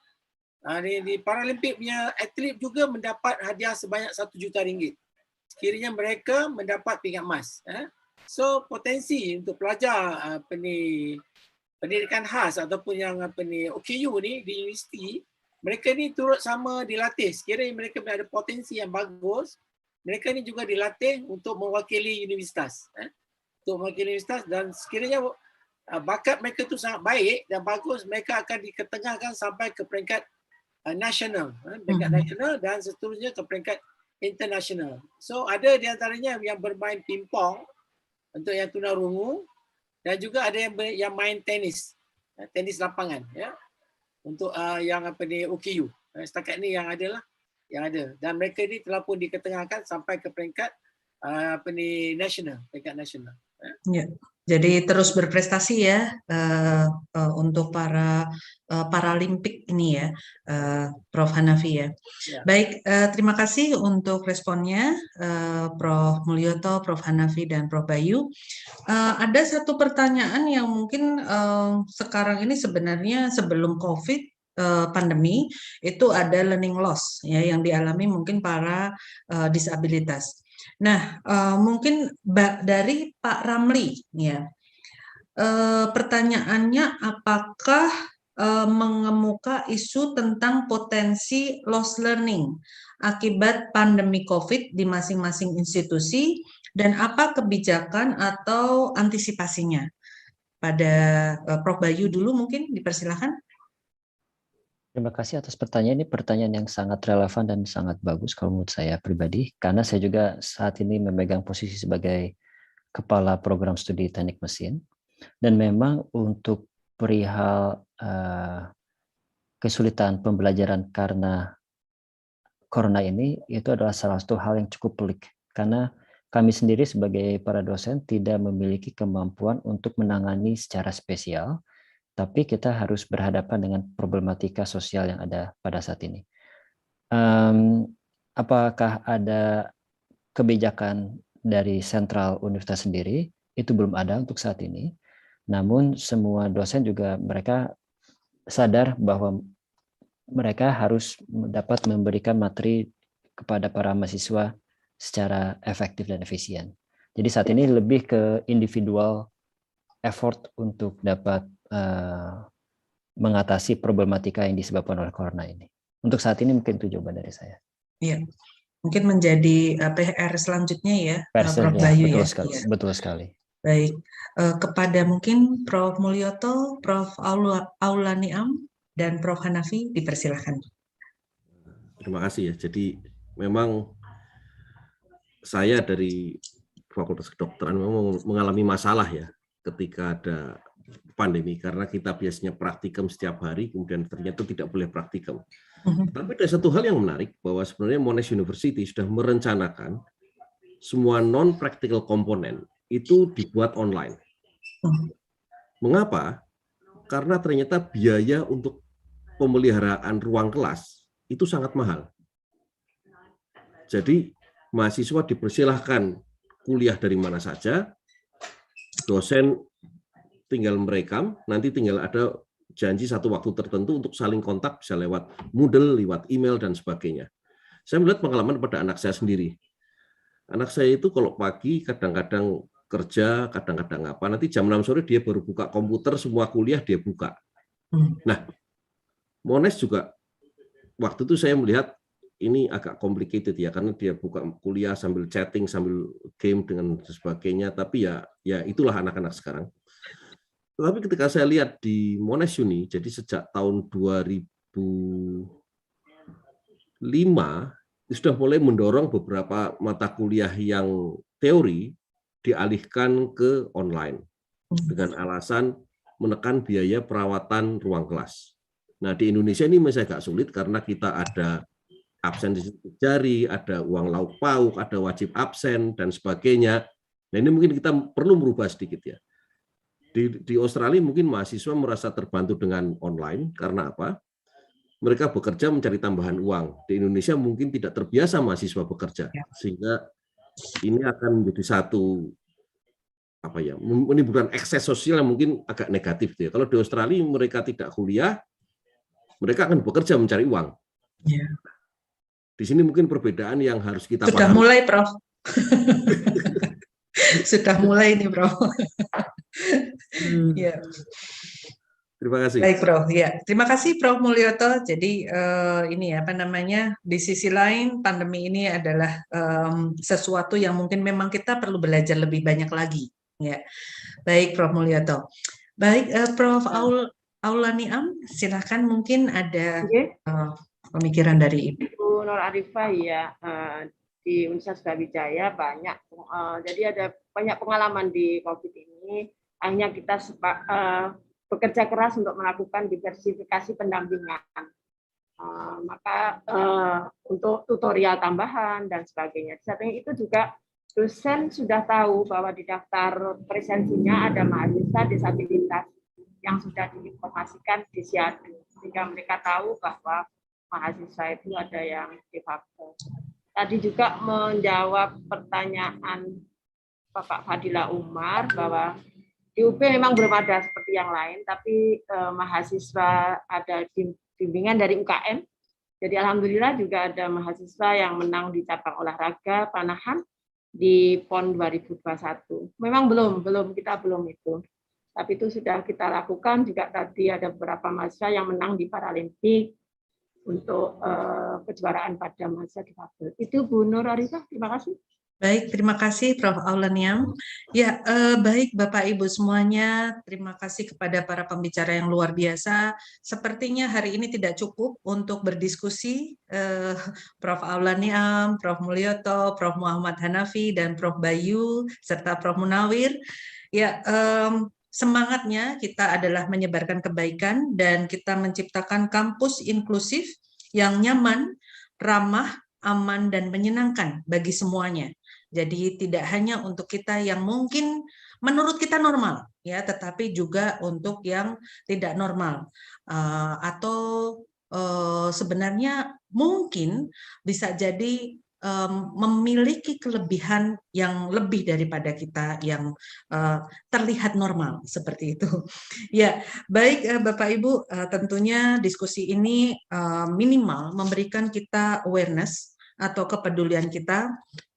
Di Paralimpik punya atlet juga mendapat hadiah sebanyak RM1 juta sekiranya mereka mendapat pingat emas. So potensi untuk pelajar pendidikan khas ataupun yang OKU ni di universiti, mereka ni turut sama dilatih. Sekiranya mereka ada potensi yang bagus, mereka ni juga dilatih untuk mewakili universitas. Untuk mewakili universitas, dan sekiranya bakat mereka tu sangat baik dan bagus, mereka akan diketengahkan sampai ke peringkat nasional, peringkat nasional, dan seterusnya ke peringkat international. So ada di antaranya yang bermain pingpong untuk yang tunarungu, dan juga ada yang main tenis lapangan, ya, untuk yang OKU. Setakat ni yang ada, dan mereka ni telah pun diketengahkan sampai ke peringkat nasional, peringkat nasional.
Ya. Jadi terus berprestasi ya untuk para Paralimpik ini ya, Prof. Hanafi ya. Baik, terima kasih untuk responnya Prof. Mulyoto, Prof. Hanafi, dan Prof. Bayu. Ada satu pertanyaan yang mungkin sekarang ini sebenarnya sebelum COVID pandemi itu ada learning loss ya yang dialami mungkin para disabilitas. Nah, mungkin dari Pak Ramli, ya, pertanyaannya apakah mengemuka isu tentang potensi loss learning akibat pandemi COVID di masing-masing institusi, dan apa kebijakan atau antisipasinya? Pada Prof. Bayu dulu mungkin dipersilakan.
Terima kasih atas pertanyaan. Ini pertanyaan yang sangat relevan dan sangat bagus kalau menurut saya pribadi, karena saya juga saat ini memegang posisi sebagai Kepala Program Studi Teknik Mesin, dan memang untuk perihal kesulitan pembelajaran karena Corona ini, itu adalah salah satu hal yang cukup pelik, karena kami sendiri sebagai para dosen tidak memiliki kemampuan untuk menangani secara spesial, tapi kita harus berhadapan dengan problematika sosial yang ada pada saat ini. Apakah ada kebijakan dari sentral universitas sendiri? Itu belum ada untuk saat ini. Namun semua dosen juga mereka sadar bahwa mereka harus dapat memberikan materi kepada para mahasiswa secara efektif dan efisien. Jadi saat ini lebih ke individual effort untuk dapat mengatasi problematika yang disebabkan oleh Corona ini. Untuk saat ini mungkin itu jawaban dari saya.
Iya, mungkin menjadi PR selanjutnya ya, Prof.
Ya,
Bayu
betul
ya.
Sekali,
Ya.
Betul sekali.
Baik, kepada mungkin Prof. Mulyoto, Prof. Aula Niam, dan Prof. Hanafi dipersilahkan.
Terima kasih ya. Jadi memang saya dari Fakultas Kedokteran memang mengalami masalah ya ketika ada pandemi, karena kita biasanya praktikum setiap hari, kemudian ternyata tidak boleh praktikum. Tapi ada satu hal yang menarik, bahwa sebenarnya Monash University sudah merencanakan semua non-practical komponen itu dibuat online. Mengapa? Karena ternyata biaya untuk pemeliharaan ruang kelas itu sangat mahal. Jadi mahasiswa dipersilahkan kuliah dari mana saja, dosen tinggal merekam, nanti tinggal ada janji satu waktu tertentu untuk saling kontak, bisa lewat Moodle, lewat email, dan sebagainya. Saya melihat pengalaman pada anak saya sendiri. Anak saya itu kalau pagi kadang-kadang kerja, kadang-kadang apa, nanti jam 6 sore dia baru buka komputer, semua kuliah dia buka. Nah, Monash juga, waktu itu saya melihat ini agak complicated ya, karena dia buka kuliah sambil chatting, sambil game, dengan sebagainya, tapi ya itulah anak-anak sekarang. Tapi ketika saya lihat di Monash Uni, jadi sejak tahun 2005 sudah mulai mendorong beberapa mata kuliah yang teori dialihkan ke online dengan alasan menekan biaya perawatan ruang kelas. Nah, di Indonesia ini masih agak sulit karena kita ada absen di jari, ada uang lauk pauk, ada wajib absen, dan sebagainya. Nah, ini mungkin kita perlu merubah sedikit ya. Di Australia mungkin mahasiswa merasa terbantu dengan online, karena apa? Mereka bekerja mencari tambahan uang. Di Indonesia mungkin tidak terbiasa mahasiswa bekerja, sehingga ini akan menjadi satu apa ya, menimbulkan ekses sosial yang mungkin agak negatif ya. Kalau di Australia mereka tidak kuliah, mereka akan bekerja mencari uang.
Ya.
Di sini mungkin perbedaan yang harus kita
Sudah
pahami.
mulai, Prof. Sudah mulai nih, Prof. Ya.
Terima kasih.
Baik, Prof. Ya, terima kasih, Prof. Mulyoto. Jadi ini apa namanya? Di sisi lain, pandemi ini adalah sesuatu yang mungkin memang kita perlu belajar lebih banyak lagi. Ya, baik, Prof. Mulyoto. Baik, Prof. Aula Niam, silakan mungkin ada pemikiran dari Ibu.
Bu Nur Arifah ya, di Universitas Brawijaya banyak, jadi ada banyak pengalaman di COVID ini. Akhirnya kita bekerja keras untuk melakukan diversifikasi pendampingan. Maka untuk tutorial tambahan dan sebagainya. Di samping itu juga dosen sudah tahu bahwa di daftar presensinya ada mahasiswa disabilitas yang sudah diinformasikan di Siadu, sehingga mereka tahu bahwa mahasiswa itu ada yang difabel. Tadi juga menjawab pertanyaan Bapak Fadila Umar bahwa di UB memang belum ada seperti yang lain, tapi mahasiswa ada bimbingan dari UKM. Jadi alhamdulillah juga ada mahasiswa yang menang di cabang olahraga panahan di PON 2021. Memang kita belum itu. Tapi itu sudah kita lakukan, juga tadi ada beberapa mahasiswa yang menang di Paralimpik untuk kejuaraan pada masa difabel. Itu Bu Nur Arifah, terima kasih.
Baik, terima kasih Prof. Aula Niam. Ya, baik Bapak Ibu semuanya, terima kasih kepada para pembicara yang luar biasa. Sepertinya hari ini tidak cukup untuk berdiskusi, Prof. Aula Niam, Prof. Mulyoto, Prof. Muhammad Hanafi, dan Prof. Bayu, serta Prof. Munawir. Ya, semangatnya kita adalah menyebarkan kebaikan dan kita menciptakan kampus inklusif yang nyaman, ramah, aman, dan menyenangkan bagi semuanya. Jadi tidak hanya untuk kita yang mungkin menurut kita normal, ya, tetapi juga untuk yang tidak normal atau sebenarnya mungkin bisa jadi memiliki kelebihan yang lebih daripada kita yang terlihat normal seperti itu. Ya, baik Bapak Ibu, tentunya diskusi ini minimal memberikan kita awareness atau kepedulian kita.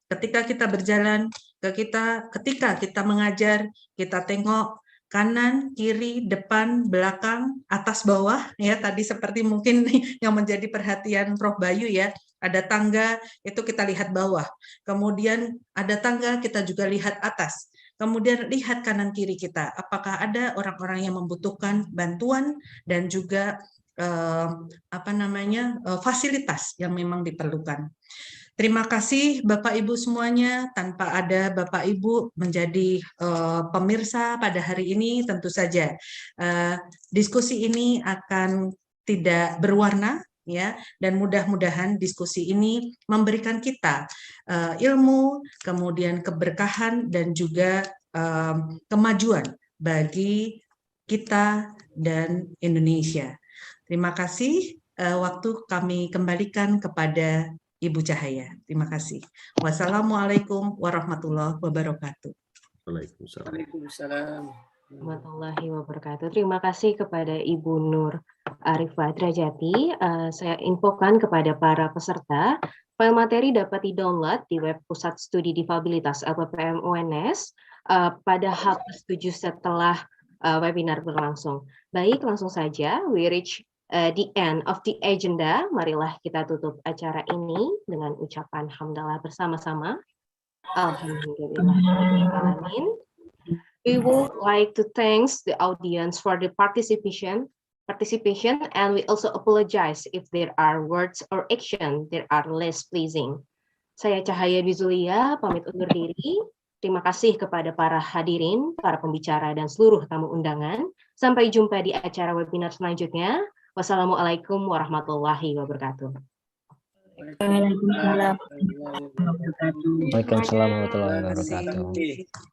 Ketika kita berjalan, ketika kita mengajar, kita tengok kanan, kiri, depan, belakang, atas, bawah, ya tadi seperti mungkin yang menjadi perhatian Prof. Bayu ya, ada tangga, itu kita lihat bawah. Kemudian ada tangga, kita juga lihat atas. Kemudian lihat kanan kiri kita, apakah ada orang-orang yang membutuhkan bantuan dan juga fasilitas yang memang diperlukan. Terima kasih Bapak Ibu semuanya. Tanpa ada Bapak Ibu menjadi pemirsa pada hari ini, tentu saja diskusi ini akan tidak berwarna, ya, dan mudah-mudahan diskusi ini memberikan kita ilmu, kemudian keberkahan dan juga kemajuan bagi kita dan Indonesia. Terima kasih. Waktu kami kembalikan kepada Ibu Cahaya. Terima kasih. Wassalamualaikum warahmatullahi wabarakatuh.
Waalaikumsalam
warahmatullahi wabarakatuh. Terima kasih kepada Ibu Nur Arifah Drajati. Saya infokan kepada para peserta, file materi dapat di-download di web Pusat Studi Difabilitas LPPM UNS pada H+7 setelah webinar berlangsung. Baik, langsung saja we reach the end of the agenda. Marilah kita tutup acara ini dengan ucapan hamdalah bersama-sama. Alhamdulillahirrahmanirrahim. We would like to thank the audience for the participation, and we also apologize if there are words or action that are less pleasing. Saya Cahaya Bizulia, pamit undur diri. Terima kasih kepada para hadirin, para pembicara, dan seluruh tamu undangan. Sampai jumpa di acara webinar selanjutnya. Wassalamualaikum warahmatullahi wabarakatuh.
Waalaikumsalam warahmatullahi wabarakatuh.